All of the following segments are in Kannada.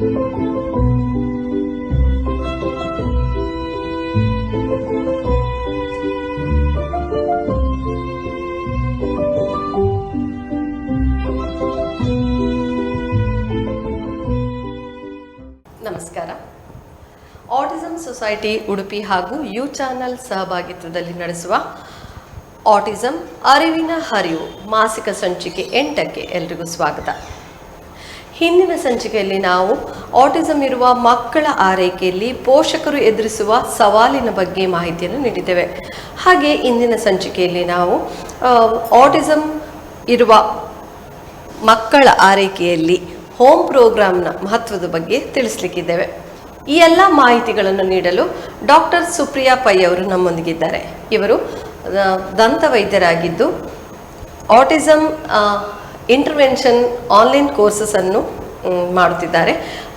ನಮಸ್ಕಾರ. ಆಟಿಸಂ ಸೊಸೈಟಿ ಉಡುಪಿ ಹಾಗೂ ಯು ಚಾನಲ್ ಸಹಭಾಗಿತ್ವದಲ್ಲಿ ನಡೆಸುವ ಆಟಿಸಂ ಅರಿವಿನ ಹರಿವು ಮಾಸಿಕ ಸಂಚಿಕೆ 8ಕ್ಕೆ ಎಲ್ರಿಗೂ ಸ್ವಾಗತ. ಹಿಂದಿನ ಸಂಚಿಕೆಯಲ್ಲಿ ನಾವು ಆಟಿಸಂ ಇರುವ ಮಕ್ಕಳ ಆರೈಕೆಯಲ್ಲಿ ಪೋಷಕರು ಎದುರಿಸುವ ಸವಾಲಿನ ಬಗ್ಗೆ ಮಾಹಿತಿಯನ್ನು ನೀಡಿದ್ದೇವೆ. ಹಾಗೆ ಇಂದಿನ ಸಂಚಿಕೆಯಲ್ಲಿ ನಾವು ಆಟಿಸಂ ಇರುವ ಮಕ್ಕಳ ಆರೈಕೆಯಲ್ಲಿ ಹೋಮ್ ಪ್ರೋಗ್ರಾಂನ ಮಹತ್ವದ ಬಗ್ಗೆ ತಿಳಿಸ್ಲಿಕ್ಕಿದ್ದೇವೆ. ಈ ಎಲ್ಲ ಮಾಹಿತಿಗಳನ್ನು ನೀಡಲು ಡಾಕ್ಟರ್ ಸುಪ್ರಿಯಾ ಪೈ ಅವರು ನಮ್ಮೊಂದಿಗಿದ್ದಾರೆ. ಇವರು ದಂತ ವೈದ್ಯರಾಗಿದ್ದು ಆಟಿಸಂ ಇಂಟರ್ವೆನ್ಷನ್ ಆನ್ಲೈನ್ ಕೋರ್ಸಸ್ಸನ್ನು ಮಾಡುತ್ತಿದ್ದಾರೆ.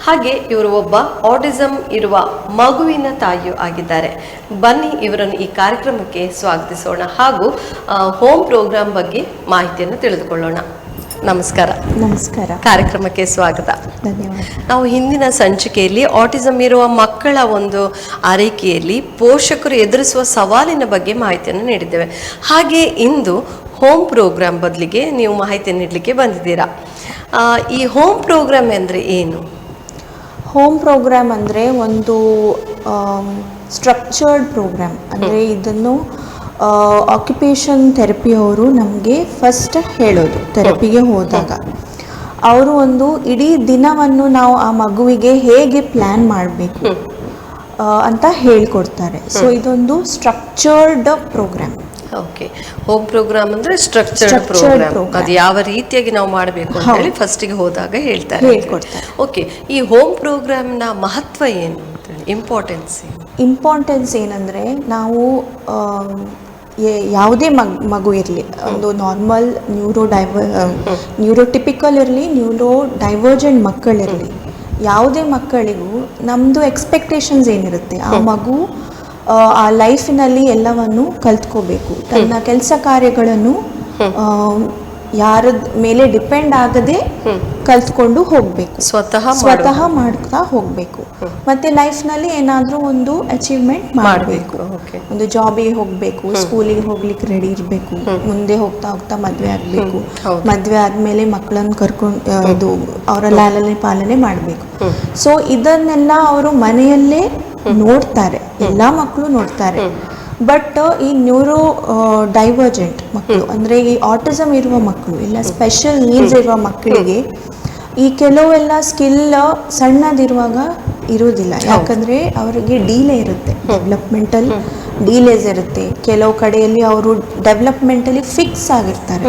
ಹಾಗೆ ಇವರು ಒಬ್ಬ ಆಟಿಸಂ ಇರುವ ಮಗುವಿನ ತಾಯಿಯೂ ಆಗಿದ್ದಾರೆ. ಬನ್ನಿ ಇವರನ್ನು ಈ ಕಾರ್ಯಕ್ರಮಕ್ಕೆ ಸ್ವಾಗತಿಸೋಣ ಹಾಗೂ ಹೋಮ್ ಪ್ರೋಗ್ರಾಂ ಬಗ್ಗೆ ಮಾಹಿತಿಯನ್ನು ತಿಳಿದುಕೊಳ್ಳೋಣ. ನಮಸ್ಕಾರ. ನಮಸ್ಕಾರ. ಕಾರ್ಯಕ್ರಮಕ್ಕೆ ಸ್ವಾಗತ. ಧನ್ಯವಾದ. ನಾವು ಹಿಂದಿನ ಸಂಚಿಕೆಯಲ್ಲಿ ಆಟಿಸಂ ಇರುವ ಮಕ್ಕಳ ಒಂದು ಆರೈಕೆಯಲ್ಲಿ ಪೋಷಕರು ಎದುರಿಸುವ ಸವಾಲಿನ ಬಗ್ಗೆ ಮಾಹಿತಿಯನ್ನು ನೀಡಿದ್ದೇವೆ. ಹಾಗೆ ಇಂದು ಹೋಮ್ ಪ್ರೋಗ್ರಾಂ ಬದಲಿಗೆ ನೀವು ಮಾಹಿತಿ ನೀಡಲಿಕ್ಕೆ ಬಂದಿದ್ದೀರಾ. ಈ ಹೋಮ್ ಪ್ರೋಗ್ರಾಮ್ ಅಂದರೆ ಏನು? ಹೋಮ್ ಪ್ರೋಗ್ರಾಮ್ ಅಂದರೆ ಒಂದು ಸ್ಟ್ರಕ್ಚರ್ಡ್ ಪ್ರೋಗ್ರಾಮ್. ಅಂದರೆ ಇದನ್ನು ಆಕ್ಯುಪೇಷನ್ ಥೆರಪಿಯವರು ನಮಗೆ ಫಸ್ಟ್ ಹೇಳೋದು. ಥೆರಪಿಗೆ ಹೋದಾಗ ಅವರು ಒಂದು ಇಡೀ ದಿನವನ್ನು ನಾವು ಆ ಮಗುವಿಗೆ ಹೇಗೆ ಪ್ಲ್ಯಾನ್ ಮಾಡಬೇಕು ಅಂತ ಹೇಳ್ಕೊಡ್ತಾರೆ. ಸೊ ಇದೊಂದು structured program. Okay, home program ಅಂದರೆ ಸ್ಟ್ರಕ್ಚರ್ಡ್ ಪ್ರೋಗ್ರಾಮ್. ಅದು ಯಾವ ರೀತಿಯಾಗಿ ನಾವು ಮಾಡಬೇಕು ಅಂತ ಹೇಳಿ ಫಸ್ಟಿಗೆ ಹೋದಾಗ ಹೇಳ್ಕೊಡ್ತಾರೆ. ಓಕೆ, ಈ ಹೋಮ್ ಪ್ರೋಗ್ರಾಮ್ನ ಮಹತ್ವ ಏನು, ಇಂಪಾರ್ಟೆನ್ಸ್ ಏನಂದರೆ ನಾವು ಯಾವುದೇ ಮಗು ಇರಲಿ, ಒಂದು ನಾರ್ಮಲ್ ನ್ಯೂರೋಟಿಪಿಕಲ್ ಇರಲಿ, ನ್ಯೂರೋ ಡೈವರ್ಜೆಂಟ್ ಮಕ್ಕಳಿರಲಿ, ಯಾವುದೇ ಮಕ್ಕಳಿಗೂ ನಮ್ಮದು ಎಕ್ಸ್ಪೆಕ್ಟೇಷನ್ಸ್ ಏನಿರುತ್ತೆ, ಆ ಮಗು ಆ ಲೈಫಿನಲ್ಲಿ ಎಲ್ಲವನ್ನು ಕಲ್ತ್ಕೋಬೇಕು. ತನ್ನ ಕೆಲಸ ಕಾರ್ಯಗಳನ್ನು ಯಾರ ಮೇಲೆ ಡಿಪೆಂಡ್ ಆಗದೆ ಕಲ್ತ್ಕೊಂಡು ಹೋಗಬೇಕು, ಸ್ವತಃ ಮಾಡ್ತಾ ಹೋಗಬೇಕು. ಮತ್ತೆ ಲೈಫ್ನಲ್ಲಿ ಏನಾದರೂ ಒಂದು ಅಚೀವ್ಮೆಂಟ್ ಮಾಡಬೇಕು. ಒಂದು ಜಾಬಿಗೆ ಹೋಗಬೇಕು, ಸ್ಕೂಲಿಗೆ ಹೋಗ್ಲಿಕ್ಕೆ ರೆಡಿ ಇರಬೇಕು, ಮುಂದೆ ಹೋಗ್ತಾ ಹೋಗ್ತಾ ಮದುವೆ ಆಗಬೇಕು, ಮದುವೆ ಆದಮೇಲೆ ಮಕ್ಕಳನ್ನು ಕರ್ಕೊಂಡು ಇದು ಅವರ ಲಾಲನೆ ಪಾಲನೆ ಮಾಡಬೇಕು. ಸೊ ಇದನ್ನೆಲ್ಲ ಅವರು ಮನೆಯಲ್ಲೇ ನೋಡ್ತಾರೆ, ಎಲ್ಲ ಮಕ್ಕಳು ನೋಡ್ತಾರೆ. ಬಟ್ ಈ ನ್ಯೂರೋ ಡೈವರ್ಜೆಂಟ್ ಮಕ್ಕಳು, ಅಂದರೆ ಈ ಆಟಿಸಮ್ ಇರುವ ಮಕ್ಕಳು, ಇಲ್ಲ ಸ್ಪೆಷಲ್ ನೀಡ್ಸ್ ಇರುವ ಮಕ್ಕಳಿಗೆ ಈ ಕೆಲವೆಲ್ಲ ಸ್ಕಿಲ್ ಸಣ್ಣದಿರುವಾಗ ಇರೋದಿಲ್ಲ. ಯಾಕಂದರೆ ಅವರಿಗೆ ಡೀಲೇ ಇರುತ್ತೆ, ಡೆವಲಪ್ಮೆಂಟಲ್ ಡೀಲೇಸ್ ಇರುತ್ತೆ. ಕೆಲವು ಕಡೆಯಲ್ಲಿ ಅವರು ಡೆವಲಪ್ಮೆಂಟಲಿ ಫಿಕ್ಸ್ ಆಗಿರ್ತಾರೆ.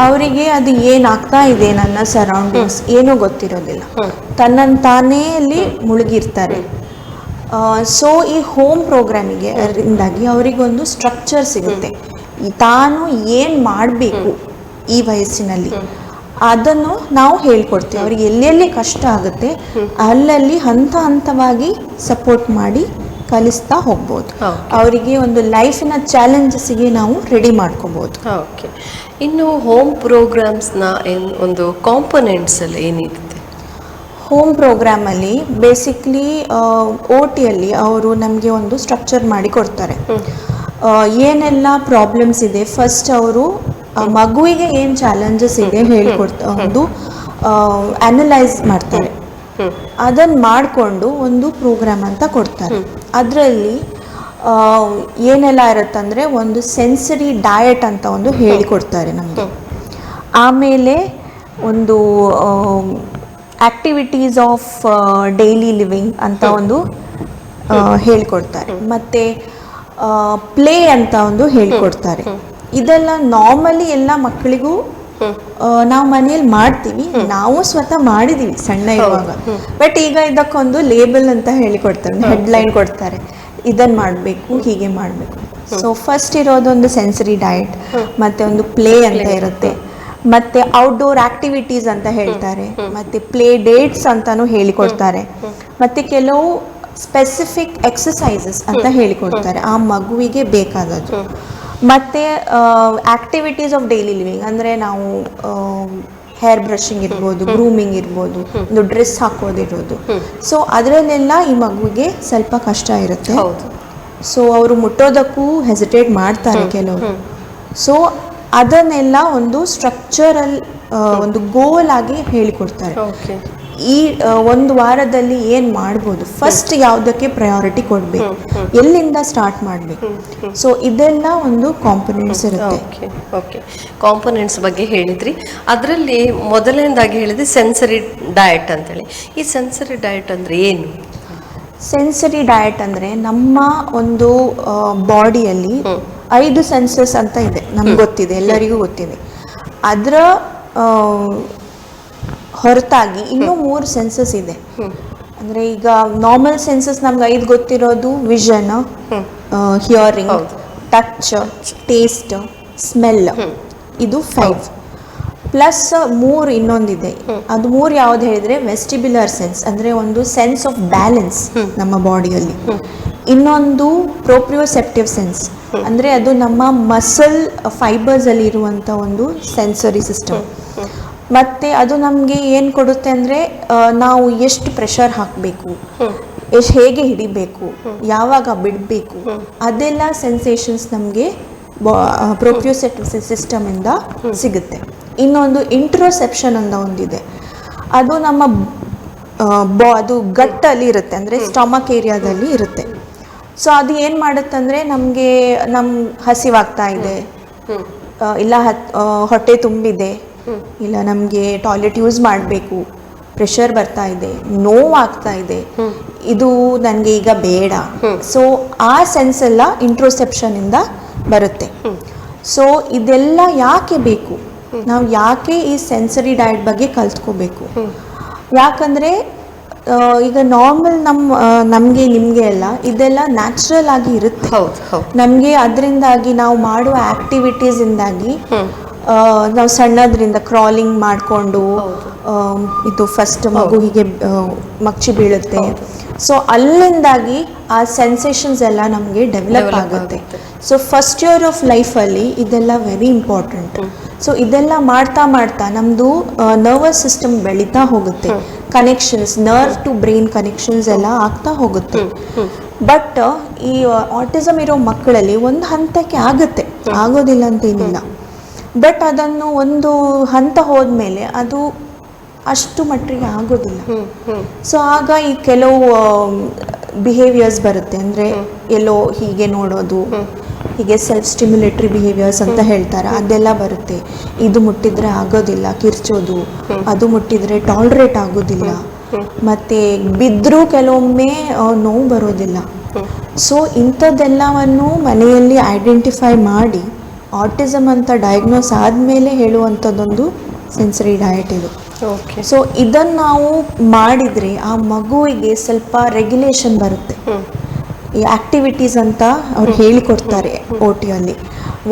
ಅವರಿಗೆ ಅದು ಏನಾಗ್ತಾ ಇದೆ ನನ್ನ ಸರೌಂಡಿಂಗ್ಸ್ ಏನೂ ಗೊತ್ತಿರೋದಿಲ್ಲ, ತನ್ನನ್ನು ತಾನೇ ಅಲ್ಲಿ ಮುಳುಗಿರ್ತಾರೆ. ಸೊ ಈ ಹೋಮ್ ಪ್ರೋಗ್ರಾಮಿಗೆ ಅದರಿಂದಾಗಿ ಅವರಿಗೊಂದು ಸ್ಟ್ರಕ್ಚರ್ ಸಿಗುತ್ತೆ. ತಾನು ಏನು ಮಾಡಬೇಕು ಈ ವಯಸ್ಸಿನಲ್ಲಿ ಅದನ್ನು ನಾವು ಹೇಳ್ಕೊಡ್ತೀವಿ. ಅವ್ರಿಗೆ ಎಲ್ಲೆಲ್ಲಿ ಕಷ್ಟ ಆಗುತ್ತೆ ಅಲ್ಲಲ್ಲಿ ಹಂತವಾಗಿ ಸಪೋರ್ಟ್ ಮಾಡಿ ಕಲಿಸ್ತಾ ಹೋಗ್ಬೋದು. ಅವರಿಗೆ ಒಂದು ಲೈಫಿನ ಚಾಲೆಂಜಸ್ಸಿಗೆ ನಾವು ರೆಡಿ ಮಾಡ್ಕೋಬೋದು. ಓಕೆ, ಇನ್ನು ಹೋಮ್ ಪ್ರೋಗ್ರಾಮ್ಸ್ನ ಒಂದು ಕಾಂಪೊನೆಂಟ್ಸ್ ಎಲ್ಲ ಏನಿರುತ್ತೆ? ಹೋಮ್ ಪ್ರೋಗ್ರಾಮಲ್ಲಿ ಬೇಸಿಕ್ಲಿ OTಯಲ್ಲಿ ಅವರು ನಮಗೆ ಒಂದು ಸ್ಟ್ರಕ್ಚರ್ ಮಾಡಿ ಕೊಡ್ತಾರೆ. ಏನೆಲ್ಲ ಪ್ರಾಬ್ಲಮ್ಸ್ ಇದೆ, ಫಸ್ಟ್ ಅವರು ಮಗುವಿಗೆ ಏನು ಚಾಲೆಂಜಸ್ ಇದೆ ಹೇಳ್ಕೊಡ್ತಾ ಒಂದು ಅನಲೈಸ್ ಮಾಡ್ತಾರೆ. ಅದನ್ನು ಮಾಡಿಕೊಂಡು ಒಂದು ಪ್ರೋಗ್ರಾಮ್ ಅಂತ ಕೊಡ್ತಾರೆ. ಅದರಲ್ಲಿ ಏನೆಲ್ಲ ಇರುತ್ತಂದರೆ ಒಂದು ಸೆನ್ಸರಿ ಡಯಟ್ ಅಂತ ಒಂದು ಹೇಳಿಕೊಡ್ತಾರೆ ನಮಗೆ. ಆಮೇಲೆ ಒಂದು ಆಕ್ಟಿವಿಟೀಸ್ ಆಫ್ ಡೈಲಿ ಲಿವಿಂಗ್ ಅಂತ ಒಂದು ಹೇಳ್ಕೊಡ್ತಾರೆ. ಮತ್ತು ಪ್ಲೇ ಅಂತ ಒಂದು ಹೇಳ್ಕೊಡ್ತಾರೆ. ಇದೆಲ್ಲ ನಾರ್ಮಲಿ ಎಲ್ಲ ಮಕ್ಕಳಿಗೂ ನಾವು ಮನೆಯಲ್ಲಿ ಮಾಡ್ತೀವಿ, ನಾವು ಸ್ವತಃ ಮಾಡಿದ್ದೀವಿ ಸಣ್ಣ ಇರುವಾಗ. ಬಟ್ ಈಗ ಇದಕ್ಕೊಂದು ಲೇಬಲ್ ಅಂತ ಹೇಳಿಕೊಡ್ತಾರೆ, ಹೆಡ್ಲೈನ್ ಕೊಡ್ತಾರೆ, ಇದನ್ನು ಮಾಡಬೇಕು, ಹೀಗೆ ಮಾಡಬೇಕು. ಸೊ ಫಸ್ಟ್ ಇರೋದೊಂದು ಸೆನ್ಸರಿ ಡಯಟ್, ಮತ್ತು ಒಂದು ಪ್ಲೇ ಅಂತ ಇರುತ್ತೆ, ಮತ್ತು ಔಟ್ಡೋರ್ ಆಕ್ಟಿವಿಟೀಸ್ ಅಂತ ಹೇಳ್ತಾರೆ, ಮತ್ತು ಪ್ಲೇ ಡೇಟ್ಸ್ ಅಂತಾನು ಹೇಳಿಕೊಡ್ತಾರೆ, ಮತ್ತು ಕೆಲವು ಸ್ಪೆಸಿಫಿಕ್ ಎಕ್ಸಸೈಸಸ್ ಅಂತ ಹೇಳಿಕೊಡ್ತಾರೆ ಆ ಮಗುವಿಗೆ ಬೇಕಾದದ್ದು. ಮತ್ತು ಆಕ್ಟಿವಿಟೀಸ್ ಆಫ್ ಡೈಲಿ ಲಿವಿಂಗ್ ಅಂದರೆ ನಾವು ಹೇರ್ ಬ್ರಷಿಂಗ್ ಇರ್ಬೋದು, ಗ್ರೂಮಿಂಗ್ ಇರ್ಬೋದು, ಒಂದು ಡ್ರೆಸ್ ಹಾಕೋದಿರ್ಬೋದು. ಸೊ ಅದರಲ್ಲೆಲ್ಲ ಈ ಮಗುವಿಗೆ ಸ್ವಲ್ಪ ಕಷ್ಟ ಇರುತ್ತೆ. ಸೊ ಅವರು ಮುಟ್ಟೋದಕ್ಕೂ ಹೆಸಿಟೇಟ್ ಮಾಡ್ತಾರೆ ಕೆಲವರು. ಸೊ ಅದನ್ನೆಲ್ಲ ಒಂದು ಸ್ಟ್ರಕ್ಚರಲ್ ಒಂದು ಗೋಲ್ ಆಗಿ ಹೇಳಿಕೊಡ್ತಾರೆ. ಈ ಒಂದು ವಾರದಲ್ಲಿ ಏನು ಮಾಡ್ಬೋದು, ಫಸ್ಟ್ ಯಾವುದಕ್ಕೆ ಪ್ರಯಾರಿಟಿ ಕೊಡಬೇಕು, ಎಲ್ಲಿಂದ ಸ್ಟಾರ್ಟ್ ಮಾಡಬೇಕು. ಸೊ ಇದೆಲ್ಲ ಒಂದು ಕಾಂಪೊನೆಂಟ್ಸ್ ಇರುತ್ತೆ. ಓಕೆ, ಕಾಂಪೊನೆಂಟ್ಸ್ ಬಗ್ಗೆ ಹೇಳಿದ್ರಿ. ಅದರಲ್ಲಿ ಮೊದಲನೇದಾಗಿ ಹೇಳಿದ್ರಿ ಸೆನ್ಸರಿ ಡಯಟ್ ಅಂತೇಳಿ. ಈ ಸೆನ್ಸರಿ ಡಯಟ್ ಅಂದರೆ ಏನು? ಸೆನ್ಸರಿ ಡಯಟ್ ಅಂದರೆ ನಮ್ಮ ಒಂದು ಬಾಡಿಯಲ್ಲಿ 5 ಸೆನ್ಸಸ್ ಅಂತ ಇದೆ, ನಮ್ಗೆ ಗೊತ್ತಿದೆ, ಎಲ್ಲರಿಗೂ ಗೊತ್ತಿದೆ. ಅದರ ಹೊರತಾಗಿ ಇನ್ನೂ 3 ಸೆನ್ಸಸ್ ಇದೆ. ಅಂದರೆ ಈಗ ನಾರ್ಮಲ್ ಸೆನ್ಸಸ್ ನಮ್ಗೆ 5 ಗೊತ್ತಿರೋದು: vision, hearing, touch, taste, smell. ಇದು 5 ಪ್ಲಸ್ 3 ಇನ್ನೊಂದಿದೆ. ಅದು 3 ಯಾವ್ದು ಹೇಳಿದ್ರೆ ವೆಸ್ಟಿಬ್ಯುಲರ್ ಸೆನ್ಸ್, ಅಂದರೆ ಒಂದು ಸೆನ್ಸ್ ಆಫ್ ಬ್ಯಾಲೆನ್ಸ್ ನಮ್ಮ ಬಾಡಿಯಲ್ಲಿ. ಇನ್ನೊಂದು ಪ್ರೋಪ್ರಿಯೋಸೆಪ್ಟಿವ್ ಸೆನ್ಸ್, ಅಂದರೆ ಅದು ನಮ್ಮ ಮಸಲ್ ಫೈಬರ್ಸ್ ಅಲ್ಲಿ ಇರುವಂಥ ಒಂದು ಸೆನ್ಸರಿ ಸಿಸ್ಟಮ್. ಮತ್ತೆ ಅದು ನಮಗೆ ಏನು ಕೊಡುತ್ತೆ ಅಂದರೆ ನಾವು ಎಷ್ಟು ಪ್ರೆಷರ್ ಹಾಕಬೇಕು, ಹೇಗೆ ಹಿಡಿಬೇಕು, ಯಾವಾಗ ಬಿಡಬೇಕು, ಅದೆಲ್ಲ ಸೆನ್ಸೇಷನ್ಸ್ ನಮಗೆ ಪ್ರೋಪ್ರಿಯೋಸೆಪ್ಟಿವ್ ಸಿಸ್ಟಮಿಂದ ಸಿಗುತ್ತೆ. ಇನ್ನೊಂದು ಇಂಟ್ರೋಸೆಪ್ಷನ್ ಅಂತ ಒಂದಿದೆ, ಅದು ನಮ್ಮ ಅದು ಗಟ್ಟಲ್ಲಿ ಇರುತ್ತೆ, ಅಂದರೆ ಸ್ಟಮಕ್ ಏರಿಯಾದಲ್ಲಿ ಇರುತ್ತೆ. ಸೊ ಅದು ಏನು ಮಾಡುತ್ತೆ ಅಂದರೆ ನಮಗೆ ಹಸಿವಾಗ್ತಾ ಇದೆ, ಇಲ್ಲ ಹೊಟ್ಟೆ ತುಂಬಿದೆ, ಇಲ್ಲ ನಮಗೆ ಟಾಯ್ಲೆಟ್ ಯೂಸ್ ಮಾಡಬೇಕು, ಪ್ರೆಷರ್ ಬರ್ತಾ ಇದೆ, ನೋವಾಗ್ತಾ ಇದೆ, ಇದು ನನಗೆ ಈಗ ಬೇಡ. ಸೊ ಆ ಸೆನ್ಸ್ ಎಲ್ಲ ಇಂಟ್ರೋಸೆಪ್ಷನಿಂದ ಬರುತ್ತೆ. ಸೊ ಇದೆಲ್ಲ ಯಾಕೆ ಬೇಕು, ನಾವು ಯಾಕೆ ಈ ಸೆನ್ಸರಿ ಡಯಟ್ ಬಗ್ಗೆ ಕಲ್ತ್ಕೋಬೇಕು? ಯಾಕಂದರೆ ಈಗ ನಾರ್ಮಲ್ ನಮಗೆ ನಿಮಗೆ ಎಲ್ಲ ಇದೆಲ್ಲ ನ್ಯಾಚುರಲ್ ಆಗಿ ಇರುತ್ತೆ. ನಮಗೆ ಅದರಿಂದಾಗಿ ನಾವು ಮಾಡುವ ಆ್ಯಕ್ಟಿವಿಟೀಸಿಂದಾಗಿ ನಾವು ಸಣ್ಣದ್ರಿಂದ ಕ್ರಾಲಿಂಗ್ ಮಾಡಿಕೊಂಡು ಇದು ಫಸ್ಟ್ ಮಗು ಹೀಗೆ ಮಚ್ಚಿ ಬೀಳುತ್ತೆ. ಸೊ ಅಲ್ಲಿಂದಾಗಿ ಆ ಸೆನ್ಸೇಷನ್ಸ್ ಎಲ್ಲ ನಮಗೆ ಡೆವಲಪ್ ಆಗುತ್ತೆ. ಸೊ ಫಸ್ಟ್ ಇಯರ್ ಆಫ್ ಲೈಫಲ್ಲಿ ಇದೆಲ್ಲ ವೆರಿ ಇಂಪಾರ್ಟೆಂಟ್. ಸೊ ಇದೆಲ್ಲ ಮಾಡ್ತಾ ಮಾಡ್ತಾ ನಮ್ಮದು ನರ್ವಸ್ ಸಿಸ್ಟಮ್ ಬೆಳೀತಾ ಹೋಗುತ್ತೆ, connections, nerve to brain connections ಎಲ್ಲ ಆಗ್ತಾ ಹೋಗುತ್ತೆ. ಬಟ್ ಈ ಆಟಿಸಮ್ ಇರೋ ಮಕ್ಕಳಲ್ಲಿ ಒಂದು ಹಂತಕ್ಕೆ ಆಗುತ್ತೆ, ಆಗೋದಿಲ್ಲ ಅಂತ ಏನಿಲ್ಲ. ಬಟ್ ಅದನ್ನು ಒಂದು ಹಂತ ಹೋದ್ಮೇಲೆ ಅದು ಅಷ್ಟು ಮಟ್ಟಿಗೆ ಆಗೋದಿಲ್ಲ. ಸೊ ಆಗ ಈ ಕೆಲವು ಬಿಹೇವಿಯರ್ಸ್ ಬರುತ್ತೆ, ಅಂದರೆ ಎಲ್ಲೋ ಹೀಗೆ ನೋಡೋದು, ಹೀಗೆ ಸೆಲ್ಫ್ ಸ್ಟಿಮ್ಯುಲೇಟರಿ ಬಿಹೇವಿಯರ್ಸ್ ಅಂತ ಹೇಳ್ತಾರೆ, ಅದೆಲ್ಲ ಬರುತ್ತೆ. ಇದು ಮುಟ್ಟಿದ್ರೆ ಆಗೋದಿಲ್ಲ, ಕಿರ್ಚೋದು, ಅದು ಮುಟ್ಟಿದ್ರೆ ಟಾಲರೇಟ್ ಆಗೋದಿಲ್ಲ, ಮತ್ತು ಬಿದ್ದರೂ ಕೆಲವೊಮ್ಮೆ ನೋವು ಬರೋದಿಲ್ಲ. ಸೊ ಇಂಥದ್ದೆಲ್ಲವನ್ನು ಮನೆಯಲ್ಲಿ ಐಡೆಂಟಿಫೈ ಮಾಡಿ ಆಟಿಸಮ್ ಅಂತ ಡಯಾಗ್ನೋಸ್ ಆದಮೇಲೆ ಹೇಳುವಂಥದ್ದೊಂದು ಸೆನ್ಸರಿ ಡಯಟ್ ಇದು. ಸೊ ಇದನ್ನು ನಾವು ಮಾಡಿದರೆ ಆ ಮಗುವಿಗೆ ಸ್ವಲ್ಪ ರೆಗ್ಯುಲೇಷನ್ ಬರುತ್ತೆ. ಈ ಆ್ಯಕ್ಟಿವಿಟೀಸ್ ಅಂತ ಅವ್ರು ಹೇಳಿಕೊಡ್ತಾರೆ OTಯಲ್ಲಿ.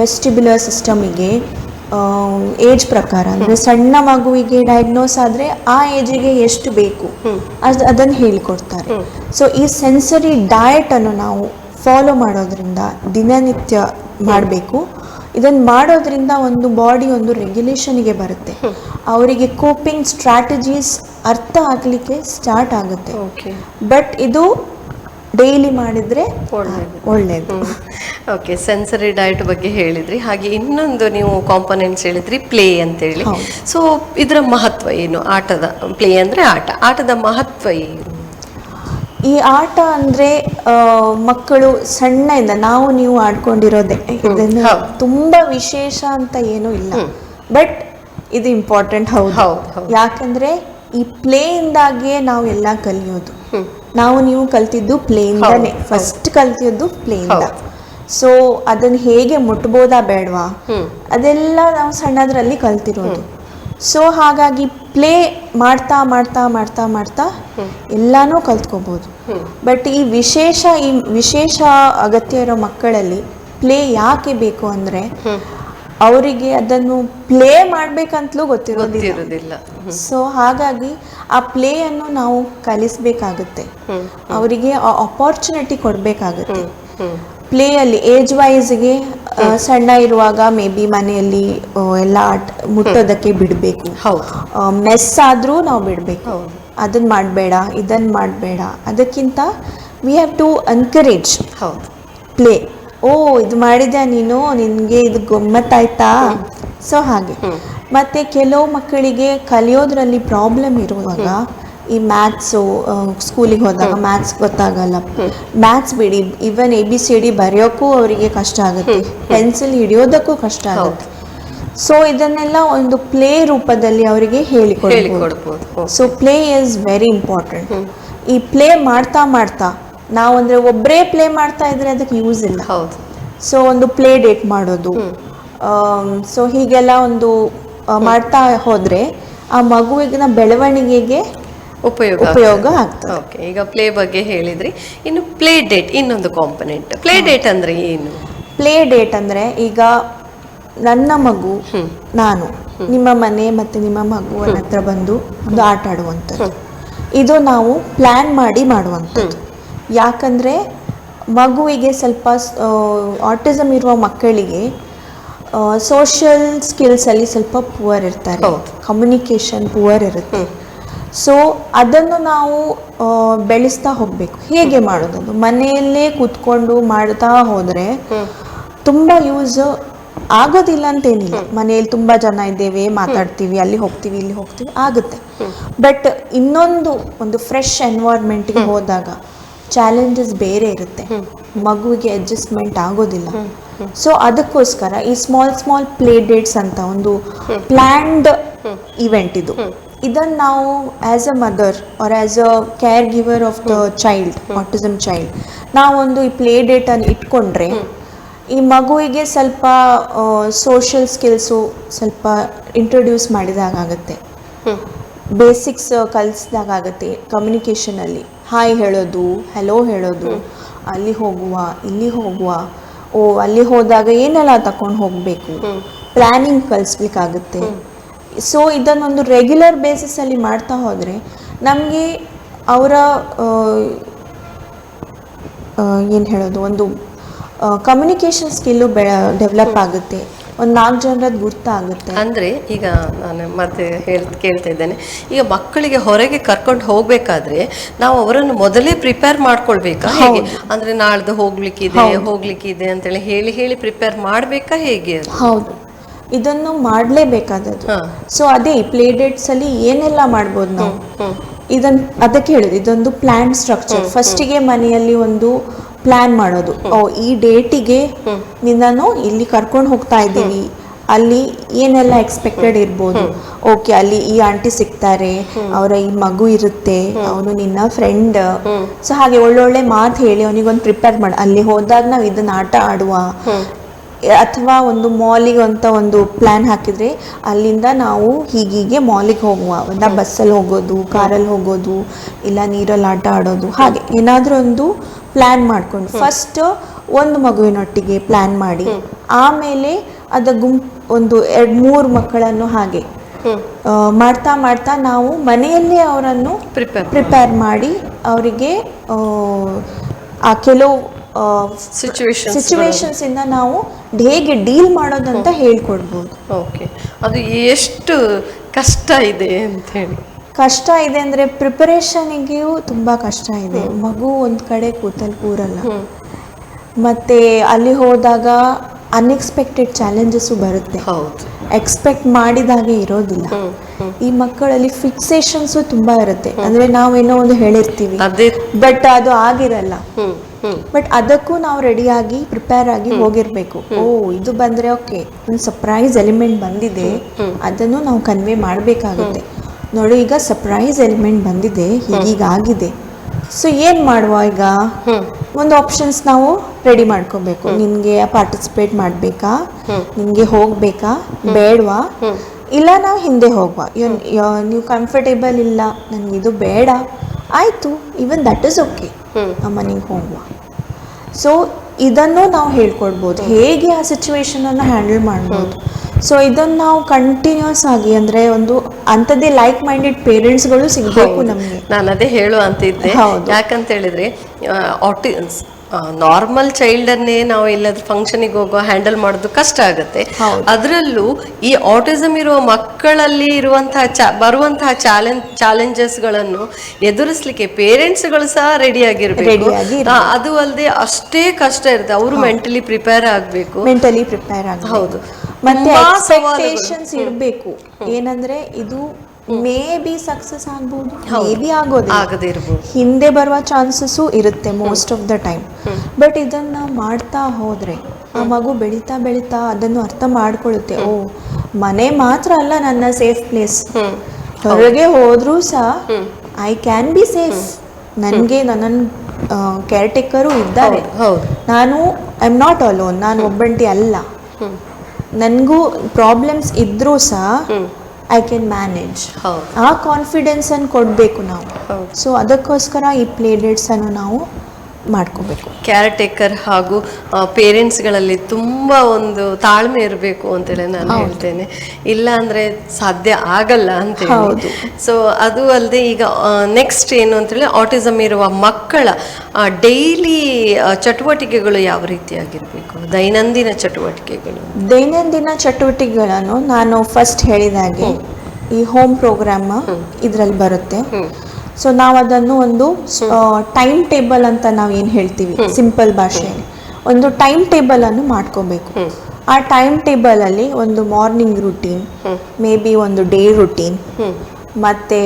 ವೆಸ್ಟಿಬ್ಯುಲರ್ ಸಿಸ್ಟಮಿಗೆ ಏಜ್ ಪ್ರಕಾರ, ಅಂದರೆ ಸಣ್ಣ ಮಗುವಿಗೆ ಡಯಾಗ್ನೋಸ್ ಆದರೆ ಆ ಏಜಿಗೆ ಎಷ್ಟು ಬೇಕು ಅದನ್ನು ಹೇಳಿಕೊಡ್ತಾರೆ. ಸೊ ಈ ಸೆನ್ಸರಿ ಡಯಟನ್ನು ನಾವು ಫಾಲೋ ಮಾಡೋದ್ರಿಂದ, ದಿನನಿತ್ಯ ಮಾಡಬೇಕು. ಇದನ್ನು ಮಾಡೋದ್ರಿಂದ ಒಂದು ಬಾಡಿ ಒಂದು ರೆಗ್ಯುಲೇಷನ್ಗೆ ಬರುತ್ತೆ, ಅವರಿಗೆ ಕೋಪಿಂಗ್ ಸ್ಟ್ರಾಟಜೀಸ್ ಅರ್ಥ ಆಗಲಿಕ್ಕೆ ಸ್ಟಾರ್ಟ್ ಆಗುತ್ತೆ. ಬಟ್ ಇದು ಡೈಲಿ ಮಾಡಿದರೆ ಒಳ್ಳೆಯದು. ಓಕೆ, ಸೆನ್ಸರಿ ಡಯಟ್ ಬಗ್ಗೆ ಹೇಳಿದ್ರಿ. ಹಾಗೆ ಇನ್ನೊಂದು ನೀವು ಕಾಂಪೊನೆಂಟ್ಸ್ ಹೇಳಿದ್ರಿ, ಪ್ಲೇ ಅಂತೇಳಿ. ಸೊ ಇದರ ಮಹತ್ವ ಏನು? ಆಟದ ಪ್ಲೇ ಅಂದರೆ ಆಟದ ಮಹತ್ವ ಏನು? ಈ ಆಟ ಅಂದರೆ ಮಕ್ಕಳು ಸಣ್ಣದಿಂದ ನಾವು ನೀವು ಆಡ್ಕೊಂಡಿರೋದೆ, ಇದನ್ನು ತುಂಬ ವಿಶೇಷ ಅಂತ ಏನೂ ಇಲ್ಲ. ಬಟ್ ಇದು ಇಂಪಾರ್ಟೆಂಟ್. ಹೌದು. ಯಾಕಂದರೆ ಈ ಪ್ಲೇಯಿಂದಾಗಿಯೇ ನಾವು ಎಲ್ಲ ಕಲಿಯೋದು. ನಾವು ನೀವು ಕಲ್ತಿದ್ದು ಪ್ಲೇಯಿಂದಾನೆ, ಫಸ್ಟ್ ಕಲ್ತಿದ್ದು ಪ್ಲೇಯಿಂದ. ಸೊ ಅದನ್ನು ಹೇಗೆ ಮುಟ್ಬೋದಾ ಬೇಡವಾ ಅದೆಲ್ಲ ನಾವು ಸಣ್ಣದ್ರಲ್ಲಿ ಕಲ್ತಿರೋದು. ಸೊ ಹಾಗಾಗಿ ಪ್ಲೇ ಮಾಡ್ತಾ ಮಾಡ್ತಾ ಮಾಡ್ತಾ ಮಾಡ್ತಾ ಎಲ್ಲನೂ ಕಲ್ತ್ಕೋಬೋದು. ಬಟ್ ಈ ವಿಶೇಷ ಅಗತ್ಯ ಇರೋ ಮಕ್ಕಳಲ್ಲಿ ಪ್ಲೇ ಯಾಕೆ ಬೇಕು ಅಂದರೆ ಅವರಿಗೆ ಅದನ್ನು ಪ್ಲೇ ಮಾಡಬೇಕಂತಲೂ ಗೊತ್ತಿರೋದಿಲ್ಲ. ಸೊ ಹಾಗಾಗಿ ಆ ಪ್ಲೇಯನ್ನು ನಾವು ಕಲಿಸ್ಬೇಕಾಗುತ್ತೆ, ಅವರಿಗೆ ಆ ಅಪಾರ್ಚುನಿಟಿ ಕೊಡಬೇಕಾಗುತ್ತೆ. ಪ್ಲೇಯಲ್ಲಿ ಏಜ್ ವೈಸ್ಗೆ ಸಣ್ಣ ಇರುವಾಗ ಮೇ ಬಿ ಮನೆಯಲ್ಲಿ ಎಲ್ಲ ಮುಟ್ಟೋದಕ್ಕೆ ಬಿಡಬೇಕು. ಮೆಸ್ ಆದರೂ ನಾವು ಬಿಡಬೇಕು. ಅದನ್ನ ಮಾಡಬೇಡ, ಇದನ್ನ ಮಾಡಬೇಡ. ಅದಕ್ಕಿಂತ we have to encourage play. ಓ ಇದು ಮಾಡಿದ್ಯಾ ನೀನು, ನಿನಗೆ ಇದು ಗಮ್ಮತ್ತಾಯ್ತಾ? ಸೊ ಹಾಗೆ. ಮತ್ತು ಕೆಲವು ಮಕ್ಕಳಿಗೆ ಕಲಿಯೋದ್ರಲ್ಲಿ ಪ್ರಾಬ್ಲಮ್ ಇರುವಾಗ ಈ ಮ್ಯಾಥ್ಸು, ಸ್ಕೂಲಿಗೆ ಹೋದಾಗ ಮ್ಯಾಥ್ಸ್ ಗೊತ್ತಾಗಲ್ಲ. ಮ್ಯಾಥ್ಸ್ ಬಿಡಿ, ಈವನ್ ABCD ಬರೆಯೋಕ್ಕೂ ಅವರಿಗೆ ಕಷ್ಟ ಆಗುತ್ತೆ, ಪೆನ್ಸಿಲ್ ಹಿಡಿಯೋದಕ್ಕೂ ಕಷ್ಟ ಆಗುತ್ತೆ. ಸೊ ಇದನ್ನೆಲ್ಲ ಒಂದು ಪ್ಲೇ ರೂಪದಲ್ಲಿ ಅವರಿಗೆ ಹೇಳಿಕೊಡ್ಬೋದು. So play is very important. ಈ ಪ್ಲೇ ಮಾಡ್ತಾ ಮಾಡ್ತಾ ನಾವು ಅಂದರೆ ಒಬ್ಬರೇ ಪ್ಲೇ ಮಾಡ್ತಾ ಇದ್ರೆ ಅದಕ್ಕೆ ಯೂಸ್ ಇಲ್ಲ. ಸೊ ಒಂದು ಪ್ಲೇ ಡೇಟ್ ಮಾಡೋದು, ಸೊ ಹೀಗೆಲ್ಲ ಒಂದು ಮಾಡ್ತಾ ಹೋದರೆ ಆ ಮಗುವಿನ ಬೆಳವಣಿಗೆಗೆ ಉಪಯೋಗ ಆಗ್ತದೆ. ಓಕೆ, ಈಗ ಪ್ಲೇ ಬಗ್ಗೆ ಹೇಳಿದ್ರಿ. ಇನ್ನು ಪ್ಲೇ ಡೇಟ್ ಇನ್ನೊಂದು ಕಾಂಪೊನೆಂಟ್. ಪ್ಲೇ ಡೇಟ್ ಅಂದ್ರೆ ಏನು? ಪ್ಲೇ ಡೇಟ್ ಅಂದರೆ ಈಗ ನನ್ನ ಮಗು, ನಾನು, ನಿಮ್ಮ ಮನೆ ಮತ್ತು ನಿಮ್ಮ ಮಗುವಿನ ಹತ್ರ ಬಂದು ಒಂದು ಆಟ ಆಡುವಂಥದ್ದು. ಇದು ನಾವು ಪ್ಲ್ಯಾನ್ ಮಾಡಿ ಮಾಡುವಂಥದ್ದು. ಯಾಕಂದರೆ ಮಗುವಿಗೆ ಸ್ವಲ್ಪ ಆಟಿಸಮ್ ಇರುವ ಮಕ್ಕಳಿಗೆ ಸೋಷಿಯಲ್ ಸ್ಕಿಲ್ಸಲ್ಲಿ ಸ್ವಲ್ಪ ಪುವರ್ ಇರ್ತಾರೆ, ಕಮ್ಯುನಿಕೇಷನ್ ಪುವರ್ ಇರುತ್ತೆ. ಸೊ ಅದನ್ನು ನಾವು ಬೆಳೆಸ್ತಾ ಹೋಗಬೇಕು. ಹೇಗೆ ಮಾಡೋದು? ಮನೆಯಲ್ಲೇ ಕೂತ್ಕೊಂಡು ಮಾಡ್ತಾ ಹೋದರೆ ತುಂಬ ಯೂಸ್ ಆಗೋದಿಲ್ಲ ಅಂತೇನಿಲ್ಲ. ಮನೆಯಲ್ಲಿ ತುಂಬ ಜನ ಇದ್ದೇವೆ, ಮಾತಾಡ್ತೀವಿ, ಅಲ್ಲಿ ಹೋಗ್ತೀವಿ, ಇಲ್ಲಿ ಹೋಗ್ತೀವಿ, ಆಗುತ್ತೆ. ಬಟ್ ಒಂದು ಫ್ರೆಶ್ ಎನ್ವೈರ್ಮೆಂಟ್ಗೆ ಹೋದಾಗ ಚಾಲೆಂಜಸ್ ಬೇರೆ ಇರುತ್ತೆ, ಮಗುವಿಗೆ ಅಡ್ಜಸ್ಟ್ಮೆಂಟ್ ಆಗೋದಿಲ್ಲ. ಸೊ ಅದಕ್ಕೋಸ್ಕರ ಈ ಸ್ಮಾಲ್ ಪ್ಲೇ ಡೇಟ್ಸ್ ಅಂತ ಒಂದು ಪ್ಲ್ಯಾನ್ಡ್ ಇವೆಂಟ್ ಇದು. ಇದನ್ನು ನಾವು as a mother or as a caregiver of the child, autism child, ನಾವೊಂದು ಈ ಪ್ಲೇ ಡೇಟನ್ನು ಇಟ್ಕೊಂಡ್ರೆ ಈ ಮಗುವಿಗೆ ಸ್ವಲ್ಪ ಸೋಷಿಯಲ್ ಸ್ಕಿಲ್ಸು ಸ್ವಲ್ಪ ಇಂಟ್ರೊಡ್ಯೂಸ್ ಮಾಡಿದಾಗುತ್ತೆ, ಬೇಸಿಕ್ಸ್ ಕಲಿಸಿದಾಗುತ್ತೆ. ಕಮ್ಯುನಿಕೇಷನಲ್ಲಿ ಹಾಯ್ ಹೇಳೋದು, ಹೆಲೋ ಹೇಳೋದು, ಅಲ್ಲಿ ಹೋಗುವ, ಇಲ್ಲಿ ಹೋಗುವ, ಅಲ್ಲಿ ಹೋದಾಗ ಏನೆಲ್ಲ ತಗೊಂಡು ಹೋಗಬೇಕು, ಪ್ಲ್ಯಾನಿಂಗ್ ಕಲಿಸ್ಲಿಕ್ಕಾಗುತ್ತೆ. ಸೊ ಇದನ್ನೊಂದು ರೆಗ್ಯುಲರ್ ಬೇಸಿಸಲ್ಲಿ ಮಾಡ್ತಾ ಹೋದರೆ ನಮಗೆ ಅವರ ಏನು ಹೇಳೋದು, ಒಂದು ಕಮ್ಯುನಿಕೇಷನ್ ಸ್ಕಿಲ್ಲು ಡೆವಲಪ್ ಆಗುತ್ತೆ, ಒಂದು 4 ಜನರದ್ದು ಗುರ್ತಾಗುತ್ತೆ. ಅಂದರೆ ಈಗ ನಾನು ಮತ್ತೆ ಕೇಳ್ತಾ ಇದ್ದೇನೆ, ಈಗ ಮಕ್ಕಳಿಗೆ ಹೊರಗೆ ಕರ್ಕೊಂಡು ಹೋಗ್ಬೇಕಾದ್ರೆ ನಾವು ಅವರನ್ನು ಮೊದಲೇ ಪ್ರಿಪೇರ್ ಮಾಡ್ಕೊಳ್ಬೇಕಾ ಹೇಗೆ? ಅಂದರೆ ನಾಳ್ದು ಹೋಗ್ಲಿಕ್ಕಿದೆ ಅಂತೇಳಿ ಹೇಳಿ ಪ್ರಿಪೇರ್ ಮಾಡಬೇಕಾ ಹೇಗೆ? ಹೌದು, ಇದನ್ನು ಮಾಡಲೇಬೇಕಾದದ್ದು. ಸೊ ಅದೇ ಪ್ಲೇ ಡೇಟ್ಸ್ ಅಲ್ಲಿ ಏನೆಲ್ಲ ಮಾಡ್ಬೋದು ನಾವು, ಅದಕ್ಕೆ ಹೇಳೋದು ಇದೊಂದು ಪ್ಲಾನ್ ಸ್ಟ್ರಕ್ಚರ್. ಫಸ್ಟಿಗೆ ಮನೆಯಲ್ಲಿ ಒಂದು ಪ್ಲಾನ್ ಮಾಡೋದು, ಈ ಡೇಟಿಗೆ ನಿನ್ನನ್ನು ಇಲ್ಲಿ ಕರ್ಕೊಂಡು ಹೋಗ್ತಾ ಇದ್ದೀವಿ, ಅಲ್ಲಿ ಏನೆಲ್ಲ ಎಕ್ಸ್ಪೆಕ್ಟೆಡ್ ಇರ್ಬೋದು. ಓಕೆ, ಅಲ್ಲಿ ಈ ಆಂಟಿ ಸಿಗ್ತಾರೆ, ಅವರ ಈ ಮಗು ಇರುತ್ತೆ, ಅವನು ನಿನ್ನ ಫ್ರೆಂಡ್. ಸೊ ಹಾಗೆ ಒಳ್ಳೊಳ್ಳೆ ಮಾತು ಹೇಳಿ ಅವನಿಗೊಂದು ಪ್ರಿಪೇರ್ ಮಾಡಿ, ಅಲ್ಲಿ ಹೋದಾಗ ನಾವು ಇದನ್ನ ಆಟ ಆಡುವ. ಅಥವಾ ಒಂದು ಮಾಲಿಗೆ ಅಂತ ಒಂದು ಪ್ಲ್ಯಾನ್ ಹಾಕಿದರೆ ಅಲ್ಲಿಂದ ನಾವು ಹೀಗೀಗೆ ಮಾಲಿಗೆ ಹೋಗುವ, ಒಂದು ಬಸ್ಸಲ್ಲಿ ಹೋಗೋದು, ಕಾರಲ್ಲಿ ಹೋಗೋದು, ಇಲ್ಲ ನೀರಲ್ಲಿ ಆಟ ಆಡೋದು, ಹಾಗೆ ಏನಾದರೂ ಒಂದು ಪ್ಲ್ಯಾನ್ ಮಾಡಿಕೊಂಡು ಫಸ್ಟ್ ಒಂದು ಮಗುವಿನೊಟ್ಟಿಗೆ ಪ್ಲ್ಯಾನ್ ಮಾಡಿ, ಆಮೇಲೆ ಅದು ಒಂದು 2-3 ಮಕ್ಕಳನ್ನು ಹಾಗೆ ಮಾಡ್ತಾ ಮಾಡ್ತಾ ನಾವು ಮನೆಯಲ್ಲೇ ಅವರನ್ನು ಪ್ರಿಪೇರ್ ಮಾಡಿ ಅವರಿಗೆ ಆ ಕೆಲವು ಸಿಚುವೇಶನ್ಸ್ ಇಂದ ನಾವು ಹೇಗೆ ಡೀಲ್ ಮಾಡೋದಂತ ಹೇಳ್ಕೊಡ್ಬೋದು. ಓಕೆ, ಅದು ಎಷ್ಟು ಕಷ್ಟ ಇದೆ ಅಂತ ಹೇಳಿ? ಕಷ್ಟ ಇದೆ ಅಂದರೆ ಪ್ರಿಪರೇಷನಿಗೂ ತುಂಬ ಕಷ್ಟ ಇದೆ. ಮಗು ಒಂದು ಕಡೆ ಕೂರಲ್ಲ, ಮತ್ತು ಅಲ್ಲಿ ಹೋದಾಗ ಅನ್ಎಕ್ಸ್ಪೆಕ್ಟೆಡ್ ಚಾಲೆಂಜಸ್ಸು ಬರುತ್ತೆ, ಎಕ್ಸ್ಪೆಕ್ಟ್ ಮಾಡಿದಾಗೆ ಇರೋದಿಲ್ಲ. ಈ ಮಕ್ಕಳಲ್ಲಿ ಫಿಕ್ಸೇಷನ್ಸು ತುಂಬ ಇರುತ್ತೆ. ಅಂದರೆ ನಾವೇನೋ ಒಂದು ಹೇಳಿರ್ತೀವಿ, ಬಟ್ ಅದು ಆಗಿರಲ್ಲ. ಬಟ್ ಅದಕ್ಕೂ ನಾವು ರೆಡಿಯಾಗಿ ಪ್ರಿಪೇರ್ ಆಗಿ ಹೋಗಿರ್ಬೇಕು. ಇದು ಬಂದರೆ ಓಕೆ, ಒಂದು ಸರ್ಪ್ರೈಸ್ ಎಲಿಮೆಂಟ್ ಬಂದಿದೆ, ಅದನ್ನು ನಾವು ಕನ್ವೆ ಮಾಡಬೇಕಾಗುತ್ತೆ. ನೋಡಿ, ಈಗ ಸರ್ಪ್ರೈಸ್ ಎಲಿಮೆಂಟ್ ಬಂದಿದೆ, ಹೀಗೀಗಾಗಿದೆ, ಸೊ ಏನು ಮಾಡುವ? ಈಗ ಒಂದು ಆಪ್ಷನ್ಸ್ ನಾವು ರೆಡಿ ಮಾಡ್ಕೋಬೇಕು. ನಿನಗೆ ಪಾರ್ಟಿಸಿಪೇಟ್ ಮಾಡಬೇಕಾ, ನಿನಗೆ ಹೋಗಬೇಕಾ, ಬೇಡವಾ, ಇಲ್ಲ ನಾವು ಹಿಂದೆ ಹೋಗುವ, ನೀವು ಕಂಫರ್ಟೇಬಲ್ ಇಲ್ಲ, ನನಗಿದು ಬೇಡ, ಆಯಿತು, ಈವನ್ ದಟ್ ಇಸ್ ಓಕೆ, ನಮ್ಮ ಮನೆಗೆ ಹೋಗುವ. ಸೊ ಇದನ್ನು ನಾವು ಹೇಳ್ಕೊಡ್ಬೋದು, ಹೇಗೆ ಆ ಸಿಚುವೇಶನನ್ನು ಹ್ಯಾಂಡಲ್ ಮಾಡ್ಬೋದು. ಸೊ ಇದನ್ನು ನಾವು ಕಂಟಿನ್ಯೂಸ್ ಆಗಿ, ಅಂದರೆ ಒಂದು ಅಂಥದ್ದೇ ಲೈಕ್ ಮೈಂಡೆಡ್ ಪೇರೆಂಟ್ಸ್ಗಳು ಸಿಗಬೇಕು ನಮಗೆ. ನಾನು ಅದೇ ಹೇಳು ಅಂತಿದ್ದೆ. ಯಾಕಂತ ಹೇಳಿದ್ರೆ ನಾರ್ಮಲ್ ಚೈಲ್ಡನ್ನೇ ನಾವು ಎಲ್ಲಾದ್ರೂ ಫಂಕ್ಷನಿಗೆ ಹೋಗೋ ಹ್ಯಾಂಡಲ್ ಮಾಡೋದು ಕಷ್ಟ ಆಗುತ್ತೆ. ಅದರಲ್ಲೂ ಈ ಆಟಿಸಮ್ ಇರುವ ಮಕ್ಕಳಲ್ಲಿ ಇರುವಂತಹ ಬರುವಂತಹ ಚಾಲೆಂಜಸ್ಗಳನ್ನು ಎದುರಿಸಲಿಕ್ಕೆ ಪೇರೆಂಟ್ಸ್ಗಳು ಸಹ ರೆಡಿ ಆಗಿರ್ಬೇಕು. ಅದು ಅಲ್ಲದೆ ಅಷ್ಟೇ ಕಷ್ಟ ಇರುತ್ತೆ, ಅವರು ಮೆಂಟಲಿ ಪ್ರಿಪೇರ್ ಆಗಬೇಕು. ಹೌದು, ಮತ್ತೆ ಎಕ್ಸ್ಪೆಕ್ಟೇಷನ್ಸ್ ಇರಬೇಕು. ಏನಂದ್ರೆ ಇದು ಮೇ ಬಿ ಸಕ್ಸಸ್ ಆಗ್ಬೋದು, ಮೇ ಬಿ ಆಗೋದಿರ್ಬೋದು, ಹಿಂದೆ ಬರುವ ಚಾನ್ಸಸ್ಸು ಇರುತ್ತೆ most of the time. But ಇದನ್ನ ಮಾಡ್ತಾ ಹೋದ್ರೆ ಆ ಮಗು ಬೆಳೀತಾ ಬೆಳೀತಾ ಅದನ್ನು ಅರ್ಥ ಮಾಡ್ಕೊಳ್ಳುತ್ತೆ. ಓ, ಮನೆ ಮಾತ್ರ ಅಲ್ಲ ನನ್ನ ಸೇಫ್ ಪ್ಲೇಸ್, ಹೊರಗೆ ಹೋದ್ರೂ ಸಹ ಐ ಕ್ಯಾನ್ ಬಿ ಸೇಫ್. ನನಗೆ ನನ್ನ ಕೇರ್ ಟೇಕರು ಇದ್ದಾರೆ, ನಾನು ಐ ಆಮ್ ನಾಟ್ ಅಲೋನ್, ನಾನು ಒಬ್ಬಂಟಿ ಅಲ್ಲ, ನನಗೂ ಪ್ರಾಬ್ಲಮ್ಸ್ ಇದ್ರೂ ಸಹ ಐ ಕ್ಯಾನ್ ಮ್ಯಾನೇಜ್. ಆ ಕಾನ್ಫಿಡೆನ್ಸ್ ಅನ್ನು ಕೊಡಬೇಕು ನಾವು. ಸೊ ಅದಕ್ಕೋಸ್ಕರ ಈ ಪ್ಲೇ ಡೇಟ್ಸ್ ಅನ್ನು ನಾವು ಮಾಡ್ಕೋಬೇಕು. ಕೇರ್ ಟೇಕರ್ ಹಾಗೂ ಪೇರೆಂಟ್ಸ್ಗಳಲ್ಲಿ ತುಂಬ ಒಂದು ತಾಳ್ಮೆ ಇರಬೇಕು ಅಂತೇಳಿ ನಾನು ಹೇಳ್ತೇನೆ. ಇಲ್ಲ ಅಂದರೆ ಸಾಧ್ಯ ಆಗಲ್ಲ ಅಂತೇಳಿ. ಸೊ ಅದು ಅಲ್ಲದೆ ಈಗ ನೆಕ್ಸ್ಟ್ ಏನು ಅಂತೇಳಿ ಆಟಿಸಮ್ ಇರುವ ಮಕ್ಕಳ ಡೈಲಿ ಚಟುವಟಿಕೆಗಳು ಯಾವ ರೀತಿಯಾಗಿರಬೇಕು? ದೈನಂದಿನ ಚಟುವಟಿಕೆಗಳನ್ನು ನಾನು ಫಸ್ಟ್ ಹೇಳಿದಾಗೆ ಈ ಹೋಮ್ ಪ್ರೋಗ್ರಾಮ್ ಇದರಲ್ಲಿ ಬರುತ್ತೆ. ಸೊ ನಾವು ಅದನ್ನು ಒಂದು ಟೈಮ್ ಟೇಬಲ್ ಅಂತ ನಾವು ಏನು ಹೇಳ್ತೀವಿ ಸಿಂಪಲ್ ಭಾಷೆಯಲ್ಲಿ, ಒಂದು ಟೈಮ್ ಟೇಬಲ್ ಅನ್ನು ಮಾಡ್ಕೋಬೇಕು. ಆ ಟೈಮ್ ಟೇಬಲ್ ಅಲ್ಲಿ ಒಂದು ಮಾರ್ನಿಂಗ್ ರುಟೀನ್, ಮೇ ಬಿ ಒಂದು ಡೇ ರುಟೀನ್, ಮತ್ತೆ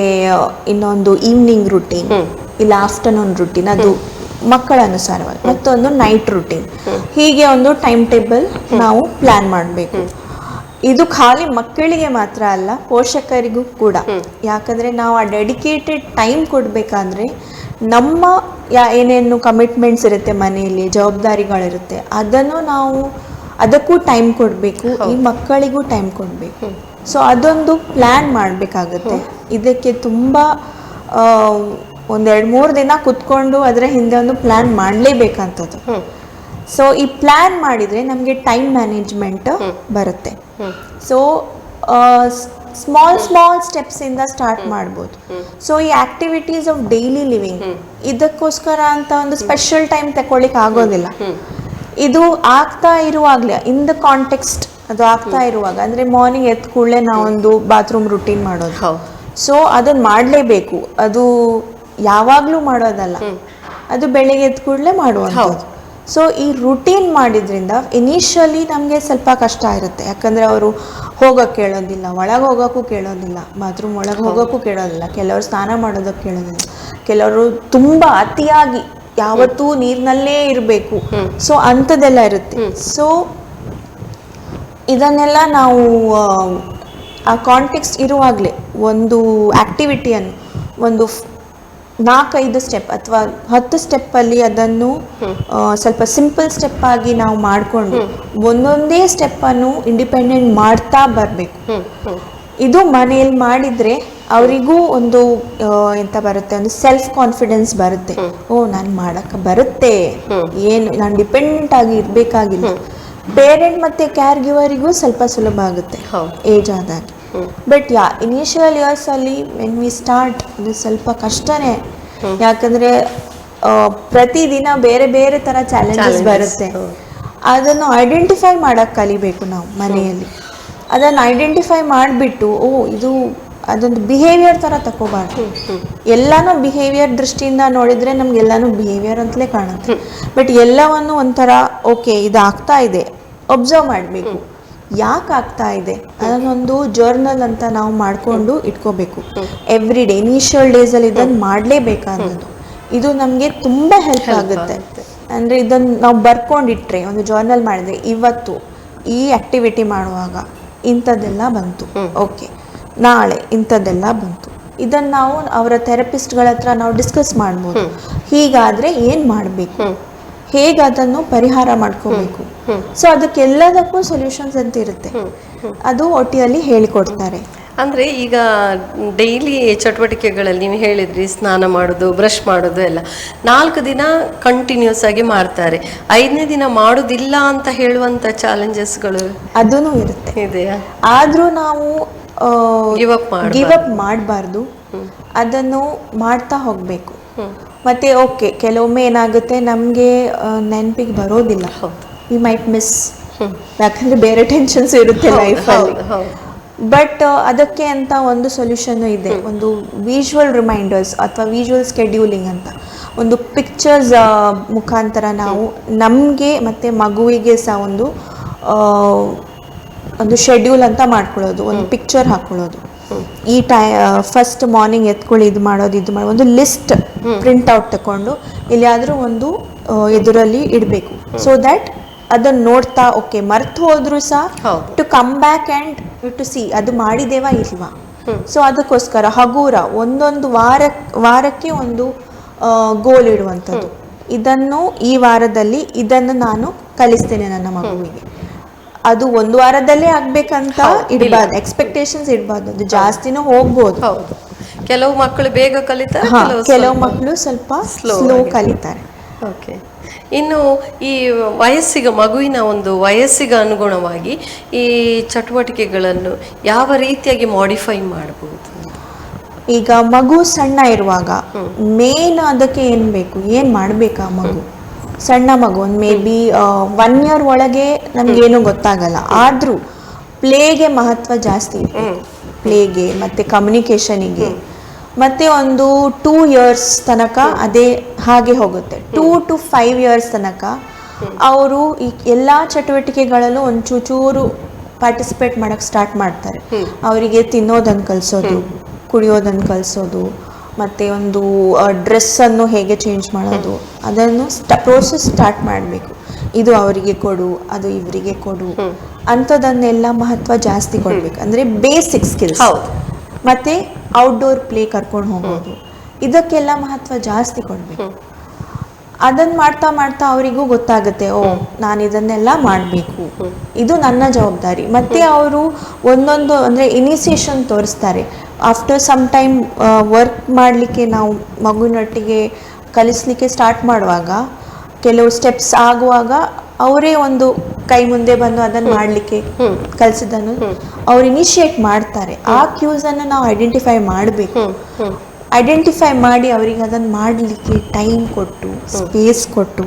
ಇನ್ನೊಂದು ಈವ್ನಿಂಗ್ ರುಟೀನ್, ಇಲ್ಲ ಆಫ್ಟರ್ನೂನ್ ರುಟೀನ್, ಅದು ಮಕ್ಕಳ ಅನುಸಾರವಾಗಿ, ಮತ್ತೊಂದು ನೈಟ್ ರುಟೀನ್. ಹೀಗೆ ಒಂದು ಟೈಮ್ ಟೇಬಲ್ ನಾವು ಪ್ಲಾನ್ ಮಾಡಬೇಕು. ಇದು ಖಾಲಿ ಮಕ್ಕಳಿಗೆ ಮಾತ್ರ ಅಲ್ಲ, ಪೋಷಕರಿಗೂ ಕೂಡ. ಯಾಕಂದ್ರೆ ನಾವು ಆ ಡೆಡಿಕೇಟೆಡ್ ಟೈಮ್ ಕೊಡಬೇಕಾದ್ರೆ ನಮ್ಮ ಏನೇನು ಕಮಿಟ್ಮೆಂಟ್ಸ್ ಇರುತ್ತೆ, ಮನೆಯಲ್ಲಿ ಜವಾಬ್ದಾರಿಗಳಿರುತ್ತೆ, ಅದನ್ನು ನಾವು ಅದಕ್ಕೂ ಟೈಮ್ ಕೊಡಬೇಕು, ಈ ಮಕ್ಕಳಿಗೂ ಟೈಮ್ ಕೊಡಬೇಕು. ಸೊ ಅದೊಂದು ಪ್ಲ್ಯಾನ್ ಮಾಡಬೇಕಾಗುತ್ತೆ. ಇದಕ್ಕೆ ತುಂಬ 1-2-3 ದಿನ ಕುತ್ಕೊಂಡು ಅದರ ಹಿಂದೆ ಒಂದು ಪ್ಲ್ಯಾನ್ ಮಾಡಲೇಬೇಕಂಥದ್ದು. ಸೊ ಈ ಪ್ಲ್ಯಾನ್ ಮಾಡಿದರೆ ನಮಗೆ ಟೈಮ್ ಮ್ಯಾನೇಜ್ಮೆಂಟ್ ಬರುತ್ತೆ. ಸೊ ಸ್ಮಾಲ್ ಸ್ಟೆಪ್ಸಿಂದ ಸ್ಟಾರ್ಟ್ ಮಾಡ್ಬೋದು. ಸೊ ಈ ಆಕ್ಟಿವಿಟೀಸ್ ಆಫ್ ಡೈಲಿ ಲಿವಿಂಗ್, ಇದಕ್ಕೋಸ್ಕರ ಅಂತ ಒಂದು ಸ್ಪೆಷಲ್ ಟೈಮ್ ತಗೊಳ್ಳಿಕ್ಕೆ ಆಗೋದಿಲ್ಲ. ಇದು ಆಗ್ತಾ ಇರುವಾಗಲೇ, ಇನ್ ದ ಕಾಂಟೆಕ್ಸ್ಟ್ ಅದು ಆಗ್ತಾ ಇರುವಾಗ, ಅಂದರೆ ಮಾರ್ನಿಂಗ್ ಎದ್ದ ಕೂಡಲೇ ನಾವೊಂದು ಬಾತ್ರೂಮ್ ರುಟೀನ್ ಮಾಡೋದು. ಸೊ ಅದನ್ನು ಮಾಡಲೇಬೇಕು, ಅದು ಯಾವಾಗಲೂ ಮಾಡೋದಲ್ಲ, ಅದು ಬೆಳಿಗ್ಗೆ ಎದ್ದ ಕೂಡಲೇ ಮಾಡುವಂಥದ್ದು. ಸೊ ಈ ರುಟೀನ್ ಮಾಡಿದ್ರಿಂದ ಇನಿಷಿಯಲಿ ನಮಗೆ ಸ್ವಲ್ಪ ಕಷ್ಟ ಇರುತ್ತೆ. ಯಾಕಂದರೆ ಅವರು ಹೋಗೋಕ್ಕೆ ಕೇಳೋದಿಲ್ಲ, ಒಳಗೆ ಹೋಗೋಕ್ಕೂ ಕೇಳೋದಿಲ್ಲ, ಬಾತ್ರೂಮ್ ಒಳಗೆ ಹೋಗೋಕ್ಕೂ ಕೇಳೋದಿಲ್ಲ, ಕೆಲವರು ಸ್ನಾನ ಮಾಡೋದಕ್ಕೆ ಕೇಳೋದಿಲ್ಲ, ಕೆಲವರು ತುಂಬ ಅತಿಯಾಗಿ ಯಾವತ್ತೂ ನೀರಿನಲ್ಲೇ ಇರಬೇಕು. ಸೊ ಅಂಥದ್ದೆಲ್ಲ ಇರುತ್ತೆ. ಸೊ ಇದನ್ನೆಲ್ಲ ನಾವು ಆ ಕಾಂಟೆಕ್ಸ್ಟ್ ಇರುವಾಗಲೇ ಒಂದು ಆ್ಯಕ್ಟಿವಿಟಿಯನ್ನು ಒಂದು 4-5 ಸ್ಟೆಪ್ ಅಥವಾ 10 ಸ್ಟೆಪ್ಪಲ್ಲಿ ಅದನ್ನು ಸ್ವಲ್ಪ ಸಿಂಪಲ್ ಸ್ಟೆಪ್ ಆಗಿ ನಾವು ಮಾಡಿಕೊಂಡು ಒಂದೊಂದೇ ಸ್ಟೆಪ್ಪನ್ನು ಇಂಡಿಪೆಂಡೆಂಟ್ ಮಾಡ್ತಾ ಬರಬೇಕು. ಇದು ಮನೆಯಲ್ಲಿ ಮಾಡಿದರೆ ಅವರಿಗೂ ಒಂದು ಎಂತ ಬರುತ್ತೆ, ಒಂದು ಸೆಲ್ಫ್ ಕಾನ್ಫಿಡೆನ್ಸ್ ಬರುತ್ತೆ. ಓ, ನಾನು ಮಾಡೋಕ್ಕೆ ಬರುತ್ತೆ, ಏನು ನಾನು ಡಿಪೆಂಡೆಂಟ್ ಆಗಿ ಇರಬೇಕಾಗಿಲ್ಲ. ಪೇರೆಂಟ್ ಮತ್ತು ಕ್ಯಾರ್ ಗಿವರಿಗೂ ಸ್ವಲ್ಪ ಸುಲಭ ಆಗುತ್ತೆ ಏಜ್ ಆದಾಗ. ಬಟ್ ಇನಿಷಿಯಲ್ ಇಯರ್ಸ್ ಅಲ್ಲಿ ವೆನ್ ವಿ ಸ್ಟಾರ್ಟ್, ಅದು ಸ್ವಲ್ಪ ಕಷ್ಟನೇ. ಯಾಕಂದ್ರೆ ಪ್ರತಿದಿನ ಬೇರೆ ಬೇರೆ ತರ ಚಾಲೆಂಜಸ್ ಬರುತ್ತೆ. ಅದನ್ನು ಐಡೆಂಟಿಫೈ ಮಾಡಕ್ಕೆ ಕಲಿಬೇಕು ನಾವು ಮನೆಯಲ್ಲಿ. ಅದನ್ನು ಐಡೆಂಟಿಫೈ ಮಾಡಿಬಿಟ್ಟು, ಓ ಇದು ಅದೊಂದು ಬಿಹೇವಿಯರ್ ಥರ ತಗೋಬಾರ್ದು. ಎಲ್ಲನೂ ಬಿಹೇವಿಯರ್ ದೃಷ್ಟಿಯಿಂದ ನೋಡಿದರೆ ನಮ್ಗೆಲ್ಲನೂ ಬಿಹೇವಿಯರ್ ಅಂತಲೇ ಕಾಣುತ್ತೆ. ಬಟ್ ಎಲ್ಲವನ್ನು ಒಂಥರ ಓಕೆ ಇದು ಆಗ್ತಾ ಇದೆ, ಒಬ್ಸರ್ವ್ ಮಾಡಬೇಕು, ಯಾಕೆ ಆಗ್ತಾ ಇದೆ ಅದನ್ನೊಂದು ಜರ್ನಲ್ ಅಂತ ನಾವು ಮಾಡಿಕೊಂಡು ಇಟ್ಕೋಬೇಕು. ಎವ್ರಿ ಡೇ ಇನಿಷಿಯಲ್ ಡೇಸಲ್ಲಿ ಇದನ್ನು ಮಾಡಲೇಬೇಕಾದದ್ದು. ಇದು ನಮಗೆ ತುಂಬ ಹೆಲ್ಪ್ ಆಗುತ್ತೆ. ಅಂದರೆ ಇದನ್ನು ನಾವು ಬರ್ಕೊಂಡಿಟ್ರೆ, ಒಂದು ಜರ್ನಲ್ ಮಾಡಿದ್ರೆ ಇವತ್ತು ಈ ಆ್ಯಕ್ಟಿವಿಟಿ ಮಾಡುವಾಗ ಇಂಥದ್ದೆಲ್ಲ ಬಂತು, ಓಕೆ ನಾಳೆ ಇಂಥದ್ದೆಲ್ಲ ಬಂತು, ಇದನ್ನು ನಾವು ಅವರ ಥೆರಪಿಸ್ಟ್ಗಳ ಹತ್ರ ನಾವು ಡಿಸ್ಕಸ್ ಮಾಡ್ಬೋದು. ಹೀಗಾದರೆ ಏನು ಮಾಡಬೇಕು, ಹೇಗೆ ಅದನ್ನು ಪರಿಹಾರ ಮಾಡ್ಕೋಬೇಕು. ಸೊ ಅದಕ್ಕೆಲ್ಲದಕ್ಕೂ ಸೊಲ್ಯೂಷನ್ಸ್ ಅಂತ ಇರುತ್ತೆ, ಅದು ಒಟ್ಟಿಯಲ್ಲಿ ಹೇಳಿಕೊಡ್ತಾರೆ. ಅಂದರೆ ಈಗ ಡೈಲಿ ಚಟುವಟಿಕೆಗಳಲ್ಲಿ ನೀವು ಹೇಳಿದ್ರಿ, ಸ್ನಾನ ಮಾಡೋದು, ಬ್ರಷ್ ಮಾಡೋದು ಎಲ್ಲ 4 ದಿನ ಕಂಟಿನ್ಯೂಸ್ ಆಗಿ ಮಾಡ್ತಾರೆ. 5ನೇ ದಿನ ಮಾಡೋದಿಲ್ಲ ಅಂತ ಹೇಳುವಂಥ ಚಾಲೆಂಜಸ್ಗಳು ಅದೂ ಇರುತ್ತೆ, ಇದೆಯಾ? ಆದರೂ ನಾವು ಗಿವ್ ಅಪ್ ಮಾಡಬಾರ್ದು, ಅದನ್ನು ಮಾಡ್ತಾ ಹೋಗಬೇಕು. ಮತ್ತು ಓಕೆ ಕೆಲವೊಮ್ಮೆ ಏನಾಗುತ್ತೆ ನಮಗೆ ನೆನಪಿಗೆ ಬರೋದಿಲ್ಲ, ವಿ ಮೈಟ್ ಮಿಸ್, ಯಾಕಂದರೆ ಬೇರೆ ಟೆನ್ಷನ್ಸ್ ಇರುತ್ತೆ ಲೈಫಲ್ಲಿ. ಬಟ್ ಅದಕ್ಕೆ ಅಂತ ಒಂದು ಸೊಲ್ಯೂಷನ್ನು ಇದೆ, ಒಂದು ವಿಜುವಲ್ ರಿಮೈಂಡರ್ಸ್ ಅಥವಾ ವಿಜುವಲ್ ಸ್ಕೆಡ್ಯೂಲಿಂಗ್ ಅಂತ. ಒಂದು ಪಿಕ್ಚರ್ಸ್ ಮುಖಾಂತರ ನಾವು ನಮಗೆ ಮತ್ತು ಮಗುವಿಗೆ ಸಹ ಒಂದು ಶೆಡ್ಯೂಲ್ ಅಂತ ಮಾಡ್ಕೊಳ್ಳೋದು, ಒಂದು ಪಿಕ್ಚರ್ ಹಾಕ್ಕೊಳ್ಳೋದು. ಈ ಫಸ್ಟ್ ಮಾರ್ನಿಂಗ್ ಎತ್ಕೊಳ್ಳಿ ಇದು ಮಾಡೋದು ಒಂದು ಲಿಸ್ಟ್ ಪ್ರಿಂಟ್ ಔಟ್ ತಗೊಂಡು ಎಲ್ಲಿಯಾದರೂ ಒಂದು ಎದುರಲ್ಲಿ ಇಡಬೇಕು. ಸೊ ದ್ಯಾಟ್ ಅದನ್ನು ನೋಡ್ತಾ ಓಕೆ ಮರ್ತು ಹೋದ್ರು ಸಹ to come back and to see ಅದು ಮಾಡಿದೇವಾ ಇಲ್ವಾ. ಸೊ ಅದಕ್ಕೋಸ್ಕರ ಹಗೂರ ಒಂದೊಂದು ವಾರಕ್ಕೆ ಒಂದು ಗೋಲ್ ಇಡುವಂಥದ್ದು. ಇದನ್ನು ಈ ವಾರದಲ್ಲಿ ಇದನ್ನು ನಾನು ಕಲಿಸ್ತೇನೆ ನನ್ನ ಮಗುವಿಗೆ. ಅದು ಒಂದು ವಾರದಲ್ಲೇ ಆಗ್ಬೇಕಂತ ಇಡಬಾರ್ದು, ಎಕ್ಸ್ಪೆಕ್ಟೇಷನ್ಸ್ ಇಡಬಾರ್ದು. ಅದು ಜಾಸ್ತಿನೂ ಹೋಗ್ಬೋದು. ಕೆಲವು ಮಕ್ಕಳು ಬೇಗ ಕಲಿತಾರೆ, ಕೆಲವು ಮಕ್ಕಳು ಸ್ವಲ್ಪ ಸ್ಲೋ ಕಲಿತಾರೆ. ಓಕೆ. ಇನ್ನು ಈ ಮಗುವಿನ ಒಂದು ವಯಸ್ಸಿಗೆ ಅನುಗುಣವಾಗಿ ಈ ಚಟುವಟಿಕೆಗಳನ್ನು ಯಾವ ರೀತಿಯಾಗಿ ಮಾಡಿಫೈ ಮಾಡಬಹುದು? ಈಗ ಮಗು ಸಣ್ಣ ಇರುವಾಗ ಮೇನ್ ಅದಕ್ಕೆ ಏನು ಬೇಕು, ಏನು ಮಾಡಬೇಕಾ ಮಗು, ಸಣ್ಣ ಮಗು ಒಂದು ಮೇ ಬಿ 1 year ಒಳಗೆ ನಮಗೇನು ಗೊತ್ತಾಗಲ್ಲ. ಆದರೂ ಪ್ಲೇಗೆ ಮಹತ್ವ ಜಾಸ್ತಿ ಇದೆ, ಪ್ಲೇಗೆ ಮತ್ತು ಕಮ್ಯುನಿಕೇಷನಿಗೆ. ಮತ್ತು ಒಂದು 2 years ತನಕ ಅದೇ ಹಾಗೆ ಹೋಗುತ್ತೆ. 2 to 5 years ತನಕ ಅವರು ಈ ಎಲ್ಲ ಚಟುವಟಿಕೆಗಳಲ್ಲೂ ಒಂದು ಚೂರು ಪಾರ್ಟಿಸಿಪೇಟ್ ಮಾಡೋಕ್ಕೆ ಸ್ಟಾರ್ಟ್ ಮಾಡ್ತಾರೆ. ಅವರಿಗೆ ತಿನ್ನೋದನ್ನು ಕಲಿಸೋದು, ಕುಡಿಯೋದನ್ನು ಕಲಿಸೋದು, ಮತ್ತು ಒಂದು ಡ್ರೆಸ್ಸನ್ನು ಹೇಗೆ ಚೇಂಜ್ ಮಾಡೋದು ಅದನ್ನು ಪ್ರೋಸೆಸ್ ಸ್ಟಾರ್ಟ್ ಮಾಡಬೇಕು. ಇದು ಅವರಿಗೆ ಕೊಡು, ಅದು ಇವರಿಗೆ ಕೊಡು ಅಂಥದ್ದನ್ನೆಲ್ಲ ಮಹತ್ವ ಜಾಸ್ತಿ ಕೊಡಬೇಕು. ಅಂದರೆ ಬೇಸಿಕ್ ಸ್ಕಿಲ್ಸ್. ಮತ್ತು ಔಟ್ಡೋರ್ ಪ್ಲೇ ಕರ್ಕೊಂಡು ಹೋಗೋದು, ಇದಕ್ಕೆಲ್ಲ ಮಹತ್ವ ಜಾಸ್ತಿ ಕೊಡಬೇಕು. ಅದನ್ನು ಮಾಡ್ತಾ ಮಾಡ್ತಾ ಅವರಿಗೂ ಗೊತ್ತಾಗುತ್ತೆ, ಓ ನಾನು ಇದನ್ನೆಲ್ಲ ಮಾಡಬೇಕು, ಇದು ನನ್ನ ಜವಾಬ್ದಾರಿ. ಮತ್ತು ಅವರು ಒಂದೊಂದು ಅಂದರೆ ಇನಿಷಿಯೇಷನ್ ತೋರಿಸ್ತಾರೆ. ಆಫ್ಟರ್ ಸಮ್ ಟೈಮ್ ವರ್ಕ್ ಮಾಡಲಿಕ್ಕೆ ನಾವು ಮಗುವಿನೊಟ್ಟಿಗೆ ಕಲಿಸ್ಲಿಕ್ಕೆ ಸ್ಟಾರ್ಟ್ ಮಾಡುವಾಗ ಕೆಲವು ಸ್ಟೆಪ್ಸ್ ಆಗುವಾಗ ಅವರೇ ಒಂದು ಕೈ ಮುಂದೆ ಬಂದು ಅದನ್ನು ಮಾಡಲಿಕ್ಕೆ ಕಲಿಸಿದ್ದನ್ನು ಅವ್ರು ಇನಿಷಿಯೇಟ್ ಮಾಡ್ತಾರೆ. ಆ ಕ್ಯೂಸನ್ನು ನಾವು ಐಡೆಂಟಿಫೈ ಮಾಡಬೇಕು. ಐಡೆಂಟಿಫೈ ಮಾಡಿ ಅವರಿಗೆ ಅದನ್ನು ಮಾಡಲಿಕ್ಕೆ ಟೈಮ್ ಕೊಟ್ಟು ಸ್ಪೇಸ್ ಕೊಟ್ಟು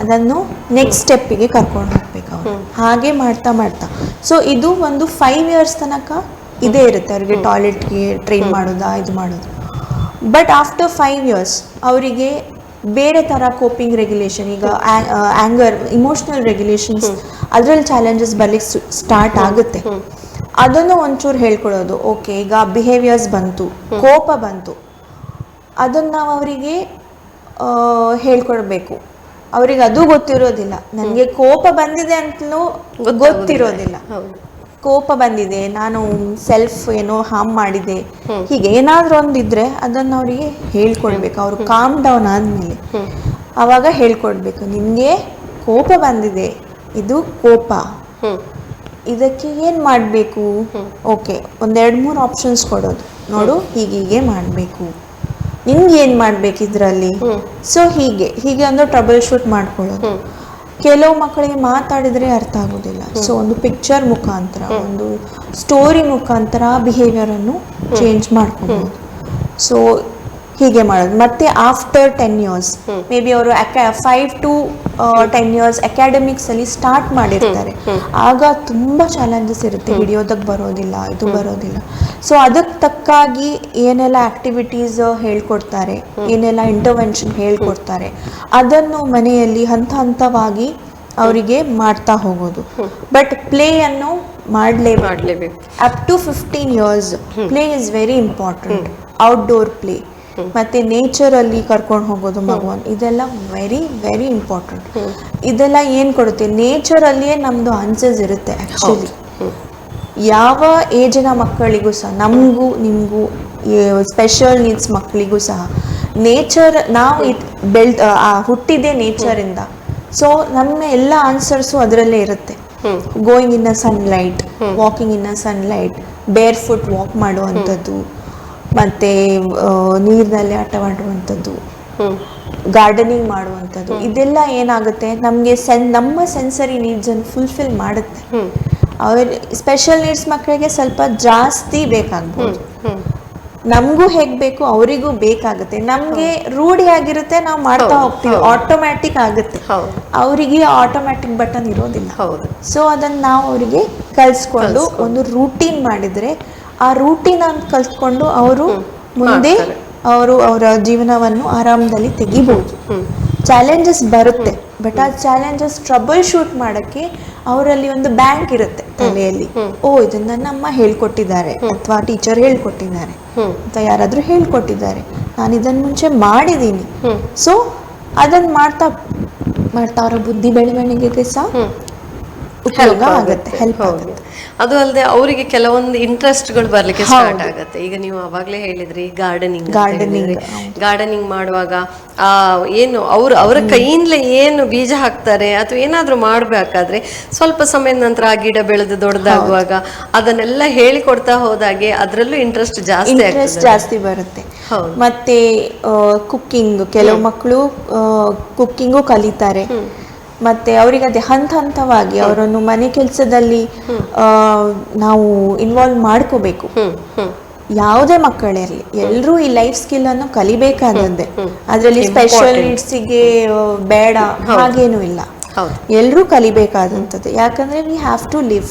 ಅದನ್ನು ನೆಕ್ಸ್ಟ್ ಸ್ಟೆಪ್ಪಿಗೆ ಕರ್ಕೊಂಡು ಹೋಗ್ಬೇಕು ಅವರು. ಹಾಗೆ ಮಾಡ್ತಾ ಮಾಡ್ತಾ ಸೊ ಇದು ಒಂದು 5 years ತನಕ ಇದೇ ಇರುತ್ತೆ ಅವರಿಗೆ, ಟಾಯ್ಲೆಟ್ಗೆ ಟ್ರೈನ್ ಮಾಡೋದಾ ಇದು ಮಾಡೋದು. ಬಟ್ ಆಫ್ಟರ್ 5 years ಅವರಿಗೆ ಬೇರೆ ಥರ ಕೋಪಿಂಗ್ ರೆಗ್ಯುಲೇಷನ್, ಈಗ ಆ್ಯಂಗರ್ ಇಮೋಷ್ನಲ್ ರೆಗ್ಯುಲೇಷನ್ಸ್ ಅದರಲ್ಲಿ ಚಾಲೆಂಜಸ್ ಬರ್ಲಿಕ್ಕೆ ಸ್ಟಾರ್ಟ್ ಆಗುತ್ತೆ. ಅದನ್ನು ಒಂಚೂರು ಹೇಳ್ಕೊಡೋದು. ಓಕೆ, ಈಗ ಬಿಹೇವಿಯರ್ಸ್ ಬಂತು, ಕೋಪ ಬಂತು, ಅದನ್ನು ನಾವು ಅವರಿಗೆ ಹೇಳ್ಕೊಡ್ಬೇಕು. ಅವ್ರಿಗೆ ಅದು ಗೊತ್ತಿರೋದಿಲ್ಲ, ನನಗೆ ಕೋಪ ಬಂದಿದೆ ಅಂತಲೂ ಗೊತ್ತಿರೋದಿಲ್ಲ. ಕೋಪ ಬಂದಿದೆ, ನಾನು ಸೆಲ್ಫ್ ಏನೋ ಹಾರ್ಮ್ ಮಾಡಿದೆ, ಹೀಗೆ ಏನಾದರೂ ಒಂದಿದ್ರೆ ಅದನ್ನು ಅವರಿಗೆ ಹೇಳ್ಕೊಡ್ಬೇಕು. ಅವರು ಕಾಮ್ ಡೌನ್ ಆದಮೇಲೆ ಆವಾಗ ಹೇಳ್ಕೊಡ್ಬೇಕು, ನಿನಗೆ ಕೋಪ ಬಂದಿದೆ, ಇದು ಕೋಪ, ಇದಕ್ಕೆ ಏನು ಮಾಡಬೇಕು. ಓಕೆ, 1-2-3 ಆಪ್ಷನ್ಸ್ ಕೊಡೋದು, ನೋಡು ಹೀಗೀಗೆ ಮಾಡಬೇಕು, ನಿಮ್ಗೆ ಏನು ಮಾಡಬೇಕು ಇದರಲ್ಲಿ. ಸೊ ಹೀಗೆ ಒಂದು ಟ್ರಬಲ್ ಶೂಟ್ ಮಾಡ್ಕೊಳ್ಳೋದು. ಕೆಲವು ಮಕ್ಕಳಿಗೆ ಮಾತಾಡಿದರೆ ಅರ್ಥ ಆಗೋದಿಲ್ಲ. ಸೊ ಒಂದು ಪಿಕ್ಚರ್ ಮುಖಾಂತರ, ಒಂದು ಸ್ಟೋರಿ ಮುಖಾಂತರ ಬಿಹೇವಿಯರನ್ನು ಚೇಂಜ್ ಮಾಡ್ಕೊಬೋದು. ಸೊ ಹೀಗೆ ಮಾಡೋದು. ಮತ್ತು ಆಫ್ಟರ್ 10 years ಮೇ ಬಿ ಅವರು 5 to 10 years ಅಕಾಡೆಮಿಕ್ಸಲ್ಲಿ ಸ್ಟಾರ್ಟ್ ಮಾಡಿರ್ತಾರೆ. ಆಗ ತುಂಬ ಚಾಲೆಂಜಸ್ ಇರುತ್ತೆ, ಹಿಡಿಯೋದಕ್ಕೆ ಬರೋದಿಲ್ಲ, ಇದು ಬರೋದಿಲ್ಲ. ಸೊ ಅದಕ್ಕೆ ತಕ್ಕಾಗಿ ಏನೆಲ್ಲ ಆ್ಯಕ್ಟಿವಿಟೀಸ್ ಹೇಳ್ಕೊಡ್ತಾರೆ, ಏನೆಲ್ಲ ಇಂಟರ್ವೆನ್ಷನ್ ಹೇಳ್ಕೊಡ್ತಾರೆ, ಅದನ್ನು ಮನೆಯಲ್ಲಿ ಹಂತವಾಗಿ ಅವರಿಗೆ ಮಾಡ್ತಾ ಹೋಗೋದು. ಬಟ್ ಪ್ಲೇಯನ್ನು ಮಾಡಲೇಬೇಕು. Up to 15 years play is very important. Outdoor play ಮತ್ತು ನೇಚರಲ್ಲಿ ಕರ್ಕೊಂಡು ಹೋಗೋದು ಮಗುವನ್ನು, ಇದೆಲ್ಲ ವೆರಿ ವೆರಿ ಇಂಪಾರ್ಟೆಂಟ್. ಇದೆಲ್ಲ ಏನು ಕೊಡುತ್ತೆ, ನೇಚರಲ್ಲಿಯೇ ನಮ್ಮದು ಆನ್ಸರ್ಸ್ ಇರುತ್ತೆ. ಆ್ಯಕ್ಚುಲಿ ಯಾವ ಏಜಿನ ಮಕ್ಕಳಿಗೂ ಸಹ, ನಮಗೂ ನಿಮಗೂ, ಸ್ಪೆಷಲ್ ನೀಡ್ಸ್ ಮಕ್ಕಳಿಗೂ ಸಹ ನೇಚರ್, ನಾವು ಹುಟ್ಟಿದೆ ನೇಚರಿಂದ. ಸೊ ನಮ್ಮ ಎಲ್ಲ ಆನ್ಸರ್ಸು ಅದರಲ್ಲೇ ಇರುತ್ತೆ. Going in a sunlight, walking in a sunlight, ಬೇರ್ ಫುಟ್ ವಾಕ್ ಮಾಡುವಂಥದ್ದು, ಮತ್ತು ನೀರಿನಲ್ಲಿ ಆಟವಾಡುವಂಥದ್ದು, ಗಾರ್ಡನಿಂಗ್ ಮಾಡುವಂಥದ್ದು, ಇದೆಲ್ಲ ಏನಾಗುತ್ತೆ ನಮಗೆ ನಮ್ಮ ಸೆನ್ಸರಿ ನೀಡ್ಸನ್ನು ಫುಲ್ಫಿಲ್ ಮಾಡುತ್ತೆ. ಸ್ಪೆಷಲ್ ನೀಡ್ಸ್ ಮಕ್ಕಳಿಗೆ ಸ್ವಲ್ಪ ಜಾಸ್ತಿ ಬೇಕಾಗ್ಬೋದು. ನಮಗೂ ಹೇಗ್ ಬೇಕು ಅವರಿಗೂ ಬೇಕಾಗುತ್ತೆ. ನಮ್ಗೆ ರೂಢಿ ಆಗಿರುತ್ತೆ, ನಾವು ಮಾಡ್ತಾ ಹೋಗ್ತೀವಿ, ಆಟೋಮ್ಯಾಟಿಕ್ ಆಗುತ್ತೆ. ಅವರಿಗೆ ಆಟೋಮ್ಯಾಟಿಕ್ ಬಟನ್ ಇರೋದಿಲ್ಲ. ಸೊ ಅದನ್ನ ನಾವು ಅವರಿಗೆ ಕಲಿಸ್ಕೊಂಡು ಒಂದು ರೂಟೀನ್ ಮಾಡಿದ್ರೆ, ಆ ರೂಟೀನ್ ಅಂತ ಕಲ್ತ್ಕೊಂಡು ಅವರು ಮುಂದೆ ಅವರ ಜೀವನವನ್ನು ಆರಾಮದಲ್ಲಿ ತೆಗಿಬಹುದು. ಚಾಲೆಂಜಸ್ ಬರುತ್ತೆ, ಬಟ್ ಆ ಚಾಲೆಂಜಸ್ ಟ್ರಬಲ್ ಶೂಟ್ ಮಾಡಕ್ಕೆ ಅವರಲ್ಲಿ ಒಂದು ಬ್ಯಾಂಕ್ ಇರುತ್ತೆ ತಲೆಯಲ್ಲಿ. ಓ, ಇದನ್ನ ನನ್ನ ಅಮ್ಮ ಹೇಳ್ಕೊಟ್ಟಿದ್ದಾರೆ, ಅಥವಾ ಟೀಚರ್ ಹೇಳ್ಕೊಟ್ಟಿದ್ದಾರೆ, ಅಥವಾ ಯಾರಾದ್ರೂ ಹೇಳ್ಕೊಟ್ಟಿದ್ದಾರೆ, ನಾನು ಇದನ್ನ ಮುಂಚೆ ಮಾಡಿದ್ದೀನಿ. ಸೊ ಅದನ್ನ ಮಾಡ್ತಾ ಮಾಡ್ತಾ ಅವರ ಬುದ್ಧಿ ಬೆಳವಣಿಗೆಗೆ ಸಹ ಉಪಯೋಗ ಆಗುತ್ತೆ, ಹೆಲ್ಪ್ ಆಗುತ್ತೆ. ಅದು ಅಲ್ಲದೆ ಅವರಿಗೆ ಕೆಲವೊಂದು ಇಂಟ್ರೆಸ್ಟ್ಗಳು ಬರ್ಲಿಕ್ಕೆ ಸ್ಟಾರ್ಟ್ ಆಗುತ್ತೆ. ಈಗ ನೀವು ಅವಾಗಲೇ ಹೇಳಿದ್ರಿ ಗಾರ್ಡನಿಂಗ್ ಮಾಡುವಾಗ ಏನು ಅವರ ಕೈಯಿಂದಲೇ ಏನು ಬೀಜ ಹಾಕ್ತಾರೆ ಅಥವಾ ಏನಾದ್ರೂ ಮಾಡ್ಬೇಕಾದ್ರೆ ಸ್ವಲ್ಪ ಸಮಯದ ನಂತರ ಆ ಗಿಡ ಬೆಳೆದು ದೊಡ್ಡದಾಗುವಾಗ ಅದನ್ನೆಲ್ಲ ಹೇಳಿಕೊಡ್ತಾ ಹೋದಾಗೆ ಅದರಲ್ಲೂ ಇಂಟ್ರೆಸ್ಟ್ ಜಾಸ್ತಿ ಬರುತ್ತೆ. ಮತ್ತೆ ಕುಕ್ಕಿಂಗ್, ಕೆಲವು ಮಕ್ಕಳು ಕುಕ್ಕಿಂಗು ಕಲಿತಾರೆ. ಮತ್ತೆ ಅವರಿಗೆ ಅದೇ ಹಂತವಾಗಿ ಅವರನ್ನು ಮನೆ ಕೆಲಸದಲ್ಲಿ ನಾವು ಇನ್ವಾಲ್ವ್ ಮಾಡ್ಕೋಬೇಕು. ಯಾವುದೇ ಮಕ್ಕಳಿರಲಿ, ಎಲ್ಲರೂ ಈ ಲೈಫ್ ಸ್ಕಿಲ್ ಅನ್ನು ಕಲಿಬೇಕಾದದ್ದೇ. ಅದರಲ್ಲಿ ಸ್ಪೆಷಲ್ ನೀಡ್ಸಿಗೆ ಬೇಡ ಹಾಗೇನು ಇಲ್ಲ, ಎಲ್ಲರೂ ಕಲಿಬೇಕಾದಂಥದ್ದು. ಯಾಕಂದ್ರೆ we have to live,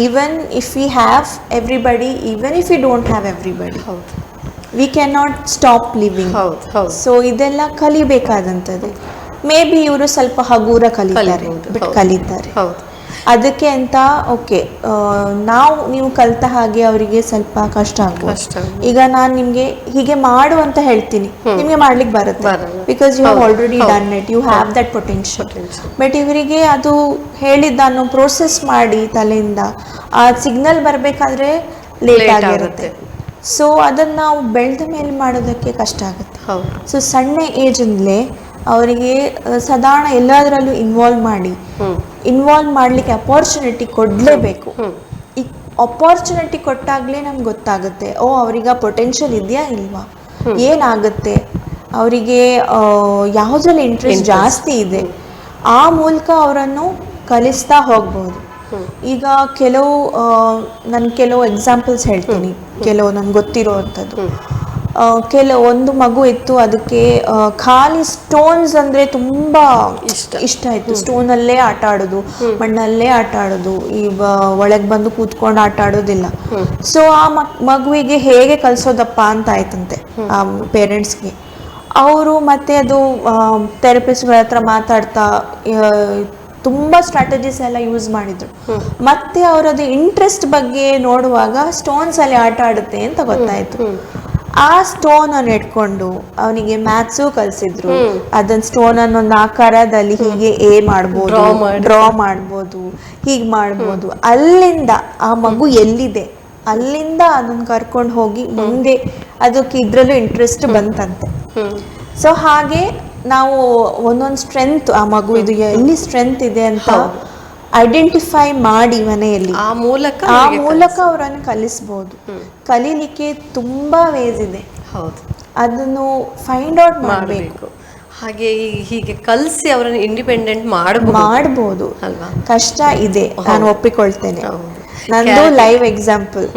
even if we have everybody, even if we don't have everybody, we can not stop living. So ಇದೆಲ್ಲ ಕಲಿಬೇಕಾದಂಥದ್ದು. ಮೇ ಬಿ ಇವರು ಸ್ವಲ್ಪ ಹಗೂರ ಕಲಿತಾರೆ, ಅದಕ್ಕೆ ಅಂತ ಓಕೆ, ನೀವು ಕಲಿತ ಹಾಗೆ ಅವರಿಗೆ ಸ್ವಲ್ಪ ಕಷ್ಟ ಆಗ್ಬೋದು. ಈಗ ನಾನು ನಿಮ್ಗೆ ಹೀಗೆ ಮಾಡು ಅಂತ ಹೇಳ್ತೀನಿ, ನಿಮ್ಗೆ ಮಾಡ್ಲಿಕ್ಕೆ ಬರುತ್ತೆ, because you have already done it, you have that potential. But ಇವರಿಗೆ ಅದು ಹೇಳಿದ್ದನ್ನು ಪ್ರೋಸೆಸ್ ಮಾಡಿ ತಲೆಯಿಂದ ಆ ಸಿಗ್ನಲ್ ಬರಬೇಕಾದ್ರೆ ಲೇಟ್ ಆಗಿರುತ್ತೆ. ಸೊ ಅದನ್ನ ನಾವು ಬೆಳೆದ ಮೇಲೆ ಮಾಡೋದಕ್ಕೆ ಕಷ್ಟ ಆಗುತ್ತೆ. ಸೊ ಸಣ್ಣ ಏಜಿಂದಲೇ ಅವರಿಗೆ ಸಾಧಾರಣ ಎಲ್ಲದರಲ್ಲೂ ಇನ್ವಾಲ್ವ್ ಮಾಡ್ಲಿಕ್ಕೆ ಅಪಾರ್ಚುನಿಟಿ ಕೊಡ್ಲೇಬೇಕು. ಈ ಅಪಾರ್ಚುನಿಟಿ ಕೊಟ್ಟಾಗ್ಲೇ ನಮ್ಗೆ ಗೊತ್ತಾಗುತ್ತೆ, ಓ ಅವ್ರಿಗೆ ಪೊಟೆನ್ಷಿಯಲ್ ಇದೆಯಾ ಇಲ್ವಾ, ಏನಾಗುತ್ತೆ, ಅವರಿಗೆ ಯಾವುದ್ರಲ್ಲಿ ಇಂಟ್ರೆಸ್ಟ್ ಜಾಸ್ತಿ ಇದೆ, ಆ ಮೂಲಕ ಅವರನ್ನು ಕಲಿಸ್ತಾ ಹೋಗ್ಬೋದು. ಈಗ ಕೆಲವು ಎಕ್ಸಾಂಪಲ್ಸ್ ಹೇಳ್ತೀನಿ, ಕೆಲವು ನನ್ಗೆ ಗೊತ್ತಿರೋ ಅಂಥದ್ದು. ಒಂದು ಮಗು ಇತ್ತು, ಅದಕ್ಕೆ ಖಾಲಿ ಸ್ಟೋನ್ಸ್ ಅಂದ್ರೆ ತುಂಬಾ ಇಷ್ಟ ಇತ್ತು. ಸ್ಟೋನ್ ಅಲ್ಲೇ ಆಟ ಆಡೋದು, ಮಣ್ಣಲ್ಲೇ ಆಟ ಆಡೋದು, ಈಗ ಒಳಗೆ ಬಂದು ಕೂತ್ಕೊಂಡು ಆಟ ಆಡೋದಿಲ್ಲ. ಸೊ ಆ ಮಗುವಿಗೆ ಹೇಗೆ ಕಲ್ಸೋದಪ್ಪ ಅಂತ ಆಯ್ತಂತೆ ಆ ಪೇರೆಂಟ್ಸ್ಗೆ. ಅವರು ಮತ್ತೆ ಅದು ಥೆರಪಿಸ್ಟ್ಗಳ ಹತ್ರ ಮಾತಾಡ್ತಾ ತುಂಬಾ ಸ್ಟ್ರಾಟಜೀಸ್ ಎಲ್ಲ ಯೂಸ್ ಮಾಡಿದ್ರು. ಮತ್ತೆ ಅವರದು ಇಂಟ್ರೆಸ್ಟ್ ಬಗ್ಗೆ ನೋಡುವಾಗ ಸ್ಟೋನ್ಸ್ ಅಲ್ಲಿ ಆಟ ಆಡುತ್ತೆ ಅಂತ ಗೊತ್ತಾಯ್ತು. ಆ ಸ್ಟೋನ್ ಅನ್ನು ಇಟ್ಕೊಂಡು ಅವನಿಗೆ ಮ್ಯಾಥ್ಸು ಕಲಿಸಿದ್ರು. ಅದನ್ನ ಸ್ಟೋನ್ ಅನ್ನು ಒಂದು ಆಕಾರದಲ್ಲಿ ಹೀಗೆ ಮಾಡ್ಬೋದು, ಡ್ರಾ ಮಾಡ್ಬೋದು, ಹೀಗೆ ಮಾಡ್ಬೋದು. ಅಲ್ಲಿಂದ ಆ ಮಗು ಎಲ್ಲಿದೆ ಅಲ್ಲಿಂದ ಅದನ್ನ ಕರ್ಕೊಂಡು ಹೋಗಿ ಮುಂದೆ ಅದಕ್ಕೆ ಇದ್ರಲ್ಲೂ ಇಂಟ್ರೆಸ್ಟ್ ಬಂತಂತೆ. ಸೊ ಹಾಗೆ ನಾವು ಒಂದೊಂದು ಸ್ಟ್ರೆಂತ್, ಆ ಮಗು ಇದು ಎಲ್ಲಿ ಸ್ಟ್ರೆಂತ್ ಇದೆ ಅಂತ ಐಡೆಂಟಿಫೈ ಮಾಡಿ ಮನೆಯಲ್ಲಿ ಆ ಮೂಲಕ ಅವರನ್ನು ಕಲಿಸಬಹುದು. ಕಲೀಲಿಕ್ಕೆ ತುಂಬಾ ವೇಸ್ ಇದೆ, ಅದನ್ನು ಫೈಂಡ್ ಔಟ್ ಮಾಡಬೇಕು. ಹಾಗೆ ಹೀಗೆ ಕಲಿಸಿ ಅವರನ್ನು ಇಂಡಿಪೆಂಡೆಂಟ್ ಮಾಡಬಹುದು ಅಲ್ವಾ? ಕಷ್ಟ ಇದೆ, ನಾನು ಒಪ್ಪಿಕೊಳ್ತೇನೆ. ನಂದು ಲೈವ್ ಎಕ್ಸಾಂಪಲ್.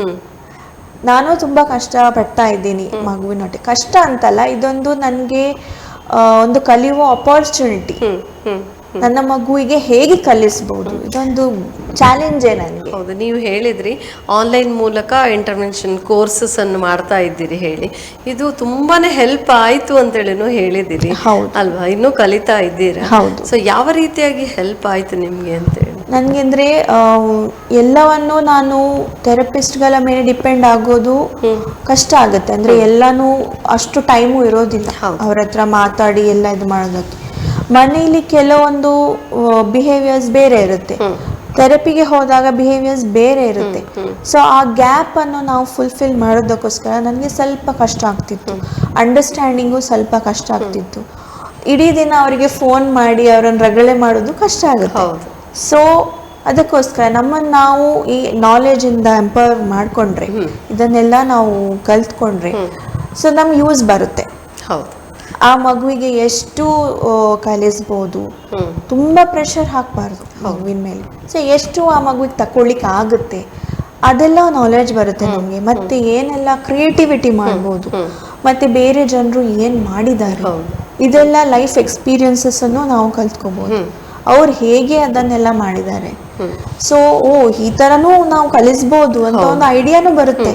ನಾನು ತುಂಬಾ ಕಷ್ಟ ಪಡ್ತಾ ಇದ್ದೀನಿ ಮಗುವಿನೊಟ್ಟಿಗೆ. ಕಷ್ಟ ಅಂತಲ್ಲ, ಇದೊಂದು ನನಗೆ ಒಂದು ಕಲಿಯುವ ಅಪಾರ್ಚುನಿಟಿ. ನನ್ನ ಮಗುವಿಗೆ ಹೇಗೆ ಕಲಿಸಬಹುದು, ಇದೊಂದು ಚಾಲೆಂಜೇ ನನಗೆ. ಹೌದು, ನೀವು ಹೇಳಿದ್ರಿ ಆನ್ಲೈನ್ ಮೂಲಕ ಇಂಟರ್ವೆನ್ಷನ್ ಕೋರ್ಸಸ್ ಅನ್ನು ಮಾಡ್ತಾ ಇದ್ದೀರಿ ಹೇಳಿ. ಇದು ತುಂಬಾನೇ ಹೆಲ್ಪ್ ಆಯ್ತು ಅಂತೇಳಿನೂ ಹೇಳಿದಿರಿ ಅಲ್ವಾ? ಇನ್ನೂ ಕಲಿತಾ ಇದ್ದೀರಾ? ಹೌದು. ಸೊ ಯಾವ ರೀತಿಯಾಗಿ ಹೆಲ್ಪ್ ಆಯ್ತು ನಿಮ್ಗೆ ಅಂತೇಳಿ? ನನಗೆ ಅಂದ್ರೆ ಎಲ್ಲವನ್ನು ನಾನು ಥೆರಪಿಸ್ಟ್ಗಳ ಮೇಲೆ ಡಿಪೆಂಡ್ ಆಗೋದು ಕಷ್ಟ ಆಗುತ್ತೆ. ಅಂದ್ರೆ ಎಲ್ಲಾನು ಅಷ್ಟು ಟೈಮು ಇರೋದಿಲ್ಲ ಅವ್ರ ಹತ್ರ ಮಾತಾಡಿ ಎಲ್ಲ ಇದು ಮಾಡೋದಕ್ಕೆ. ಮನೆಯಲ್ಲಿ ಕೆಲವೊಂದು ಬಿಹೇವಿಯರ್ಸ್ ಬೇರೆ ಇರುತ್ತೆ, ಥೆರಪಿಗೆ ಹೋದಾಗ ಬಿಹೇವಿಯರ್ಸ್ ಬೇರೆ ಇರುತ್ತೆ. ಸೊ ಆ ಗ್ಯಾಪ್ ಅನ್ನು ನಾವು ಫುಲ್ಫಿಲ್ ಮಾಡೋದಕ್ಕೋಸ್ಕರ ನನಗೆ ಸ್ವಲ್ಪ ಕಷ್ಟ ಆಗ್ತಿತ್ತು. ಅಂಡರ್ಸ್ಟ್ಯಾಂಡಿಂಗು ಸ್ವಲ್ಪ ಕಷ್ಟ ಆಗ್ತಿತ್ತು. ಇಡೀ ದಿನ ಅವರಿಗೆ ಫೋನ್ ಮಾಡಿ ಅವರನ್ನು ರಗಳೆ ಮಾಡೋದು ಕಷ್ಟ ಆಗುತ್ತೆ. ಸೊ ಅದಕ್ಕೋಸ್ಕರ ನಮ್ಮನ್ನು ನಾವು ಈ ನಾಲೆಜ್ ಇಂದ ಎಂಪವರ್ ಮಾಡ್ಕೊಂಡ್ರೆ, ಇದನ್ನೆಲ್ಲ ನಾವು ಕಲ್ತ್ಕೊಂಡ್ರೆ ಸೊ ನಮ್ಗೆ ಯೂಸ್ ಬರುತ್ತೆ. ಆ ಮಗುವಿಗೆ ಎಷ್ಟು ಕಲಿಸ್ಬೋದು, ತುಂಬಾ ಪ್ರೆಷರ್ ಹಾಕಬಾರ್ದು ಮಗುವಿನ ಮೇಲೆ. ಸೊ ಎಷ್ಟು ಆ ಮಗುವಿಗೆ ತಕೊಳ್ಳಿಕ್ಕೆ ಆಗುತ್ತೆ ಅದೆಲ್ಲ ನಾಲೆಡ್ಜ್ ಬರುತ್ತೆ ನಮಗೆ. ಮತ್ತೆ ಏನೆಲ್ಲ ಕ್ರಿಯೇಟಿವಿಟಿ ಮಾಡ್ಬೋದು, ಮತ್ತೆ ಬೇರೆ ಜನರು ಏನ್ ಮಾಡಿದ್ದಾರೆ, ಇದೆಲ್ಲ ಲೈಫ್ ಎಕ್ಸ್ಪೀರಿಯನ್ಸಸ್ ಅನ್ನು ನಾವು ಕಲ್ತ್ಕೋಬಹುದು. ಅವ್ರು ಹೇಗೆ ಅದನ್ನೆಲ್ಲ ಮಾಡಿದ್ದಾರೆ, ಸೊ ಈ ತರನೂ ನಾವು ಕಲಿಸ್ಬೋದು ಅಂತ ಒಂದು ಐಡಿಯಾನು ಬರುತ್ತೆ.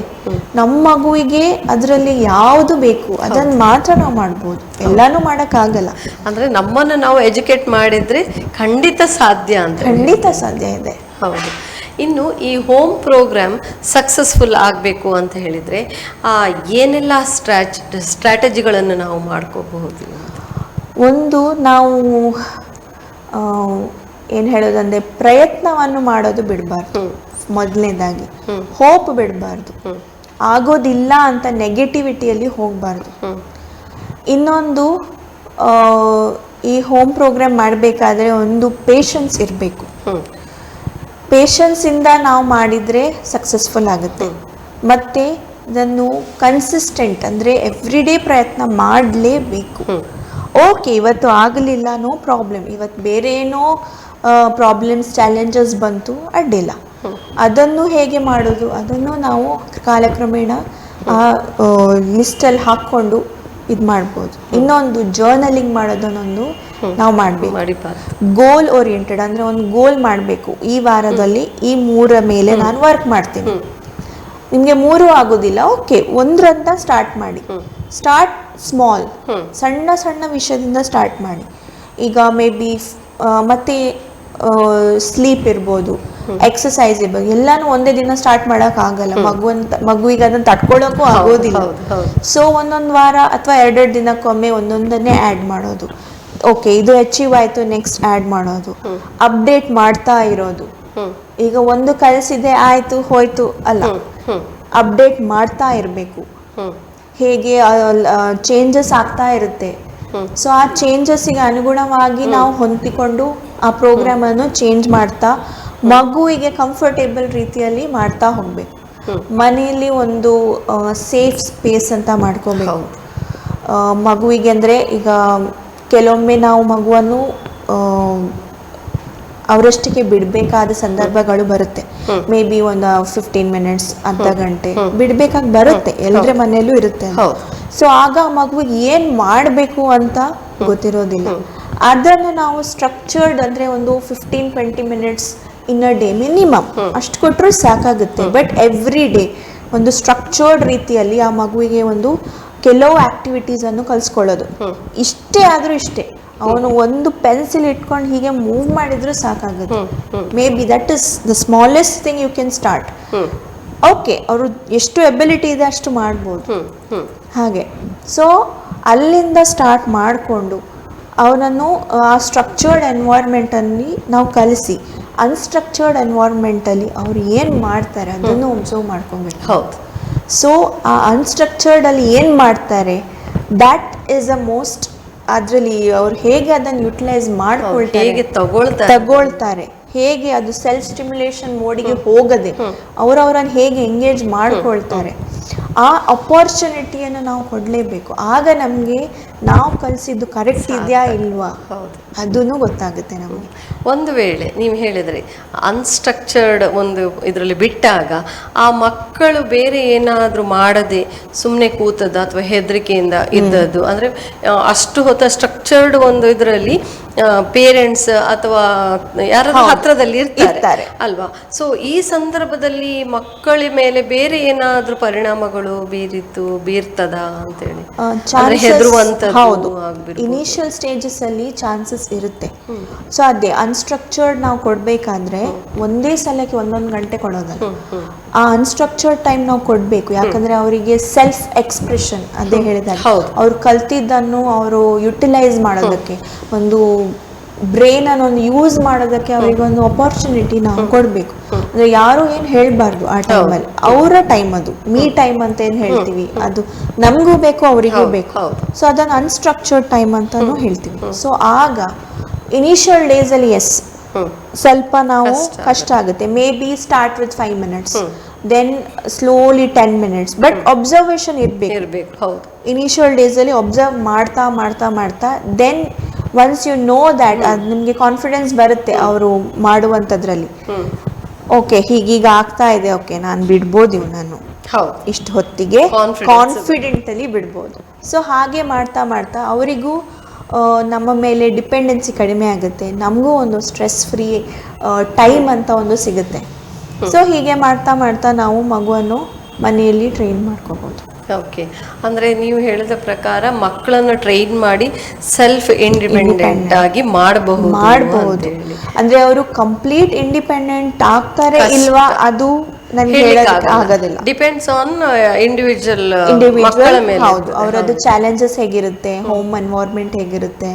ನಮ್ಮ ಮಗುವಿಗೆ ಅದರಲ್ಲಿ ಯಾವುದು ಬೇಕು ಅದನ್ನ ಮಾತ್ರ ನಾವು ಮಾಡ್ಬೋದು, ಎಲ್ಲಾನು ಮಾಡಕ್ ಆಗಲ್ಲ. ಅಂದ್ರೆ ನಮ್ಮನ್ನು ನಾವು ಎಜುಕೇಟ್ ಮಾಡಿದ್ರೆ ಖಂಡಿತ ಸಾಧ್ಯ ಅಂತ. ಖಂಡಿತ ಸಾಧ್ಯ ಇದೆ. ಹೌದು. ಇನ್ನು ಈ ಹೋಮ್ ಪ್ರೋಗ್ರಾಮ್ ಸಕ್ಸಸ್ಫುಲ್ ಆಗಬೇಕು ಅಂತ ಹೇಳಿದರೆ ಏನೆಲ್ಲ ಸ್ಟ್ರಾಟಜಿಗಳನ್ನು ನಾವು ಮಾಡ್ಕೋಬಹುದು? ಒಂದು, ನಾವು ಏನು ಹೇಳೋದಂದ್ರೆ ಪ್ರಯತ್ನವನ್ನು ಮಾಡೋದು ಬಿಡಬಾರ್ದು. ಮೊದಲನೇದಾಗಿ ಹೋಪ್ ಬಿಡಬಾರ್ದು, ಆಗೋದಿಲ್ಲ ಅಂತ ನೆಗೆಟಿವಿಟಿಯಲ್ಲಿ ಹೋಗಬಾರ್ದು. ಇನ್ನೊಂದು, ಈ ಹೋಮ್ ಪ್ರೋಗ್ರಾಮ್ ಮಾಡಬೇಕಾದ್ರೆ ಒಂದು ಪೇಷನ್ಸ್ ಇರಬೇಕು. ಪೇಷನ್ಸಿಂದ ನಾವು ಮಾಡಿದರೆ ಸಕ್ಸಸ್ಫುಲ್ ಆಗುತ್ತೆ. ಮತ್ತು ಇದನ್ನು ಕನ್ಸಿಸ್ಟೆಂಟ್ ಅಂದರೆ ಎವ್ರಿ ಡೇ ಪ್ರಯತ್ನ ಮಾಡಲೇಬೇಕು. ಓಕೆ, ಇವತ್ತು ಆಗಲಿಲ್ಲ, ನೋ ಪ್ರಾಬ್ಲಮ್, ಇವತ್ತು ಬೇರೆ ಏನೋ ಪ್ರಾಬ್ಲಮ್ಸ್ ಚಾಲೆಂಜಸ್ ಬಂತು, ಅಡ್ಡಿಲ್ಲ. ಅದನ್ನು ಹೇಗೆ ಮಾಡೋದು ಅದನ್ನು ನಾವು ಕಾಲಕ್ರಮೇಣ ಆ ಲಿಸ್ಟಲ್ಲಿ ಹಾಕ್ಕೊಂಡು ಇದು ಮಾಡ್ಬೋದು. ಇನ್ನೊಂದು ಜರ್ನಲಿಂಗ್ ಮಾಡೋದನ್ನೊಂದು ನಾವು ಮಾಡಬೇಕು. ಗೋಲ್ ಓರಿಯೆಂಟೆಡ್ ಅಂದರೆ ಒಂದು ಗೋಲ್ ಮಾಡಬೇಕು. ಈ ವಾರದಲ್ಲಿ ಈ 3 ಮೇಲೆ ನಾನು ವರ್ಕ್ ಮಾಡ್ತೀನಿ. ನಿಮಗೆ 3 ಆಗೋದಿಲ್ಲ, ಓಕೆ, 1ರಂತ ಸ್ಟಾರ್ಟ್ ಮಾಡಿ. ಸ್ಟಾರ್ಟ್ ಸ್ಮಾಲ್, ಸಣ್ಣ ಸಣ್ಣ ವಿಷಯದಿಂದ ಸ್ಟಾರ್ಟ್ ಮಾಡಿ. ಈಗ ಮೇ ಬಿ ಮತ್ತೆ ಸ್ಲೀಪ್ ಇರ್ಬೋದು, ಎಕ್ಸಸೈಸ್ ಇರ್ಬೋದು, ಎಲ್ಲಾನು ಒಂದೇ ದಿನ ಸ್ಟಾರ್ಟ್ ಮಾಡಕ್ ಆಗಲ್ಲ. ಮಗುವಿಗೆ ಅದನ್ನ ತಡ್ಕೊಳ್ಳೋಕ್ಕೂ ಆಗೋದಿಲ್ಲ. ಸೊ ಒಂದೊಂದು ವಾರ ಅಥವಾ 2 ದಿನಕ್ಕೊಮ್ಮೆ ಒಂದೊಂದನ್ನೇ ಆ್ಯಡ್ ಮಾಡೋದು. ಓಕೆ, ಇದು ಅಚೀವ್ ಆಯ್ತು, ನೆಕ್ಸ್ಟ್ ಆ್ಯಡ್ ಮಾಡೋದು, ಅಪ್ಡೇಟ್ ಮಾಡ್ತಾ ಇರೋದು. ಈಗ ಒಂದು ಕಲಿಸಿದೆ ಆಯ್ತು ಹೋಯ್ತು ಅಲ್ಲ, ಅಪ್ಡೇಟ್ ಮಾಡ್ತಾ ಇರಬೇಕು. ಹೇಗೆ ಚೇಂಜಸ್ ಆಗ್ತಾ ಇರುತ್ತೆ. ಸೊ ಆ ಚೇಂಜಸ್ಸಿಗೆ ಅನುಗುಣವಾಗಿ ನಾವು ಹೊಂದಿಕೊಂಡು ಆ ಪ್ರೋಗ್ರಾಮ್ ಅನ್ನು ಚೇಂಜ್ ಮಾಡ್ತಾ ಮಗುವಿಗೆ ಕಂಫರ್ಟೇಬಲ್ ರೀತಿಯಲ್ಲಿ ಮಾಡ್ತಾ ಹೋಗ್ಬೇಕು. ಮನೆಯಲ್ಲಿ ಒಂದು ಸೇಫ್ ಸ್ಪೇಸ್ ಅಂತ ಮಾಡ್ಕೋಬೇಕು ಮಗುವಿಗೆ. ಅಂದರೆ ಈಗ ಕೆಲವೊಮ್ಮೆ ನಾವು ಮಗುವನ್ನು ಅವರಷ್ಟಕ್ಕೆ ಬಿಡಬೇಕಾದ ಸಂದರ್ಭಗಳು ಬರುತ್ತೆ. ಮೇ ಬಿ ಒಂದು 15 ಮಿನಿಟ್ಸ್, ಅರ್ಧ ಗಂಟೆ ಬಿಡ್ಬೇಕಾಗಿ ಬರುತ್ತೆ, ಎಲ್ಲರ ಮನೆಯಲ್ಲೂ ಇರುತ್ತೆ. ಸೊ ಆಗ ಮಗುವಿಗೆ ಏನ್ ಮಾಡಬೇಕು ಅಂತ ಗೊತ್ತಿರೋದಿಲ್ಲ. ಅದನ್ನು ನಾವು ಸ್ಟ್ರಕ್ಚರ್ಡ್ ಅಂದ್ರೆ ಒಂದು 15-20 minutes in a day minimum ಅಷ್ಟು ಕೊಟ್ಟರು ಸಾಕಾಗುತ್ತೆ. ಬಟ್ ಎವ್ರಿ ಡೇ ಒಂದು ಸ್ಟ್ರಕ್ಚರ್ಡ್ ರೀತಿಯಲ್ಲಿ ಆ ಮಗುವಿಗೆ ಒಂದು ಕೆಲವು ಆಕ್ಟಿವಿಟೀಸ್ ಅನ್ನು ಕಲಿಸ್ಕೊಳ್ಳೋದು. ಇಷ್ಟೇ ಆದ್ರೂ ಇಷ್ಟೇ, ಅವನು ಒಂದು ಪೆನ್ಸಿಲ್ ಇಟ್ಕೊಂಡು ಹೀಗೆ ಮೂವ್ ಮಾಡಿದ್ರು ಸಾಕಾಗುತ್ತೆ. Maybe that is the smallest thing you can start. Okay, ಅವರು ಎಷ್ಟು ಎಬಿಲಿಟಿ ಇದೆ ಅಷ್ಟು ಮಾಡ್ಬೋದು ಹಾಗೆ. ಸೊ ಅಲ್ಲಿಂದ ಸ್ಟಾರ್ಟ್ ಮಾಡಿಕೊಂಡು ಅವನನ್ನು ಆ ಸ್ಟ್ರಕ್ಚರ್ಡ್ ಎನ್ವೈರ್ಮೆಂಟಲ್ಲಿ ನಾವು ಕಲಿಸಿ, ಅನ್ಸ್ಟ್ರಕ್ಚರ್ಡ್ ಎನ್ವೈರ್ಮೆಂಟಲ್ಲಿ ಅವ್ರು ಏನು ಮಾಡ್ತಾರೆ ಅದನ್ನು ಒಬ್ಸರ್ವ್ ಮಾಡ್ಕೊಬೇಕು. ಹೌದು. ಸೊ ಆ ಅನ್ಸ್ಟ್ರಕ್ಚರ್ಡಲ್ಲಿ ಏನು ಮಾಡ್ತಾರೆ, ದ್ಯಾಟ್ ಈಸ್ ಅ ಮೋಸ್ಟ್, ಅದರಲ್ಲಿ ಅವ್ರು ಹೇಗೆ ಅದನ್ನು ಯುಟಿಲೈಸ್ ಮಾಡ್ಕೊಳ್ತಾರೆ, ತಗೊಳ್ತಾರೆ, ಹೇಗೆ ಅದು ಸೆಲ್ಫ್ ಸ್ಟಿಮ್ಯುಲೇಷನ್ ಮೋಡಿಗೆ ಹೋಗದೆ ಅವರವರನ್ನು ಹೇಗೆ ಎಂಗೇಜ್ ಮಾಡ್ಕೊಳ್ತಾರೆ, ಆ ಅಪಾರ್ಚುನಿಟಿಯನ್ನು ನಾವು ಕೊಡಲೇಬೇಕು. ಆಗ ನಮಗೆ ನಾವು ಕಲಿಸಿದ್ದು ಕರೆಕ್ಟ್ ಇದೆಯಾ ಇಲ್ವಾ ಅದನ್ನು ಗೊತ್ತಾಗುತ್ತೆ ನಮಗೆ. ಒಂದು ವೇಳೆ ನೀವು ಹೇಳಿದ್ರಿ ಅನ್ಸ್ಟ್ರಕ್ಚರ್ಡ್ ಒಂದು ಇದರಲ್ಲಿ ಬಿಟ್ಟಾಗ ಆ ಮಕ್ಕಳು ಬೇರೆ ಏನಾದರೂ ಮಾಡದೆ ಸುಮ್ಮನೆ ಕೂತದ್ದು ಅಥವಾ ಹೆದರಿಕೆಯಿಂದ ಇದ್ದದ್ದು, ಅಂದರೆ ಅಷ್ಟು ಹೊತ್ತ ಸ್ಟ್ರಕ್ಚರ್ಡ್ ಒಂದು ಇದರಲ್ಲಿ ಪೇರೆಂಟ್ಸ್ ಅಥವಾ ಯಾರಾದ್ರೂ ಹತ್ರದಲ್ಲಿ ಇರ್ತಾರೆ ಅಲ್ವಾ. ಸೊ ಈ ಸಂದರ್ಭದಲ್ಲಿ ಮಕ್ಕಳ ಮೇಲೆ ಬೇರೆ ಏನಾದ್ರೂ ಪರಿಣಾಮಗಳು ಬೀರ್ತದ ಅಂತೇಳಿ ಹೆದರುವಂತದ್ದು? ಹೌದು, ಇನಿಷಿಯಲ್ ಸ್ಟೇಜಸ್ ಅಲ್ಲಿ ಚಾನ್ಸಸ್ ಇರುತ್ತೆ. ಸೊ ಅದೇ ಅನ್ಸ್ಟ್ರಕ್ಚರ್ಡ್ ನಾವು ಕೊಡ್ಬೇಕಾದ್ರೆ ಒಂದೇ ಸಲಕ್ಕೆ 1 ಗಂಟೆ ಕೊಡೋದಲ್ಲ, ಆ ಅನ್ಸ್ಟ್ರಕ್ಚರ್ಡ್ ಟೈಮ್ ನಾವು ಕೊಡ್ಬೇಕು. ಯಾಕಂದ್ರೆ ಅವರಿಗೆ ಸೆಲ್ಫ್ ಎಕ್ಸ್ಪ್ರೆಷನ್, ಅದೇ ಹೇಳಿದಾಗ ಅವ್ರು ಕಲ್ತಿದ್ದನ್ನು ಅವರು ಯುಟಿಲೈಸ್ ಮಾಡೋದಕ್ಕೆ, ಒಂದು ಬ್ರೈನ್ ಅನ್ನು ಒಂದು ಯೂಸ್ ಮಾಡೋದಕ್ಕೆ ಅವರಿಗೆ ಒಂದು ಅಪಾರ್ಚುನಿಟಿ ನಾವು ಕೊಡ್ಬೇಕು. ಅಂದ್ರೆ ಯಾರು ಏನ್ ಹೇಳ್ಬಾರ್ದು ಆ ಟೈಮಲ್ಲಿ, ಅವರ ಟೈಮ್ ಅದು ಮೀ ಟೈಮ್ ಅಂತ ಏನ್ ಹೇಳ್ತೀವಿ ಅದು ನಮಗೂ ಬೇಕು ಅವರಿಗೂ ಬೇಕು. ಸೊ ಅದನ್ನ ಅನ್ಸ್ಟ್ರಕ್ಚರ್ಡ್ ಟೈಮ್ ಅಂತಾನು ಹೇಳ್ತೀವಿ. ಸೊ ಆಗ ಇನಿಷಿಯಲ್ ಡೇಸ್ ಅಲ್ಲಿ ಸ್ವಲ್ಪ ನಾವು ಕಷ್ಟ ಆಗುತ್ತೆ. Maybe start with 5 minutes, then slowly 10 minutes, but observation ಇರ್ಬೇಕು. ಇನಿಷಿಯಲ್ ಡೇಸ್ ಅಲ್ಲಿ ಅಬ್ಸರ್ವ್ ಮಾಡ್ತಾ ಮಾಡ್ತಾ ಮಾಡ್ತಾ then once you know that, ಅದು ನಿಮಗೆ ಕಾನ್ಫಿಡೆನ್ಸ್ ಬರುತ್ತೆ ಅವರು ಮಾಡುವಂಥದ್ರಲ್ಲಿ. ಓಕೆ ಹೀಗೀಗ ಆಗ್ತಾ ಇದೆ, ಓಕೆ ನಾನು ಬಿಡ್ಬೋದು ನಾನು ಹೌದು, ಇಷ್ಟು ಹೊತ್ತಿಗೆ ಕಾನ್ಫಿಡೆಂಟಲ್ಲಿ ಬಿಡ್ಬೋದು. ಸೊ ಹಾಗೆ ಮಾಡ್ತಾ ಮಾಡ್ತಾ ಅವರಿಗೂ ನಮ್ಮ ಮೇಲೆ ಡಿಪೆಂಡೆನ್ಸಿ ಕಡಿಮೆ ಆಗುತ್ತೆ, ನಮಗೂ ಒಂದು ಸ್ಟ್ರೆಸ್ ಫ್ರೀ ಟೈಮ್ ಅಂತ ಒಂದು ಸಿಗುತ್ತೆ. ಸೊ ಹೀಗೆ ಮಾಡ್ತಾ ಮಾಡ್ತಾ ನಾವು ಮಗುವನ್ನು ಮನೆಯಲ್ಲಿ ಟ್ರೈನ್ ಮಾಡ್ಕೋಬೋದು. ಓಕೆ, ಅಂದರೆ ನೀವು ಹೇಳಿದ ಪ್ರಕಾರ ಮಕ್ಕಳನ್ನು ಟ್ರೈನ್ ಮಾಡಿ ಸೆಲ್ಫ್ ಇಂಡಿಪೆಂಡೆಂಟ್ ಆಗಿ ಮಾಡಬಹುದು. ಅಂದ್ರೆ ಅವರು ಕಂಪ್ಲೀಟ್ ಇಂಡಿಪೆಂಡೆಂಟ್ ಆಗ್ತಾರೆ ಇಲ್ವಾ ಅದು ನನಗೆ ಹೇಳೋದಕ್ಕೆ ಆಗೋದಿಲ್ಲ. Depends on individual. ಹೌದು, ಅವರದ್ದು ಚಾಲೆಂಜಸ್ ಹೇಗಿರುತ್ತೆ, ಹೋಮ್ ಎನ್ವೈರ್ಮೆಂಟ್ ಹೇಗಿರುತ್ತೆ,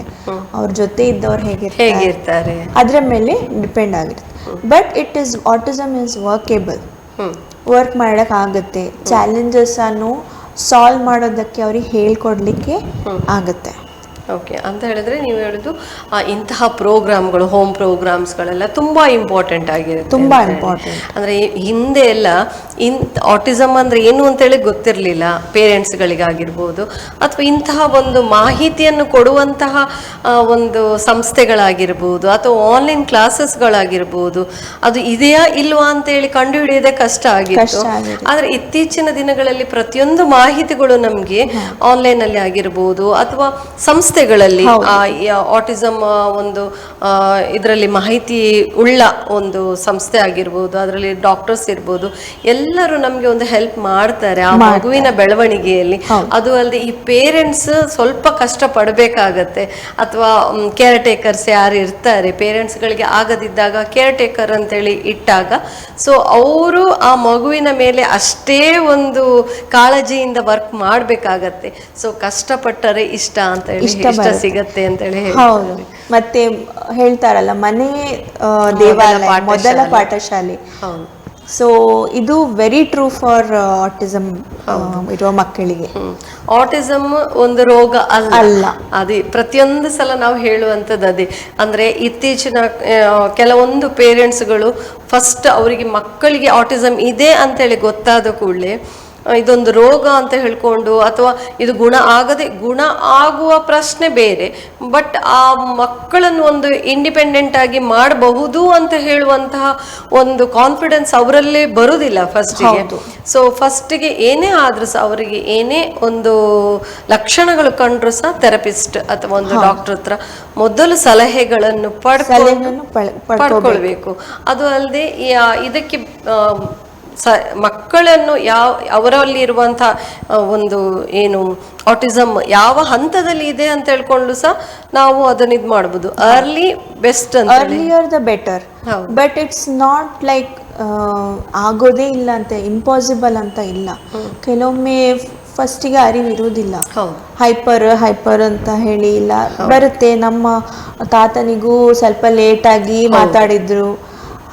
ಅವ್ರ ಜೊತೆ ಇದ್ದವ್ರು ಹೇಗಿರ್ತಾರೆ ಅದ್ರ ಮೇಲೆ ಡಿಪೆಂಡ್ ಆಗಿರುತ್ತೆ. ಬಟ್ ಆಟಿಸಮ್ ಇಸ್ ವರ್ಕೇಬಲ್, ವರ್ಕ್ ಮಾಡಕ್ ಆಗುತ್ತೆ. ಚಾಲೆಂಜಸ್ ಅನ್ನು ಸಾಲ್ವ್ ಮಾಡೋದಕ್ಕೆ ಅವ್ರಿಗೆ ಹೇಳ್ಕೊಡ್ಲಿಕ್ಕೆ ಆಗುತ್ತೆ. ಓಕೆ, ಅಂತ ಹೇಳಿದ್ರೆ ನೀವು ಹೇಳೋದು ಇಂತಹ ಪ್ರೋಗ್ರಾಮ್ಗಳು, ಹೋಮ್ ಪ್ರೋಗ್ರಾಮ್ಸ್ಗಳೆಲ್ಲ ತುಂಬ ಇಂಪಾರ್ಟೆಂಟ್ ಆಗಿರುತ್ತೆ. ತುಂಬ ಇಂಪಾರ್ಟೆಂಟ್. ಅಂದರೆ ಹಿಂದೆ ಎಲ್ಲ ಆಟಿಸಮ್ ಅಂದರೆ ಏನು ಅಂತೇಳಿ ಗೊತ್ತಿರಲಿಲ್ಲ ಪೇರೆಂಟ್ಸ್ಗಳಿಗಾಗಿರ್ಬೋದು, ಅಥವಾ ಇಂತಹ ಒಂದು ಮಾಹಿತಿಯನ್ನು ಕೊಡುವಂತಹ ಒಂದು ಸಂಸ್ಥೆಗಳಾಗಿರ್ಬೋದು, ಅಥವಾ ಆನ್ಲೈನ್ ಕ್ಲಾಸಸ್ಗಳಾಗಿರ್ಬೋದು, ಅದು ಇದೆಯಾ ಇಲ್ವಾ ಅಂತೇಳಿ ಕಂಡುಹಿಡಿಯೋದೇ ಕಷ್ಟ ಆಗಿತ್ತು. ಆದರೆ ಇತ್ತೀಚಿನ ದಿನಗಳಲ್ಲಿ ಪ್ರತಿಯೊಂದು ಮಾಹಿತಿಗಳು ನಮಗೆ ಆನ್ಲೈನಲ್ಲಿ ಆಗಿರ್ಬೋದು, ಅಥವಾ ಸಂಸ್ಥೆಗಳಲ್ಲಿ ಆಟಿಸಮ್ ಒಂದು ಇದರಲ್ಲಿ ಮಾಹಿತಿ ಉಳ್ಳ ಒಂದು ಸಂಸ್ಥೆ ಆಗಿರ್ಬೋದು, ಅದರಲ್ಲಿ ಡಾಕ್ಟರ್ಸ್ ಇರ್ಬೋದು, ಎಲ್ಲರೂ ನಮ್ಗೆ ಒಂದು ಹೆಲ್ಪ್ ಮಾಡ್ತಾರೆ ಆ ಮಗುವಿನ ಬೆಳವಣಿಗೆಯಲ್ಲಿ. ಅದು ಅಲ್ಲದೆ ಈ ಪೇರೆಂಟ್ಸ್ ಸ್ವಲ್ಪ ಕಷ್ಟ ಪಡಬೇಕಾಗತ್ತೆ, ಅಥವಾ ಕೇರ್ ಟೇಕರ್ಸ್ ಯಾರು ಇರ್ತಾರೆ, ಪೇರೆಂಟ್ಸ್ಗಳಿಗೆ ಆಗದಿದ್ದಾಗ ಕೇರ್ ಟೇಕರ್ ಅಂತೇಳಿ ಇಟ್ಟಾಗ ಸೊ ಅವರು ಆ ಮಗುವಿನ ಮೇಲೆ ಅಷ್ಟೇ ಒಂದು ಕಾಳಜಿಯಿಂದ ವರ್ಕ್ ಮಾಡ್ಬೇಕಾಗತ್ತೆ. ಸೊ ಕಷ್ಟಪಟ್ಟರೆ ಇಷ್ಟ ಅಂತ ಹೇಳಿ ಇಷ್ಟ ಸಿಗತ್ತೆ ಅಂತ ಹೇಳಿ. ಹೌದು, ಮತ್ತೆ ಹೇಳ್ತಾರಲ್ಲ ಮನೆ ದೇವಾಲಯ ಮೊದಲ ಪಾಠಶಾಲೆ. ಸೊ ಇದು ವೆರಿ ಟ್ರೂ ಫಾರ್ ಆಟಿಸಮ್ ಇರುವ ಮಕ್ಕಳಿಗೆ. ಆಟಿಸಮ್ ಒಂದು ರೋಗ ಅಲ್ಲ, ಅದೇ ಪ್ರತಿಯೊಂದು ಸಲ ನಾವು ಹೇಳುವಂಥದ್ದು ಅದೇ. ಅಂದ್ರೆ ಇತ್ತೀಚಿನ ಕೆಲವೊಂದು ಪೇರೆಂಟ್ಸ್ಗಳು ಫಸ್ಟ್ ಅವರಿಗೆ ಮಕ್ಕಳಿಗೆ ಆಟಿಸಮ್ ಇದೆ ಅಂತೇಳಿ ಗೊತ್ತಾದ ಕೂಡಲೇ ಇದೊಂದು ರೋಗ ಅಂತ ಹೇಳ್ಕೊಂಡು, ಅಥವಾ ಇದು ಗುಣ ಆಗುವ ಪ್ರಶ್ನೆ ಬೇರೆ, ಬಟ್ ಆ ಮಕ್ಕಳನ್ನು ಒಂದು ಇಂಡಿಪೆಂಡೆಂಟ್ ಆಗಿ ಮಾಡಬಹುದು ಅಂತ ಹೇಳುವಂತಹ ಒಂದು ಕಾನ್ಫಿಡೆನ್ಸ್ ಅವರಲ್ಲಿ ಬರುವುದಿಲ್ಲ ಫಸ್ಟಿಗೆ. ಸೊ ಫಸ್ಟಿಗೆ ಏನೇ ಆದ್ರೂ ಸಹ, ಅವರಿಗೆ ಏನೇ ಒಂದು ಲಕ್ಷಣಗಳು ಕಂಡ್ರು ಸಹ ಥೆರಪಿಸ್ಟ್ ಅಥವಾ ಒಂದು ಡಾಕ್ಟರ್ ಹತ್ರ ಮೊದಲು ಸಲಹೆಗಳನ್ನು ಪಡ್ಕೊಳ್ಬೇಕು. ಅದು ಅಲ್ಲದೆ ಇದಕ್ಕೆ ಮಕ್ಕಳನ್ನು ಅವರಲ್ಲಿ ಇರುವಂತಹ ಒಂದು ಏನು ಆಟಿಸಮ್ ಯಾವ ಹಂತದಲ್ಲಿ ಇದೆ ಅಂತ ಹೇಳ್ಕೊಂಡು ಸಹ ನಾವು ಅದನ್ನ ಇದು ಮಾಡ್ಬೋದು. ಅರ್ಲಿ ಬೆಸ್ಟ್ ಅಂತ, earlier the better. But it's not like ಆಗೋದೇ ಇಲ್ಲ ಅಂತ, ಇಂಪಾಸಿಬಲ್ ಅಂತ ಇಲ್ಲ. ಕೆಲವೊಮ್ಮೆ ಫಸ್ಟಿಗೆ ಅರಿವು ಇರುವುದಿಲ್ಲ, ಹೈಪರ್ ಅಂತ ಹೇಳಿ ಇಲ್ಲ ಬರುತ್ತೆ. ನಮ್ಮ ತಾತನಿಗೂ ಸ್ವಲ್ಪ ಲೇಟಾಗಿ ಮಾತಾಡಿದ್ರು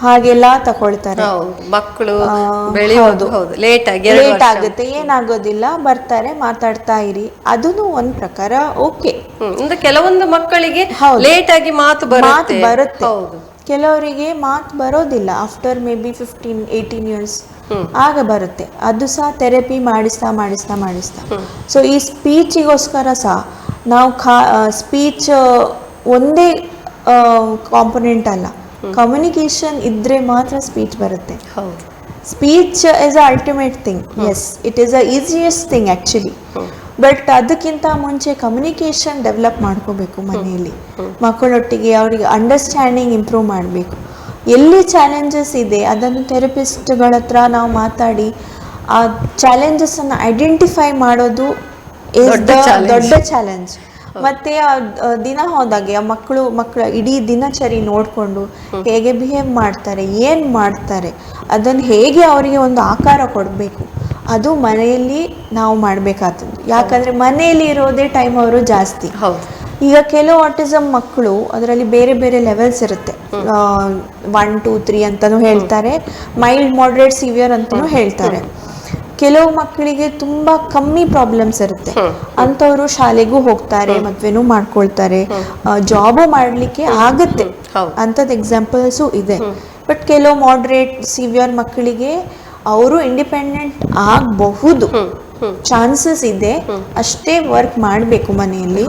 ಹಾಗೆಲ್ಲ ತಕೊಳ್ತಾರೆ ಮಕ್ಕಳು. ಲೇಟ್ ಆಗುತ್ತೆ, ಏನಾಗೋದಿಲ್ಲ, ಬರ್ತಾರೆ, ಮಾತಾಡ್ತಾ ಇರಿ. ಅದನ್ನು ಒಂದ್ ಪ್ರಕಾರ ಓಕೆ. ಕೆಲವೊಂದು ಮಕ್ಕಳಿಗೆ ಲೇಟ್ ಆಗಿ ಮಾತು ಬರುತ್ತೆ, ಕೆಲವರಿಗೆ ಮಾತು ಬರೋದಿಲ್ಲ ಆಫ್ಟರ್ ಮೇ ಬಿ 15-18 ಇಯರ್ಸ್ ಆಗ ಬರುತ್ತೆ. ಅದು ಸಹ ಥೆರಪಿ ಮಾಡಿಸ್ತಾ. ಸೊ ಈ ಸ್ಪೀಚಿಗೋಸ್ಕರ ಸಹ ನಾವು ಸ್ಪೀಚ್ ಒಂದೇ ಕಾಂಪೊನೆಂಟ್ ಅಲ್ಲ, ಕಮ್ಯುನಿಕೇಶನ್ ಇದ್ರೆ ಮಾತ್ರ ಸ್ಪೀಚ್ ಬರುತ್ತೆ. Speech is a ultimate thing. Yes, it is a easiest thing actually. But ಅದಕ್ಕಿಂತ ಮುಂಚೆ ಕಮ್ಯುನಿಕೇಶನ್ ಡೆವಲಪ್ ಮಾಡ್ಕೋಬೇಕು ಮನೆಯಲ್ಲಿ ಮಕ್ಕಳೊಟ್ಟಿಗೆ. ಅವರಿಗೆ ಅಂಡರ್ಸ್ಟ್ಯಾಂಡಿಂಗ್ ಇಂಪ್ರೂವ್ ಮಾಡಬೇಕು. ಎಲ್ಲಿ ಚಾಲೆಂಜಸ್ ಇದೆ ಅದನ್ನು ಥೆರಪಿಸ್ಟ್ಗಳ ಹತ್ರ ನಾವು ಮಾತಾಡಿ ಆ ಚಾಲೆಂಜಸ್ ಅನ್ನು ಐಡೆಂಟಿಫೈ ಮಾಡೋದು ದೊಡ್ಡ ಚಾಲೆಂಜ್. ಮತ್ತೆ ದಿನ ಹೋದಾಗೆ ಆ ಮಕ್ಕಳ ಇಡೀ ದಿನಚರಿ ನೋಡಿಕೊಂಡು ಹೇಗೆ ಬಿಹೇವ್ ಮಾಡ್ತಾರೆ, ಏನು ಮಾಡ್ತಾರೆ, ಅದನ್ನು ಹೇಗೆ ಅವರಿಗೆ ಒಂದು ಆಕಾರ ಕೊಡಬೇಕು, ಅದು ಮನೆಯಲ್ಲಿ ನಾವು ಮಾಡಬೇಕಾದದ್ದು. ಯಾಕಂದರೆ ಮನೆಯಲ್ಲಿ ಇರೋದೇ ಟೈಮ್ ಅವರು ಜಾಸ್ತಿ. ಈಗ ಕೆಲವು ಆಟಿಸಮ್ ಮಕ್ಕಳು ಅದರಲ್ಲಿ ಬೇರೆ ಬೇರೆ ಲೆವೆಲ್ಸ್ ಇರುತ್ತೆ. 1, 2, 3 ಅಂತಲೂ ಹೇಳ್ತಾರೆ, ಮೈಲ್ಡ್, ಮಾಡ್ರೇಟ್, ಸಿವಿಯರ್ ಅಂತಲೂ ಹೇಳ್ತಾರೆ. ಕೆಲವು ಮಕ್ಕಳಿಗೆ ತುಂಬಾ ಕಮ್ಮಿ ಪ್ರಾಬ್ಲಮ್ಸ್ ಇರುತ್ತೆ, ಅಂಥವ್ರು ಶಾಲೆಗೂ ಹೋಗ್ತಾರೆ, ಮದ್ವೆನೂ ಮಾಡ್ಕೊಳ್ತಾರೆ, ಜಾಬು ಮಾಡಲಿಕ್ಕೆ ಆಗುತ್ತೆ. ಅಂಥದ್ದು ಎಕ್ಸಾಂಪಲ್ಸು ಇದೆ. ಬಟ್ ಕೆಲವು ಮಾಡ್ರೇಟ್, ಸಿವಿಯರ್ ಮಕ್ಕಳಿಗೆ ಅವರು ಇಂಡಿಪೆಂಡೆಂಟ್ ಆಗಬಹುದು, ಚಾನ್ಸಸ್ ಇದೆ, ಅಷ್ಟೇ ವರ್ಕ್ ಮಾಡಬೇಕು ಮನೆಯಲ್ಲಿ.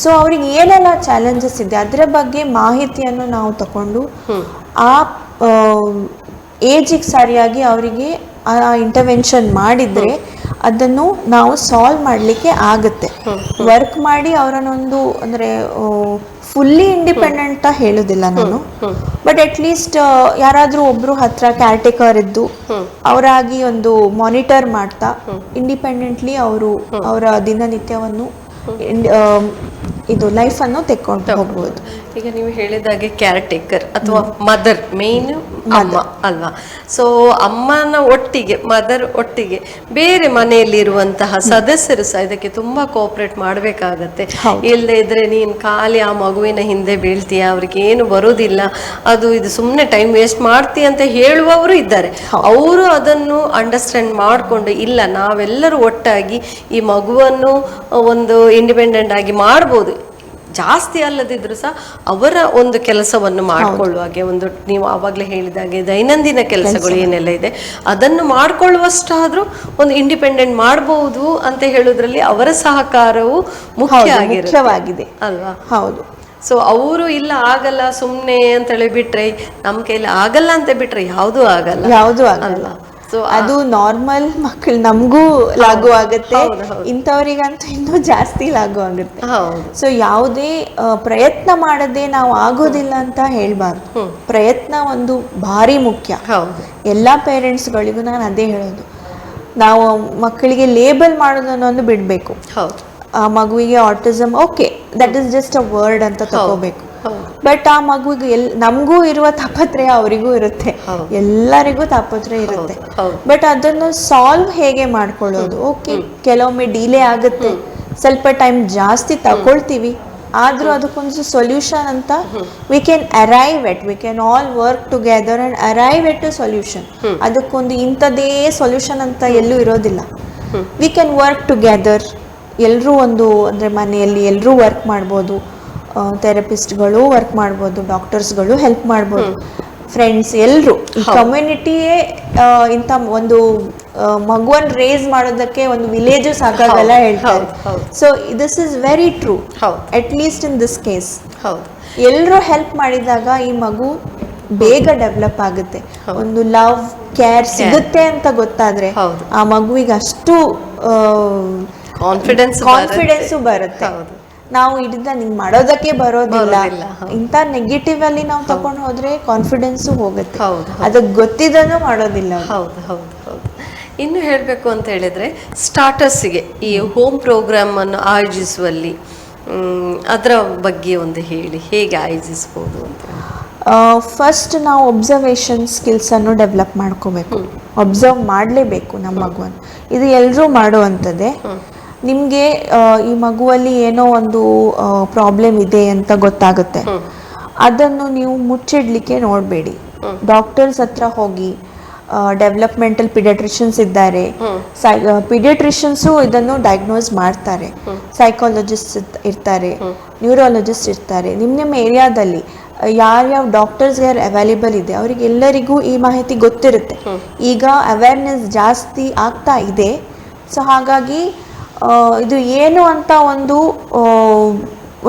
ಸೊ ಅವ್ರಿಗೆ ಏನೆಲ್ಲ ಚಾಲೆಂಜಸ್ ಇದೆ ಅದರ ಬಗ್ಗೆ ಮಾಹಿತಿಯನ್ನು ನಾವು ತಗೊಂಡು ಆ ಏಜಿಗೆ ಸರಿಯಾಗಿ ಅವರಿಗೆ ಆ ಇಂಟರ್ವೆನ್ಷನ್ ಮಾಡಿದರೆ ಅದನ್ನು ನಾವು ಸಾಲ್ವ್ ಮಾಡಲಿಕ್ಕೆ ಆಗುತ್ತೆ. ವರ್ಕ್ ಮಾಡಿ ಅವರನ್ನೊಂದು ಅಂದರೆ ಫುಲ್ಲಿ ಇಂಡಿಪೆಂಡೆಂಟ್ ಹೇಳೋದಿಲ್ಲ ನಾನು, ಬಟ್ ಅಟ್ಲೀಸ್ಟ್ ಯಾರಾದರೂ ಒಬ್ಬರು ಹತ್ರ ಕ್ಯಾರ್ಟೇಕರ್ ಇದ್ದು ಅವರಾಗಿ ಒಂದು ಮಾನಿಟರ್ ಮಾಡ್ತಾ ಇಂಡಿಪೆಂಡೆಂಟ್ಲಿ ಅವರು ಅವರ ದಿನನಿತ್ಯವನ್ನು ಇದು ಲೈಫನ್ನು ತೆಕ್ಕೊಂಡು ಹೋಗ್ಬೋದು. ಈಗ ನೀವು ಹೇಳಿದಾಗೆ ಕೇರ್ ಟೇಕರ್ ಅಥವಾ ಮದರ್ ಮೇನ್ ಅಮ್ಮ ಅಲ್ವಾ? ಸೊ ಅಮ್ಮನ ಒಟ್ಟಿಗೆ ಮದರ್ ಒಟ್ಟಿಗೆ ಬೇರೆ ಮನೆಯಲ್ಲಿರುವಂತಹ ಸದಸ್ಯರು ಸಹ ಇದಕ್ಕೆ ತುಂಬಾ ಕೋಆಪರೇಟ್ ಮಾಡಬೇಕಾಗತ್ತೆ. ಇಲ್ಲದೆ ಇದ್ರೆ ನೀನು ಖಾಲಿ ಆ ಮಗುವಿನ ಹಿಂದೆ ಬೀಳ್ತೀಯ, ಅವ್ರಿಗೆ ಏನು ಬರೋದಿಲ್ಲ, ಅದು ಇದು ಸುಮ್ಮನೆ ಟೈಮ್ ವೇಸ್ಟ್ ಮಾಡ್ತೀಯ ಅಂತ ಹೇಳುವವರು ಇದ್ದಾರೆ. ಅವರು ಅದನ್ನು ಅಂಡರ್ಸ್ಟ್ಯಾಂಡ್ ಮಾಡಿಕೊಂಡು ಇಲ್ಲ ನಾವೆಲ್ಲರೂ ಒಟ್ಟಾಗಿ ಈ ಮಗುವನ್ನು ಒಂದು ಇಂಡಿಪೆಂಡೆಂಟ್ ಆಗಿ ಮಾಡ್ಬೋದು, ಜಾಸ್ತಿ ಅಲ್ಲದಿದ್ರು ಸಹ ಅವರ ಒಂದು ಕೆಲಸವನ್ನು ಮಾಡಿಕೊಳ್ಳುವಾಗೆ ಒಂದು ನೀವು ಆವಾಗಲೇ ಹೇಳಿದಾಗೆ ದೈನಂದಿನ ಕೆಲಸಗಳು ಏನೆಲ್ಲ ಇದೆ ಅದನ್ನು ಮಾಡಿಕೊಳ್ಳುವಷ್ಟಾದ್ರೂ ಒಂದು ಇಂಡಿಪೆಂಡೆಂಟ್ ಮಾಡಬಹುದು ಅಂತ ಹೇಳೋದ್ರಲ್ಲಿ ಅವರ ಸಹಕಾರವು ಮುಖ್ಯವಾಗಿದೆ ಅಲ್ವಾ? ಹೌದು. ಸೊ ಅವರು ಇಲ್ಲ ಆಗಲ್ಲ ಸುಮ್ಮನೆ ಅಂತ ಹೇಳಿ ಬಿಟ್ರೆ, ನಮ್ಮ ಕೈಲಿ ಆಗಲ್ಲ ಅಂತ ಬಿಟ್ರೆ ಯಾವುದೂ ಆಗಲ್ಲ. ಅದು ನಾರ್ಮಲ್ ಮಕ್ಕಳು ನಮಗೂ ಲಾಗು ಆಗುತ್ತೆ, ಇಂಥವ್ರಿಗಂತೂ ಇನ್ನೂ ಜಾಸ್ತಿ ಲಾಗು ಆಗುತ್ತೆ. ಸೊ ಯಾವುದೇ ಪ್ರಯತ್ನ ಮಾಡದೆ ನಾವು ಆಗೋದಿಲ್ಲ ಅಂತ ಹೇಳ್ಬಾರ್ದು. ಪ್ರಯತ್ನ ಒಂದು ಭಾರಿ ಮುಖ್ಯ. ಎಲ್ಲ ಪೇರೆಂಟ್ಸ್ಗಳಿಗೂ ನಾನು ಅದೇ ಹೇಳೋದು, ನಾವು ಮಕ್ಕಳಿಗೆ ಲೇಬಲ್ ಮಾಡೋದನ್ನೊಂದು ಬಿಡಬೇಕು. ಆ ಮಗುವಿಗೆ autism, okay that is just a word ಅಂತ ತಗೋಬೇಕು. ಬಟ್ ಆ ಮಗುವಿಗೆ ನಮಗೂ ಇರುವ ತಾಪತ್ರಯ ಅವರಿಗೂ ಇರುತ್ತೆ, ಎಲ್ಲರಿಗೂ ತಾಪತ್ರಯ ಇರುತ್ತೆ. ಬಟ್ ಅದನ್ನು ಸಾಲ್ವ್ ಹೇಗೆ ಮಾಡ್ಕೊಳ್ಳೋದು? ಓಕೆ, ಕೆಲವೊಮ್ಮೆ ಡಿಲೇ ಆಗುತ್ತೆ, ಸ್ವಲ್ಪ ಟೈಮ್ ಜಾಸ್ತಿ ತಗೊಳ್ತೀವಿ, ಆದ್ರೂ ಅದಕ್ಕೊಂದು ಸೊಲ್ಯೂಷನ್ ಅಂತ we can all work together and arrive at a solution. ಅದಕ್ಕೊಂದು ಇಂಥದ್ದೇ ಸೊಲ್ಯೂಷನ್ ಅಂತ ಎಲ್ಲೂ ಇರೋದಿಲ್ಲ. ವಿ ಕ್ಯಾನ್ ವರ್ಕ್ ಟುಗೆದರ್, ಎಲ್ಲರೂ ಒಂದು ಅಂದರೆ ಮನೆಯಲ್ಲಿ ಎಲ್ಲರೂ ವರ್ಕ್ ಮಾಡ್ಬೋದು, ಥೆರಪಿಸ್ಟ್ಗಳು ವರ್ಕ್ ಮಾಡ್ಬೋದು, ಡಾಕ್ಟರ್ಸ್ಗಳು ಹೆಲ್ಪ್ ಮಾಡ್ಬೋದು, ಫ್ರೆಂಡ್ಸ್ ಎಲ್ಲರೂ, ಈ ಕಮ್ಯುನಿಟಿಯೇ ಇಂಥ ಒಂದು ಮಗುವನ್ನು ರೇಸ್ ಮಾಡೋದಕ್ಕೆ ಒಂದು ವಿಲೇಜು ಸಾಕಾಗಲ್ಲ ಹೇಳ್ತಾರೆ. So this is very true, at least in this case. ಎಲ್ಲರೂ ಹೆಲ್ಪ್ ಮಾಡಿದಾಗ ಈ ಮಗು ಬೇಗ ಡೆವಲಪ್ ಆಗುತ್ತೆ. ಒಂದು ಲವ್ ಕೇರ್ ಸಿಗುತ್ತೆ ಅಂತ ಗೊತ್ತಾದ್ರೆ ಆ ಮಗುವಿಗೆ ಅಷ್ಟು ಕಾನ್ಫಿಡೆನ್ಸು ಬರುತ್ತೆ. ನಾವು ಹಿಡಿದ ನಿಂಗೆ ಮಾಡೋದಕ್ಕೆ ಬರೋದಿಲ್ಲ ಇಂಥ ನೆಗೆಟಿವ್ ಅಲ್ಲಿ ನಾವು ತಗೊಂಡು ಹೋದ್ರೆ ಕಾನ್ಫಿಡೆನ್ಸು ಹೋಗುತ್ತೆ. ಅದಕ್ಕೆ ಗೊತ್ತಿದ್ದನೂ ಮಾಡೋದಿಲ್ಲ. ಹೌದು. ಇನ್ನು ಹೇಳಬೇಕು ಅಂತ ಹೇಳಿದ್ರೆ ಸ್ಟಾರ್ಟರ್ಸ್ಗೆ ಈ ಹೋಮ್ ಪ್ರೋಗ್ರಾಮ್ ಅನ್ನು ಆಯೋಜಿಸುವಲ್ಲಿ ಅದರ ಬಗ್ಗೆ ಒಂದು ಹೇಳಿ, ಹೇಗೆ ಆಯೋಜಿಸ್ಬೋದು ಅಂತ. ಫಸ್ಟ್ ನಾವು ಒಬ್ಸರ್ವೇಷನ್ ಸ್ಕಿಲ್ಸನ್ನು ಡೆವಲಪ್ ಮಾಡ್ಕೋಬೇಕು. ಒಬ್ಸರ್ವ್ ಮಾಡಲೇಬೇಕು ನಮ್ಮ ಮಗುವನ್ನು. ಇದು ಎಲ್ಲರೂ ಮಾಡುವಂಥದ್ದೇ. ನಿಮಗೆ ಈ ಮಗುವಲ್ಲಿ ಏನೋ ಒಂದು ಪ್ರಾಬ್ಲಮ್ ಇದೆ ಅಂತ ಗೊತ್ತಾಗುತ್ತೆ, ಅದನ್ನು ನೀವು ಮುಚ್ಚಿಡ್ಲಿಕ್ಕೆ ನೋಡಬೇಡಿ. ಡಾಕ್ಟರ್ಸ್ ಹತ್ರ ಹೋಗಿ, ಡೆವಲಪ್ಮೆಂಟಲ್ ಪಿಡಿಯಾಟ್ರಿಷಿಯನ್ಸ್ ಇದ್ದಾರೆ, ಪಿಡಿಯಾಟ್ರಿಷಿಯನ್ಸು ಇದನ್ನು ಡಯಾಗ್ನೋಸ್ ಮಾಡ್ತಾರೆ, ಸೈಕಾಲಜಿಸ್ಟ್ ಇರ್ತಾರೆ, ನ್ಯೂರಾಲಜಿಸ್ಟ್ ಇರ್ತಾರೆ. ನಿಮ್ಮ ಏರಿಯಾದಲ್ಲಿ ಯಾರ್ಯಾವ ಡಾಕ್ಟರ್ಸ್ ಯಾರು ಅವೈಲೇಬಲ್ ಇದೆ ಅವರಿಗೆಲ್ಲರಿಗೂ ಈ ಮಾಹಿತಿ ಗೊತ್ತಿರುತ್ತೆ. ಈಗ ಅವೇರ್ನೆಸ್ ಜಾಸ್ತಿ ಆಗ್ತಾ ಇದೆ. ಸೊ ಹಾಗಾಗಿ ಇದು ಏನು ಅಂತ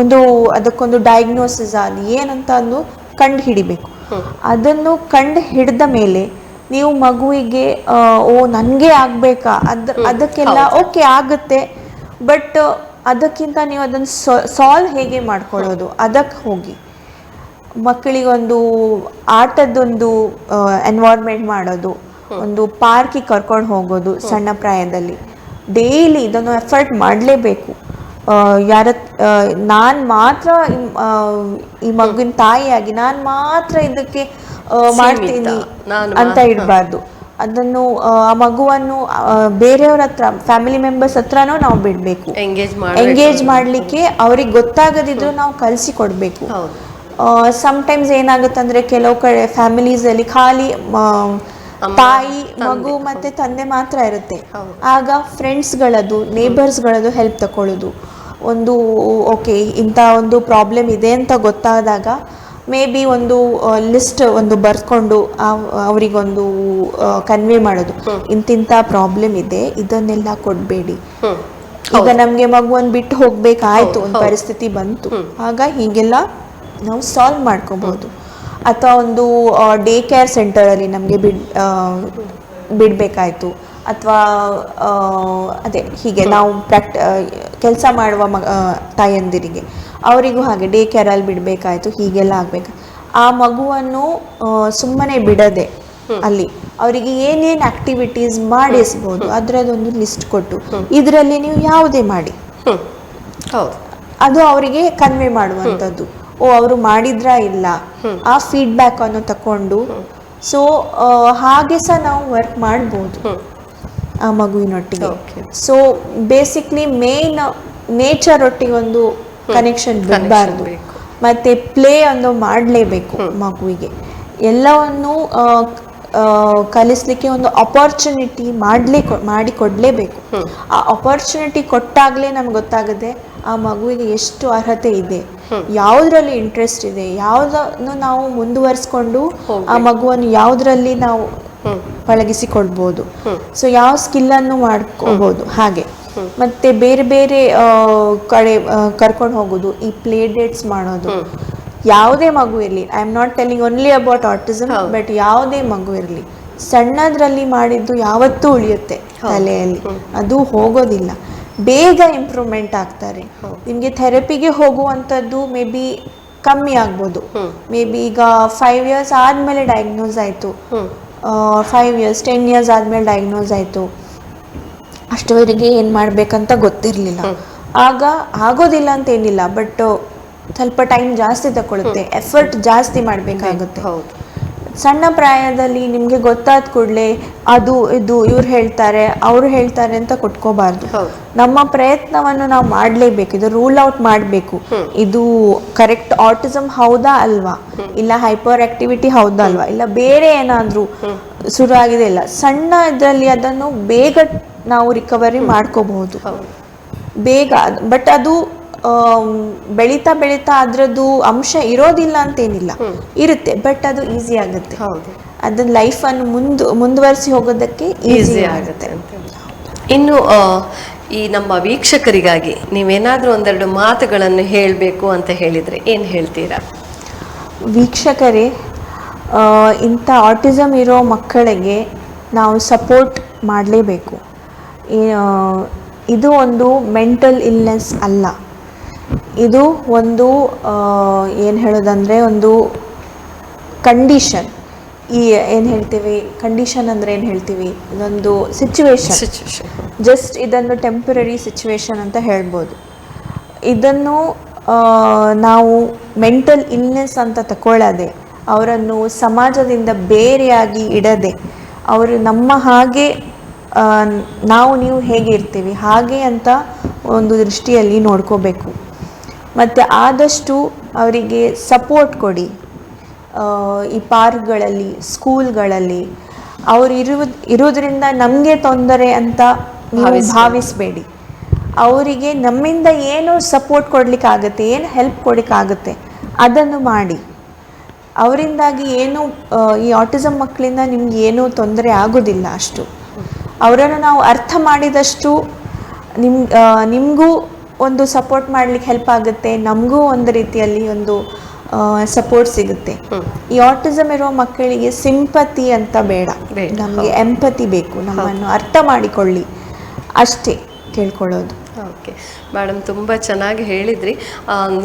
ಒಂದು ಅದಕ್ಕೊಂದು ಡಯಾಗ್ನೋಸಿಸ್ ಅದು ಏನಂತ ಒಂದು ಕಂಡು ಹಿಡಿಬೇಕು. ಅದನ್ನು ಕಂಡು ಹಿಡಿದ ಮೇಲೆ ನೀವು ಮಗುವಿಗೆ ನನಗೆ ಆಗಬೇಕಾ ಅದಕ್ಕೆಲ್ಲ ಓಕೆ ಆಗುತ್ತೆ, ಬಟ್ ಅದಕ್ಕಿಂತ ನೀವು ಅದನ್ನು ಸಾಲ್ವ್ ಹೇಗೆ ಮಾಡ್ಕೊಳ್ಳೋದು ಅದಕ್ಕೆ ಹೋಗಿ. ಮಕ್ಕಳಿಗೊಂದು ಆಟದೊಂದು ಎನ್ವೈರ್ಮೆಂಟ್ ಮಾಡೋದು, ಒಂದು ಪಾರ್ಕಿಗೆ ಕರ್ಕೊಂಡು ಹೋಗೋದು ಸಣ್ಣ ಪ್ರಾಯದಲ್ಲಿ. ಡೈಲಿ ಇದನ್ನು ಎಫರ್ಟ್ ಮಾಡಲೇಬೇಕು. ನಾನು ಮಾತ್ರ ಈ ಮಗುವಿನ ತಾಯಿಯಾಗಿ ನಾನು ಮಾತ್ರ ಇದಕ್ಕೆ ಮಾಡ್ತೀನಿ ಅಂತ ಇಡಬಾರ್ದು. ಅದನ್ನು ಆ ಮಗುವನ್ನು ಬೇರೆಯವ್ರ ಹತ್ರ, ಫ್ಯಾಮಿಲಿ ಮೆಂಬರ್ಸ್ ಹತ್ರನೂ ನಾವು ಬಿಡಬೇಕು. ಎಂಗೇಜ್ ಮಾಡಲಿಕ್ಕೆ ಅವ್ರಿಗೆ ಗೊತ್ತಾಗದಿದ್ರು ನಾವು ಕಲಿಸಿ ಕೊಡಬೇಕು. ಸಮ್ಟೈಮ್ಸ್ ಏನಾಗುತ್ತಂದ್ರೆ ಕೆಲವು ಕಡೆ ಫ್ಯಾಮಿಲೀಸಲ್ಲಿ ಖಾಲಿ ತಾಯಿ, ಮಗು ಮತ್ತೆ ತಂದೆ ಮಾತ್ರ ಇರುತ್ತೆ. ಆಗ ಫ್ರೆಂಡ್ಸ್ಗಳದು, ನೇಬರ್ಸ್ಗಳದು ಹೆಲ್ಪ್ ತಗೊಳ್ಳೋದು. ಒಂದು ಓಕೆ ಇಂಥ ಒಂದು ಪ್ರಾಬ್ಲಮ್ ಇದೆ ಅಂತ ಗೊತ್ತಾದಾಗ ಮೇ ಬಿ ಒಂದು ಲಿಸ್ಟ್ ಒಂದು ಬರ್ಕೊಂಡು ಅವರಿಗೊಂದು ಕನ್ವೆ ಮಾಡೋದು, ಇಂತಿಂಥ ಪ್ರಾಬ್ಲಮ್ ಇದೆ, ಇದನ್ನೆಲ್ಲ ಕೊಡಬೇಡಿ. ಈಗ ನಮಗೆ ಮಗುವನ್ನು ಬಿಟ್ಟು ಹೋಗ್ಬೇಕಾಯ್ತು, ಒಂದು ಪರಿಸ್ಥಿತಿ ಬಂತು, ಆಗ ಹೀಗೆಲ್ಲ ನಾವು ಸಾಲ್ವ್ ಮಾಡ್ಕೋಬಹುದು. ಅಥವಾ ಒಂದು ಡೇ ಕೇರ್ ಸೆಂಟರಲ್ಲಿ ನಮಗೆ ಬಿಡಬೇಕಾಯ್ತು, ಅಥವಾ ಅದೇ ಹೀಗೆ ನಾವು ಕೆಲಸ ಮಾಡುವ ತಾಯಂದಿರಿಗೆ ಅವರಿಗೂ ಹಾಗೆ ಡೇ ಕೇರಲ್ಲಿ ಬಿಡಬೇಕಾಯ್ತು, ಹೀಗೆಲ್ಲ ಆಗಬೇಕು. ಆ ಮಗುವನ್ನು ಸುಮ್ಮನೆ ಬಿಡದೆ ಅಲ್ಲಿ ಅವರಿಗೆ ಏನೇನು ಆಕ್ಟಿವಿಟೀಸ್ ಮಾಡಿಸ್ಬೋದು ಅದರದೊಂದು ಲಿಸ್ಟ್ ಕೊಟ್ಟು ಇದರಲ್ಲಿ ನೀವು ಯಾವುದೇ ಮಾಡಿ ಅದು ಅವರಿಗೆ ಕನ್ವೆ ಮಾಡುವಂಥದ್ದು. ಅವರು ಮಾಡಿದ್ರಾ ಇಲ್ಲ, ಆ ಫೀಡ್ಬ್ಯಾಕ್ ಅನ್ನು ತಕೊಂಡು, ಸೊ ಹಾಗೆ ಸಹ ನಾವು ವರ್ಕ್ ಮಾಡ್ಬೋದು ಆ ಮಗುವಿನೊಟ್ಟಿಗೆ. ಸೊ ಬೇಸಿಕ್ಲಿ ಮೇನ್ ನೇಚರ್ ಒಟ್ಟಿಗೆ ಒಂದು ಕನೆಕ್ಷನ್ ಬಿಡಬಾರ್ದು, ಮತ್ತೆ ಪ್ಲೇ ಒಂದು ಮಾಡಲೇಬೇಕು ಮಗುವಿಗೆ. ಎಲ್ಲವನ್ನು ಕಲಿಸ್ಲಿಕ್ಕೆ ಒಂದು ಅಪರ್ಚುನಿಟಿ ಮಾಡಿಕೊಡ್ಲೇಬೇಕು. ಆ ಅಪರ್ಚುನಿಟಿ ಕೊಟ್ಟಾಗಲೇ ನಮ್ಗೆ ಗೊತ್ತಾಗದೆ ಆ ಮಗುವಿಗೆ ಎಷ್ಟು ಅರ್ಹತೆ ಇದೆ, ಯಾವುದ್ರಲ್ಲಿ ಇಂಟ್ರೆಸ್ಟ್ ಇದೆ, ಯಾವುದನ್ನು ನಾವು ಮುಂದುವರಿಸ್ಕೊಂಡು ಆ ಮಗುವನ್ನು ಯಾವುದ್ರಲ್ಲಿ ನಾವು ಪಳಗಿಸಿಕೊಡ್ಬೋದು, ಸೊ ಯಾವ ಸ್ಕಿಲ್ಲನ್ನು ಮಾಡ್ಕೋಬೋದು ಹಾಗೆ. ಮತ್ತೆ ಬೇರೆ ಬೇರೆ ಕಡೆ ಕರ್ಕೊಂಡು ಹೋಗೋದು, ಈ ಪ್ಲೇ ಡೇಟ್ಸ್ ಮಾಡೋದು. ಯಾವುದೇ ಮಗು ಇರಲಿ, I am not telling only about autism, but ಯಾವುದೇ ಮಗು ಇರಲಿ, ಸಣ್ಣದ್ರಲ್ಲಿ ಮಾಡಿದ್ದು ಯಾವತ್ತೂ ಉಳಿಯುತ್ತೆ ತಲೆಯಲ್ಲಿ, ಅದು ಹೋಗೋದಿಲ್ಲ. ಬೇಗ ಇಂಪ್ರೂವ್ಮೆಂಟ್ ಆಗ್ತಾರೆ. ನಿಮಗೆ ಥೆರಪಿಗೆ ಹೋಗುವಂಥದ್ದು ಮೇ ಬಿ ಕಮ್ಮಿ ಆಗ್ಬೋದು. ಮೇ ಬಿ ಈಗ 5 years ಆದಮೇಲೆ ಡಯಾಗ್ನೋಸ್ ಆಯಿತು, 5 years 10 years ಆದಮೇಲೆ ಡಯಾಗ್ನೋಸ್ ಆಯಿತು, ಅಷ್ಟವರೆಗೆ ಏನು ಮಾಡಬೇಕಂತ ಗೊತ್ತಿರಲಿಲ್ಲ. ಆಗ ಆಗೋದಿಲ್ಲ ಅಂತ ಏನಿಲ್ಲ, ಬಟ್ ಸ್ವಲ್ಪ ಟೈಮ್ ಜಾಸ್ತಿ ತಗೊಳುತ್ತೆ, ಎಫರ್ಟ್ ಜಾಸ್ತಿ ಮಾಡಬೇಕಾಗುತ್ತೆ. ಸಣ್ಣ ಪ್ರಾಯದಲ್ಲಿ ನಿಮಗೆ ಗೊತ್ತಾದ ಕೂಡಲೇ ಅದು ಇದು ಇವ್ರು ಹೇಳ್ತಾರೆ ಅವರು ಹೇಳ್ತಾರೆ ಅಂತ ಕೊಟ್ಕೋಬಾರ್ದು. ನಮ್ಮ ಪ್ರಯತ್ನವನ್ನು ನಾವು ಮಾಡಲೇಬೇಕು, ಇದು ರೂಲ್ ಔಟ್ ಮಾಡಬೇಕು. ಇದು ಕರೆಕ್ಟ್ ಆಟಿಸಮ್ ಹೌದಾ ಅಲ್ವಾ, ಇಲ್ಲ ಹೈಪರ್ ಆಕ್ಟಿವಿಟಿ ಹೌದಾ ಅಲ್ವಾ, ಇಲ್ಲ ಬೇರೆ ಏನಾದರೂ ಶುರು ಆಗಿದೆ ಇಲ್ಲ. ಸಣ್ಣ ಇದರಲ್ಲಿ ಅದನ್ನು ಬೇಗ ನಾವು ರಿಕವರಿ ಮಾಡ್ಕೋಬಹುದು ಬೇಗ. ಬಟ್ ಅದು ಬೆಳೀತಾ ಬೆಳೀತಾ ಅದರದ್ದು ಅಂಶ ಇರೋದಿಲ್ಲ ಅಂತೇನಿಲ್ಲ, ಇರುತ್ತೆ, ಬಟ್ ಅದು ಈಸಿ ಆಗುತ್ತೆ. ಅದನ್ನ ಲೈಫನ್ನು ಮುಂದುವರಿಸಿ ಹೋಗೋದಕ್ಕೆ ಈಸಿ ಆಗುತ್ತೆ. ಇನ್ನು ಈ ನಮ್ಮ ವೀಕ್ಷಕರಿಗಾಗಿ ನೀವೇನಾದರೂ ಒಂದೆರಡು ಮಾತುಗಳನ್ನು ಹೇಳಬೇಕು ಅಂತ ಹೇಳಿದರೆ ಏನು ಹೇಳ್ತೀರಾ? ವೀಕ್ಷಕರೇ, ಇಂಥ ಆಟಿಸಮ್ ಇರೋ ಮಕ್ಕಳಿಗೆ ನಾವು ಸಪೋರ್ಟ್ ಮಾಡಲೇಬೇಕು. ಇದು ಒಂದು ಮೆಂಟಲ್ ಇಲ್ನೆಸ್ ಅಲ್ಲ, ಇದು ಒಂದು ಏನು ಹೇಳೋದಂದರೆ ಒಂದು ಕಂಡೀಷನ್. ಈ ಏನು ಹೇಳ್ತೀವಿ ಕಂಡೀಷನ್ ಅಂದರೆ ಏನು ಹೇಳ್ತೀವಿ, ಇದೊಂದು ಸಿಚುವೇಶನ್. ಜಸ್ಟ್ ಇದನ್ನು ಟೆಂಪರರಿ ಸಿಚುವೇಶನ್ ಅಂತ ಹೇಳ್ಬೋದು. ಇದನ್ನು ನಾವು ಮೆಂಟಲ್ ಇಲ್ನೆಸ್ ಅಂತ ತಗೊಳ್ಳದೆ, ಅವರನ್ನು ಸಮಾಜದಿಂದ ಬೇರೆಯಾಗಿ ಇಡದೆ, ಅವರು ನಮ್ಮ ಹಾಗೆ ನಾವು ನೀವು ಹೇಗೆ ಇರ್ತೀವಿ ಹಾಗೆ ಅಂತ ಒಂದು ದೃಷ್ಟಿಯಲ್ಲಿ ನೋಡ್ಕೋಬೇಕು. ಮತ್ತು ಆದಷ್ಟು ಅವರಿಗೆ ಸಪೋರ್ಟ್ ಕೊಡಿ. ಈ ಪಾರ್ಕ್ಗಳಲ್ಲಿ, ಸ್ಕೂಲ್ಗಳಲ್ಲಿ ಅವರು ಇರೋದ್ರಿಂದ ನಮಗೆ ತೊಂದರೆ ಅಂತ ಭಾವಿಸಬೇಡಿ. ಅವರಿಗೆ ನಮ್ಮಿಂದ ಏನು ಸಪೋರ್ಟ್ ಕೊಡಲಿಕ್ಕಾಗತ್ತೆ, ಏನು ಹೆಲ್ಪ್ ಕೊಡಲಿಕ್ಕಾಗತ್ತೆ ಅದನ್ನು ಮಾಡಿ. ಅವರಿಂದಾಗಿ ಏನು ಈ ಆಟಿಸಮ್ ಮಕ್ಕಳಿಂದ ನಿಮ್ಗೆ ಏನೂ ತೊಂದರೆ ಆಗೋದಿಲ್ಲ. ಅಷ್ಟು ಅವರನ್ನು ನಾವು ಅರ್ಥ ಮಾಡಿದಷ್ಟು ನಿಮಗೂ ಒಂದು ಸಪೋರ್ಟ್ ಮಾಡ್ಲಿಕ್ಕೆ ಹೆಲ್ಪ್ ಆಗುತ್ತೆ, ನಮಗೂ ಒಂದು ರೀತಿಯಲ್ಲಿ ಒಂದು ಸಪೋರ್ಟ್ ಸಿಗುತ್ತೆ. ಈ ಆಟಿಸಮ್ ಇರೋ ಮಕ್ಕಳಿಗೆ ಸಿಂಪತಿ ಅಂತ ಬೇಡ, ನಮಗೆ ಎಂಪತಿ ಬೇಕು, ನಮ್ಮನ್ನು ಅರ್ಥ ಮಾಡಿಕೊಳ್ಳಿ ಅಷ್ಟೇ ಕೇಳ್ಕೊಳ್ಳೋದು. ಓಕೆ ಮೇಡಮ್, ತುಂಬ ಚೆನ್ನಾಗಿ ಹೇಳಿದ್ರಿ.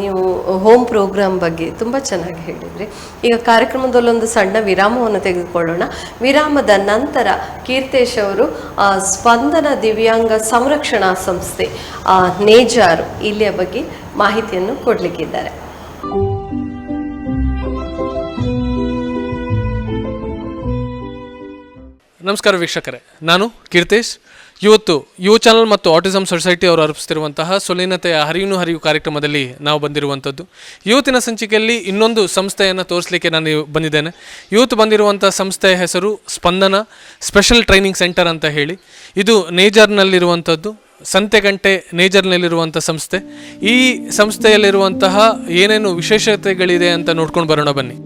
ನೀವು ಹೋಮ್ ಪ್ರೋಗ್ರಾಮ್ ಬಗ್ಗೆ ತುಂಬ ಚೆನ್ನಾಗಿ ಹೇಳಿದ್ರಿ. ಈಗ ಕಾರ್ಯಕ್ರಮದಲ್ಲೊಂದು ಸಣ್ಣ ವಿರಾಮವನ್ನು ತೆಗೆದುಕೊಳ್ಳೋಣ. ವಿರಾಮದ ನಂತರ ಕೀರ್ತೇಶ್ ಅವರು ಸ್ಪಂದನ ದಿವ್ಯಾಂಗ ಸಂರಕ್ಷಣಾ ಸಂಸ್ಥೆ ನೇಜಾರು ಇಲ್ಲಿಯ ಬಗ್ಗೆ ಮಾಹಿತಿಯನ್ನು ಕೊಡಲಿಕ್ಕಿದ್ದಾರೆ. ನಮಸ್ಕಾರ ವೀಕ್ಷಕರೇ, ನಾನು ಕೀರ್ತೇಶ್. ಇವತ್ತು ಯುವ ಚಾನಲ್ ಮತ್ತು ಆಟಿಸಮ್ ಸೊಸೈಟಿ ಅವರು ಅರ್ಪಿಸ್ತಿರುವಂತಹ ಸೊಲಿನತೆಯ ಹರಿವು ಕಾರ್ಯಕ್ರಮದಲ್ಲಿ ನಾವು ಬಂದಿರುವಂಥದ್ದು. ಇವತ್ತಿನ ಸಂಚಿಕೆಯಲ್ಲಿ ಇನ್ನೊಂದು ಸಂಸ್ಥೆಯನ್ನು ತೋರಿಸಲಿಕ್ಕೆ ನಾನು ಬಂದಿದ್ದೇನೆ. ಇವತ್ತು ಬಂದಿರುವಂಥ ಸಂಸ್ಥೆಯ ಹೆಸರು ಸ್ಪಂದನ ಸ್ಪೆಷಲ್ ಟ್ರೈನಿಂಗ್ ಸೆಂಟರ್ ಅಂತ ಹೇಳಿ. ಇದು ನೇಜರ್ನಲ್ಲಿರುವಂಥದ್ದು, ಸಂತೆಗಂಟೆ ನೇಜರ್ನಲ್ಲಿರುವಂಥ ಸಂಸ್ಥೆ. ಈ ಸಂಸ್ಥೆಯಲ್ಲಿರುವಂತಹ ಏನೇನು ವಿಶೇಷತೆಗಳಿದೆ ಅಂತ ನೋಡ್ಕೊಂಡು ಬರೋಣ ಬನ್ನಿ.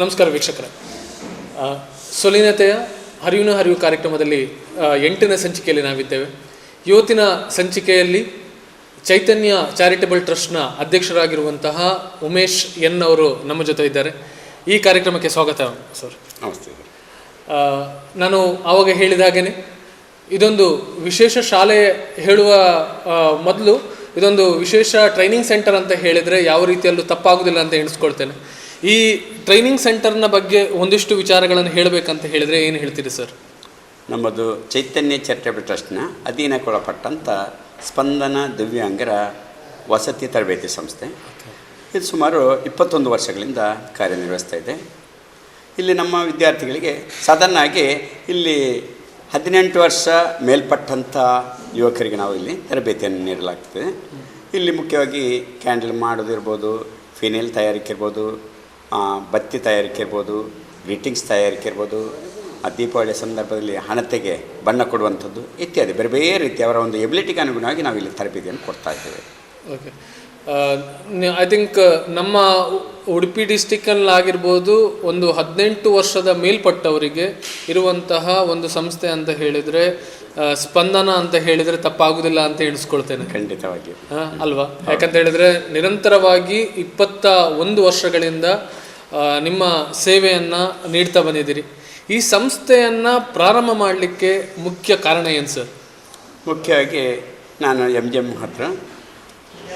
ನಮಸ್ಕಾರ ವೀಕ್ಷಕರೇ. ಸೊಲಿನತೆಯ ಹರಿವು ಕಾರ್ಯಕ್ರಮದಲ್ಲಿ 8ನೇ ಸಂಚಿಕೆಯಲ್ಲಿ ನಾವಿದ್ದೇವೆ. ಇವತ್ತಿನ ಸಂಚಿಕೆಯಲ್ಲಿ ಚೈತನ್ಯ ಚಾರಿಟಬಲ್ ಟ್ರಸ್ಟ್ನ ಅಧ್ಯಕ್ಷರಾಗಿರುವಂತಹ ಉಮೇಶ್ ಎನ್ ಅವರು ನಮ್ಮ ಜೊತೆ ಇದ್ದಾರೆ. ಈ ಕಾರ್ಯಕ್ರಮಕ್ಕೆ ಸ್ವಾಗತ ಸರ್. ನಮಸ್ತೆ. ನಾನು ಆವಾಗ ಹೇಳಿದ ಹಾಗೆಯೇ ಇದೊಂದು ವಿಶೇಷ ಶಾಲೆ ಹೇಳುವ ಮೊದಲು ಇದೊಂದು ವಿಶೇಷ ಟ್ರೈನಿಂಗ್ ಸೆಂಟರ್ ಅಂತ ಹೇಳಿದರೆ ಯಾವ ರೀತಿಯಲ್ಲೂ ತಪ್ಪಾಗೋದಿಲ್ಲ ಅಂತ ಎಣಿಸ್ಕೊಳ್ತೇನೆ. ಈ ಟ್ರೈನಿಂಗ್ ಸೆಂಟರ್ನ ಬಗ್ಗೆ ಒಂದಿಷ್ಟು ವಿಚಾರಗಳನ್ನು ಹೇಳಬೇಕಂತ ಹೇಳಿದರೆ ಏನು ಹೇಳ್ತೀರಿ ಸರ್? ನಮ್ಮದು ಚೈತನ್ಯ ಚಾರಿಟಬಲ್ ಟ್ರಸ್ಟ್ನ ಅಧೀನಕ್ಕೊಳಪಟ್ಟಂಥ ಸ್ಪಂದನ ದಿವ್ಯಾಂಗರ ವಸತಿ ತರಬೇತಿ ಸಂಸ್ಥೆ. ಇದು ಸುಮಾರು 21 ವರ್ಷಗಳಿಂದ ಕಾರ್ಯನಿರ್ವಹಿಸ್ತಾ ಇದೆ. ಇಲ್ಲಿ ನಮ್ಮ ವಿದ್ಯಾರ್ಥಿಗಳಿಗೆ ಸಾಧಾರಣ ಆಗಿ ಇಲ್ಲಿ 18 ವರ್ಷ ಮೇಲ್ಪಟ್ಟಂಥ ಯುವಕರಿಗೆ ನಾವು ಇಲ್ಲಿ ತರಬೇತಿಯನ್ನು ನೀಡಲಾಗ್ತದೆ. ಇಲ್ಲಿ ಮುಖ್ಯವಾಗಿ ಕ್ಯಾಂಡಲ್ ಮಾಡೋದಿರ್ಬೋದು, ಫಿನೇಲ್ ತಯಾರಿಕೆ ಇರ್ಬೋದು, ಬತ್ತಿ ತಯಾರಿಕೆ ಇರ್ಬೋದು, ಗ್ರೀಟಿಂಗ್ಸ್ ತಯಾರಿಕೆ ಇರ್ಬೋದು, ದೀಪಾವಳಿಯ ಸಂದರ್ಭದಲ್ಲಿ ಹಣತೆಗೆ ಬಣ್ಣ ಕೊಡುವಂಥದ್ದು ಇತ್ಯಾದಿ ಬೇರೆ ಬೇರೆ ರೀತಿ ಅವರ ಒಂದು ಎಬಿಲಿಟಿಗೆ ಅನುಗುಣವಾಗಿ ನಾವು ಇಲ್ಲಿ ತರಬೇತಿಯನ್ನು ಕೊಡ್ತಾ ಇದ್ದೇವೆ. ಓಕೆ, ಐ ಥಿಂಕ್ ನಮ್ಮ ಉಡುಪಿ ಡಿಸ್ಟಿಕ್ಕಲ್ಲಾಗಿರ್ಬೋದು ಒಂದು 18 ವರ್ಷದ ಮೇಲ್ಪಟ್ಟವರಿಗೆ ಇರುವಂತಹ ಒಂದು ಸಂಸ್ಥೆ ಅಂತ ಹೇಳಿದರೆ ಸ್ಪಂದನ ಅಂತ ಹೇಳಿದರೆ ತಪ್ಪಾಗುವುದಿಲ್ಲ ಅಂತ ಎಣಿಸ್ಕೊಳ್ತೇನೆ. ಖಂಡಿತವಾಗಿ ಅಲ್ವಾ? ಯಾಕಂತ ಹೇಳಿದರೆ ನಿರಂತರವಾಗಿ 21 ವರ್ಷಗಳಿಂದ ನಿಮ್ಮ ಸೇವೆಯನ್ನು ನೀಡ್ತಾ ಬಂದಿದ್ದೀರಿ. ಈ ಸಂಸ್ಥೆಯನ್ನು ಪ್ರಾರಂಭ ಮಾಡಲಿಕ್ಕೆ ಮುಖ್ಯ ಕಾರಣ ಏನು ಸರ್? ಮುಖ್ಯವಾಗಿ ನಾನು MGM ಹತ್ರ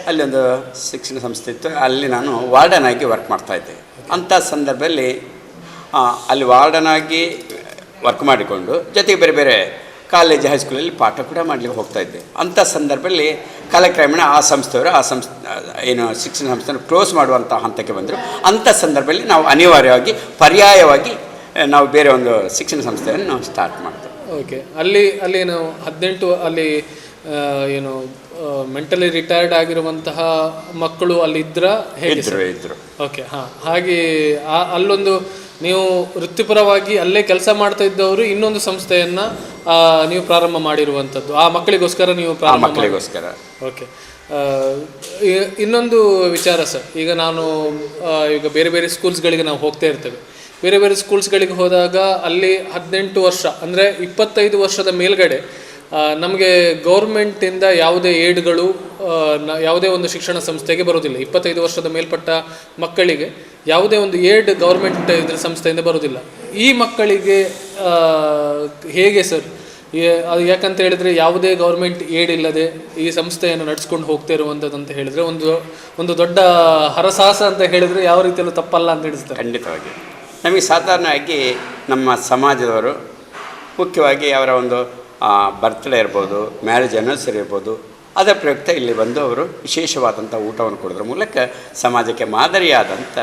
ಅಲ್ಲೊಂದು ಶಿಕ್ಷಣ ಸಂಸ್ಥೆ ಇತ್ತು, ಅಲ್ಲಿ ನಾನು ವಾರ್ಡನ್ ಆಗಿ ವರ್ಕ್ ಮಾಡ್ತಾಯಿದ್ದೆ. ಅಂಥ ಸಂದರ್ಭದಲ್ಲಿ ಅಲ್ಲಿ ವಾರ್ಡನ್ ಆಗಿ ವರ್ಕ್ ಮಾಡಿಕೊಂಡು ಜೊತೆಗೆ ಬೇರೆ ಬೇರೆ ಕಾಲೇಜ್ ಹೈಸ್ಕೂಲಲ್ಲಿ ಪಾಠ ಕೂಡ ಮಾಡಲಿಕ್ಕೆ ಹೋಗ್ತಾಯಿದ್ದೆ. ಅಂಥ ಸಂದರ್ಭದಲ್ಲಿ ಕಾಲಕ್ರಮೇಣ ಆ ಸಂಸ್ಥೆಯವರು ಏನು ಶಿಕ್ಷಣ ಸಂಸ್ಥೆಯನ್ನು ಕ್ಲೋಸ್ ಮಾಡುವಂಥ ಹಂತಕ್ಕೆ ಬಂದರು. ಅಂಥ ಸಂದರ್ಭದಲ್ಲಿ ನಾವು ಅನಿವಾರ್ಯವಾಗಿ ಪರ್ಯಾಯವಾಗಿ ನಾವು ಬೇರೆ ಒಂದು ಶಿಕ್ಷಣ ಸಂಸ್ಥೆಯನ್ನು ನಾವು ಸ್ಟಾರ್ಟ್ ಮಾಡ್ತೇವೆ. ಓಕೆ, ಅಲ್ಲಿ ನಾವು 18 ಅಲ್ಲಿ ಏನು ಮೆಂಟಲಿ ರಿಟೈರ್ಡ್ ಆಗಿರುವಂತಹ ಮಕ್ಕಳು ಅಲ್ಲಿ ಇದ್ದರು. ಓಕೆ, ಹಾಗೆ ಅಲ್ಲೊಂದು ನೀವು ವೃತ್ತಿಪರವಾಗಿ ಅಲ್ಲೇ ಕೆಲಸ ಮಾಡ್ತಾ ಇದ್ದವರು ಇನ್ನೊಂದು ಸಂಸ್ಥೆಯನ್ನು ನೀವು ಪ್ರಾರಂಭ ಮಾಡಿರುವಂಥದ್ದು ಆ ಮಕ್ಕಳಿಗೋಸ್ಕರ ನೀವು ಮಕ್ಕಳಿಗೋಸ್ಕರ. ಓಕೆ, ಇನ್ನೊಂದು ವಿಚಾರ ಸರ್, ಈಗ ನಾನು ಈಗ ಬೇರೆ ಬೇರೆ ಸ್ಕೂಲ್ಸ್ಗಳಿಗೆ ನಾವು ಹೋಗ್ತಾ ಇರ್ತೇವೆ. ಬೇರೆ ಬೇರೆ ಸ್ಕೂಲ್ಸ್ಗಳಿಗೆ ಹೋದಾಗ ಅಲ್ಲಿ 18 ವರ್ಷ ಅಂದರೆ 25 ವರ್ಷದ ಮೇಲ್ಗಡೆ ನಮಗೆ ಗೌರ್ಮೆಂಟಿಂದ ಯಾವುದೇ ಏಡ್ಗಳು ಯಾವುದೇ ಒಂದು ಶಿಕ್ಷಣ ಸಂಸ್ಥೆಗೆ ಬರೋದಿಲ್ಲ. 25 ವರ್ಷದ ಮೇಲ್ಪಟ್ಟ ಮಕ್ಕಳಿಗೆ ಯಾವುದೇ ಒಂದು ಏಡ್ ಗೌರ್ಮೆಂಟ್ ಇದ್ರ ಸಂಸ್ಥೆಯಿಂದ ಬರೋದಿಲ್ಲ. ಈ ಮಕ್ಕಳಿಗೆ ಹೇಗೆ ಸರ್? ಅದು ಯಾಕಂತ ಹೇಳಿದರೆ ಯಾವುದೇ ಗೌರ್ಮೆಂಟ್ ಏಡ್ ಇಲ್ಲದೆ ಈ ಸಂಸ್ಥೆಯನ್ನು ನಡೆಸ್ಕೊಂಡು ಹೋಗ್ತಾ ಇರುವಂಥದ್ದು ಅಂತ ಹೇಳಿದರೆ ಒಂದು ದೊಡ್ಡ ಹರಸಾಹಸ ಅಂತ ಹೇಳಿದರೆ ಯಾವ ರೀತಿಯಲ್ಲೂ ತಪ್ಪಲ್ಲ ಅಂತ ಹೇಳಿಸ್ತಾರೆ. ಖಂಡಿತವಾಗಿ ನಮಗೆ ಸಾಧಾರಣವಾಗಿ ನಮ್ಮ ಸಮಾಜದವರು ಮುಖ್ಯವಾಗಿ ಅವರ ಒಂದು ಬರ್ತ್ಡೇ ಇರ್ಬೋದು, ಮ್ಯಾರೇಜ್ ಆ್ಯನಿವರ್ಸರಿ ಇರ್ಬೋದು, ಅದರ ಪ್ರಯುಕ್ತ ಇಲ್ಲಿ ಬಂದು ಅವರು ವಿಶೇಷವಾದಂಥ ಊಟವನ್ನು ಕೊಡೋದ್ರ ಮೂಲಕ ಸಮಾಜಕ್ಕೆ ಮಾದರಿಯಾದಂಥ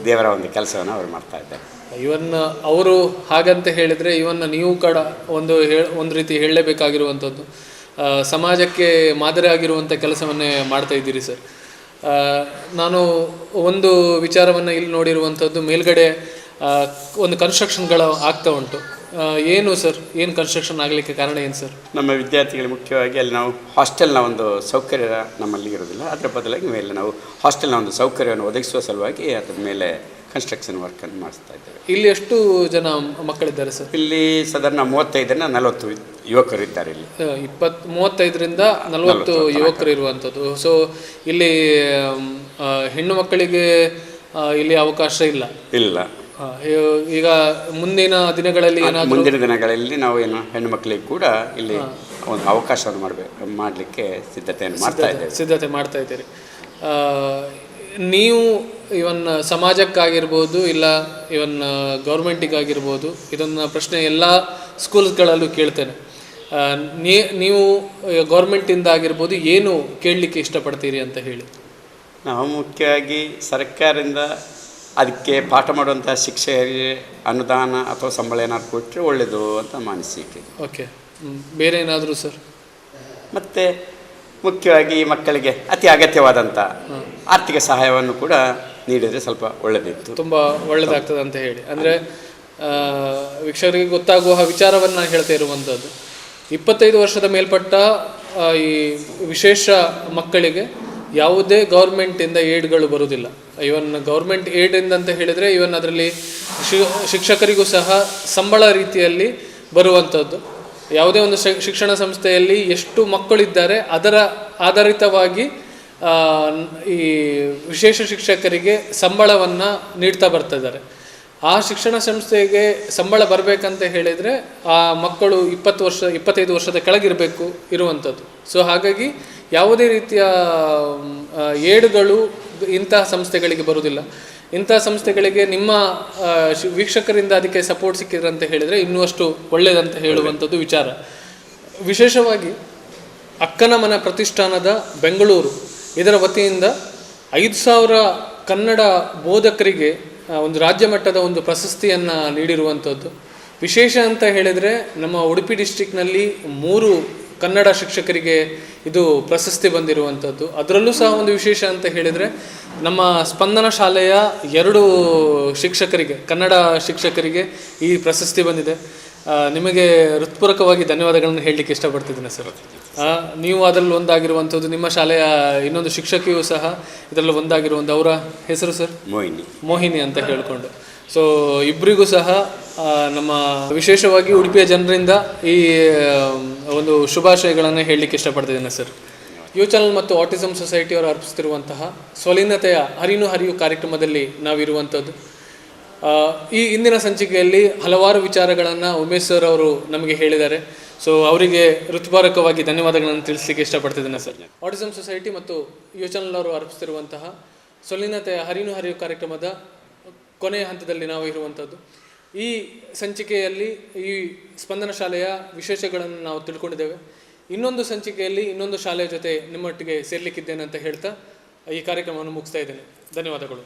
ದೇವರ ಒಂದು ಕೆಲಸವನ್ನು ಅವರು ಮಾಡ್ತಾಯಿದ್ದಾರೆ. ಇವನ್ ಅವರು ಹಾಗಂತ ಹೇಳಿದರೆ ನೀವು ಒಂದು ರೀತಿ ಹೇಳಲೇಬೇಕಾಗಿರುವಂಥದ್ದು ಸಮಾಜಕ್ಕೆ ಮಾದರಿ ಆಗಿರುವಂಥ ಕೆಲಸವನ್ನೇ ಮಾಡ್ತಾ ಇದ್ದೀರಿ ಸರ್. ನಾನು ಒಂದು ವಿಚಾರವನ್ನು ಇಲ್ಲಿ ನೋಡಿರುವಂಥದ್ದು, ಮೇಲ್ಗಡೆ ಒಂದು ಕನ್ಸ್ಟ್ರಕ್ಷನ್ಗಳು ಆಗ್ತಾ ಉಂಟು. ಏನು ಸರ್, ಏನು ಕನ್ಸ್ಟ್ರಕ್ಷನ್ ಆಗಲಿಕ್ಕೆ ಕಾರಣ ಏನು ಸರ್? ನಮ್ಮ ವಿದ್ಯಾರ್ಥಿಗಳು ಮುಖ್ಯವಾಗಿ ಅಲ್ಲಿ ನಾವು ಹಾಸ್ಟೆಲ್ನ ಒಂದು ಸೌಕರ್ಯ ನಮ್ಮಲ್ಲಿ ಇರೋದಿಲ್ಲ. ಅದರ ಬದಲಾಗಿ ಮೇಲೆ ನಾವು ಹಾಸ್ಟೆಲ್ನ ಒಂದು ಸೌಕರ್ಯವನ್ನು ಒದಗಿಸುವ ಸಲುವಾಗಿ ಅದರ ಮೇಲೆ ಕನ್ಸ್ಟ್ರಕ್ಷನ್ ವರ್ಕನ್ನು ಮಾಡಿಸ್ತಾ ಇದ್ದೇವೆ. ಇಲ್ಲಿ ಎಷ್ಟು ಜನ ಮಕ್ಕಳಿದ್ದಾರೆ ಸರ್? ಇಲ್ಲಿ ಸಾಧಾರಣ 35ರಿಂದ 40 ಯುವಕರು ಇದ್ದಾರೆ. ಇಲ್ಲಿ 35ರಿಂದ 40 ಯುವಕರು ಇರುವಂಥದ್ದು. ಸೊ ಇಲ್ಲಿ ಹೆಣ್ಣು ಮಕ್ಕಳಿಗೆ ಇಲ್ಲಿ ಅವಕಾಶ ಇಲ್ಲ. ಈಗ ಮುಂದಿನ ದಿನಗಳಲ್ಲಿ ನಾವು ಏನು ಹೆಣ್ಣು ಮಕ್ಕಳಿಗೆ ಕೂಡ ಇಲ್ಲಿ ಒಂದು ಅವಕಾಶವನ್ನು ಮಾಡಲಿಕ್ಕೆ ಸಿದ್ಧತೆ ಮಾಡ್ತಾ ಇದ್ದೀರಿ. ನೀವು ಸಮಾಜಕ್ಕಾಗಿರ್ಬೋದು ಇಲ್ಲ ಗೌರ್ಮೆಂಟಿಗಾಗಿರ್ಬೋದು ಇದನ್ನು ಪ್ರಶ್ನೆ ಎಲ್ಲ ಸ್ಕೂಲ್ಸ್ಗಳಲ್ಲೂ ಕೇಳ್ತೇನೆ. ನೀವು ಗೌರ್ಮೆಂಟಿಂದ ಆಗಿರ್ಬೋದು ಏನು ಕೇಳಲಿಕ್ಕೆ ಇಷ್ಟಪಡ್ತೀರಿ ಅಂತ ಹೇಳಿ? ನಾವು ಮುಖ್ಯವಾಗಿ ಸರ್ಕಾರದಿಂದ ಅದಕ್ಕೆ ಪಾಠ ಮಾಡುವಂಥ ಶಿಕ್ಷಕರಿಗೆ ಅನುದಾನ ಅಥವಾ ಸಂಬಳ ಏನಾದ್ರು ಕೊಟ್ಟರೆ ಒಳ್ಳೆಯದು ಅಂತ ಮಾನಸಿಕೆ. ಓಕೆ, ಬೇರೆ ಏನಾದರೂ ಸರ್? ಮತ್ತು ಮುಖ್ಯವಾಗಿ ಮಕ್ಕಳಿಗೆ ಅತಿ ಅಗತ್ಯವಾದಂಥ ಆರ್ಥಿಕ ಸಹಾಯವನ್ನು ಕೂಡ ನೀಡಿದರೆ ಸ್ವಲ್ಪ ಒಳ್ಳೆಯದಿತ್ತು, ತುಂಬ ಒಳ್ಳೆಯದಾಗ್ತದೆ ಅಂತ ಹೇಳಿ. ಅಂದರೆ ವೀಕ್ಷಕರಿಗೆ ಗೊತ್ತಾಗುವ ವಿಚಾರವನ್ನು ನಾನು ಹೇಳ್ತಾ ಇರುವಂಥದ್ದು, 25 ವರ್ಷದ ಮೇಲ್ಪಟ್ಟ ಈ ವಿಶೇಷ ಮಕ್ಕಳಿಗೆ ಯಾವುದೇ ಗೌರ್ಮೆಂಟಿಂದ ಏಡ್ಗಳು ಬರುವುದಿಲ್ಲ. ಇವನ್ ಗೌರ್ಮೆಂಟ್ ಏಡ್ ಅಂತ ಹೇಳಿದರೆ ಇವನ್ ಅದರಲ್ಲಿ ಶಿಕ್ಷಕರಿಗೂ ಸಹ ಸಂಬಳ ರೀತಿಯಲ್ಲಿ ಬರುವಂಥದ್ದು. ಯಾವುದೇ ಒಂದು ಶಿಕ್ಷಣ ಸಂಸ್ಥೆಯಲ್ಲಿ ಎಷ್ಟು ಮಕ್ಕಳಿದ್ದಾರೆ ಅದರ ಆಧಾರಿತವಾಗಿ ಈ ವಿಶೇಷ ಶಿಕ್ಷಕರಿಗೆ ಸಂಬಳವನ್ನು ನೀಡ್ತಾ ಬರ್ತಿದ್ದಾರೆ. ಆ ಶಿಕ್ಷಣ ಸಂಸ್ಥೆಗೆ ಸಂಬಳ ಬರಬೇಕಂತ ಹೇಳಿದರೆ ಆ ಮಕ್ಕಳು 25 ವರ್ಷದ ಕೆಳಗಿರಬೇಕು ಇರುವಂಥದ್ದು. ಸೊ ಹಾಗಾಗಿ ಯಾವುದೇ ರೀತಿಯ ಏಡುಗಳು ಇಂತಹ ಸಂಸ್ಥೆಗಳಿಗೆ ಬರುವುದಿಲ್ಲ. ಇಂತಹ ಸಂಸ್ಥೆಗಳಿಗೆ ನಿಮ್ಮ ವೀಕ್ಷಕರಿಂದ ಅದಕ್ಕೆ ಸಪೋರ್ಟ್ ಸಿಕ್ಕಿದ್ರೆ ಅಂತ ಹೇಳಿದರೆ ಇನ್ನೂ ಅಷ್ಟು ಒಳ್ಳೆಯದಂತ ಹೇಳುವಂಥದ್ದು ವಿಚಾರ. ವಿಶೇಷವಾಗಿ ಅಕ್ಕನ ಮನ ಪ್ರತಿಷ್ಠಾನದ ಬೆಂಗಳೂರು ಇದರ ವತಿಯಿಂದ 5,000 ಕನ್ನಡ ಬೋಧಕರಿಗೆ ಒಂದು ರಾಜ್ಯ ಮಟ್ಟದ ಒಂದು ಪ್ರಶಸ್ತಿಯನ್ನು ನೀಡಿರುವಂಥದ್ದು. ವಿಶೇಷ ಅಂತ ಹೇಳಿದರೆ ನಮ್ಮ ಉಡುಪಿ ಡಿಸ್ಟ್ರಿಕ್ನಲ್ಲಿ 3 ಕನ್ನಡ ಶಿಕ್ಷಕರಿಗೆ ಇದು ಪ್ರಶಸ್ತಿ ಬಂದಿರುವಂಥದ್ದು. ಅದರಲ್ಲೂ ಸಹ ಒಂದು ವಿಶೇಷ ಅಂತ ಹೇಳಿದರೆ ನಮ್ಮ ಸ್ಪಂದನ ಶಾಲೆಯ 2 ಶಿಕ್ಷಕರಿಗೆ, ಕನ್ನಡ ಶಿಕ್ಷಕರಿಗೆ ಈ ಪ್ರಶಸ್ತಿ ಬಂದಿದೆ. ನಿಮಗೆ ಹೃತ್ಪೂರ್ವಕವಾಗಿ ಧನ್ಯವಾದಗಳನ್ನು ಹೇಳಲಿಕ್ಕೆ ಇಷ್ಟಪಡ್ತಿದ್ದೀನಿ ಸರ್. ನೀವು ಅದರಲ್ಲಿ ಒಂದಾಗಿರುವಂಥದ್ದು, ನಿಮ್ಮ ಶಾಲೆಯ ಇನ್ನೊಂದು ಶಿಕ್ಷಕಿಯೂ ಸಹ ಇದರಲ್ಲಿ ಒಂದಾಗಿರುವಂಥ, ಅವರ ಹೆಸರು ಸರ್ ಮೋಹಿನಿ ಅಂತ ಹೇಳಿಕೊಂಡು. ಸೊ ಇಬ್ಬರಿಗೂ ಸಹ ನಮ್ಮ ವಿಶೇಷವಾಗಿ ಉಡುಪಿಯ ಜನರಿಂದ ಈ ಒಂದು ಶುಭಾಶಯಗಳನ್ನು ಹೇಳಲಿಕ್ಕೆ ಇಷ್ಟಪಡ್ತಿದ್ದೇನೆ ಸರ್. ಯು ಚಾನಲ್ ಮತ್ತು ಆಟಿಸಮ್ ಸೊಸೈಟಿಯವರು ಅರ್ಪಿಸ್ತಿರುವಂತಹ ಸ್ವಲೀನತೆಯ ಹರಿವು ಕಾರ್ಯಕ್ರಮದಲ್ಲಿ ನಾವಿರುವಂಥದ್ದು. ಈ ಇಂದಿನ ಸಂಚಿಕೆಯಲ್ಲಿ ಹಲವಾರು ವಿಚಾರಗಳನ್ನು ಉಮೇಶ್ ಸರ್ ಅವರು ನಮಗೆ ಹೇಳಿದ್ದಾರೆ. ಸೊ ಅವರಿಗೆ ಹೃತ್ಪೂರ್ವಕವಾಗಿ ಧನ್ಯವಾದಗಳನ್ನು ತಿಳಿಸಲಿಕ್ಕೆ ಇಷ್ಟಪಡ್ತಿದ್ದೇನೆ ಸರ್. ಆಟಿಸಮ್ ಸೊಸೈಟಿ ಮತ್ತು ಯು ಚಾನಲ್ ಅವರು ಅರ್ಪಿಸ್ತಿರುವಂತಹ ಸ್ವಲೀನತೆಯ ಹರಿವು ಕಾರ್ಯಕ್ರಮದ ಕೊನೆಯ ಹಂತದಲ್ಲಿ ನಾವು ಇರುವಂಥದ್ದು. ಈ ಸಂಚಿಕೆಯಲ್ಲಿ ಈ ಸ್ಪಂದನ ಶಾಲೆಯ ವಿಶೇಷಗಳನ್ನು ನಾವು ತಿಳ್ಕೊಂಡಿದ್ದೇವೆ. ಇನ್ನೊಂದು ಸಂಚಿಕೆಯಲ್ಲಿ ಇನ್ನೊಂದು ಶಾಲೆಯ ಜೊತೆ ನಿಮ್ಮೊಟ್ಟಿಗೆ ಸೇರ್ಲಿಕ್ಕಿದ್ದೇನೆ ಅಂತ ಹೇಳ್ತಾ ಈ ಕಾರ್ಯಕ್ರಮವನ್ನು ಮುಗಿಸ್ತಾ ಇದ್ದೇನೆ. ಧನ್ಯವಾದಗಳು.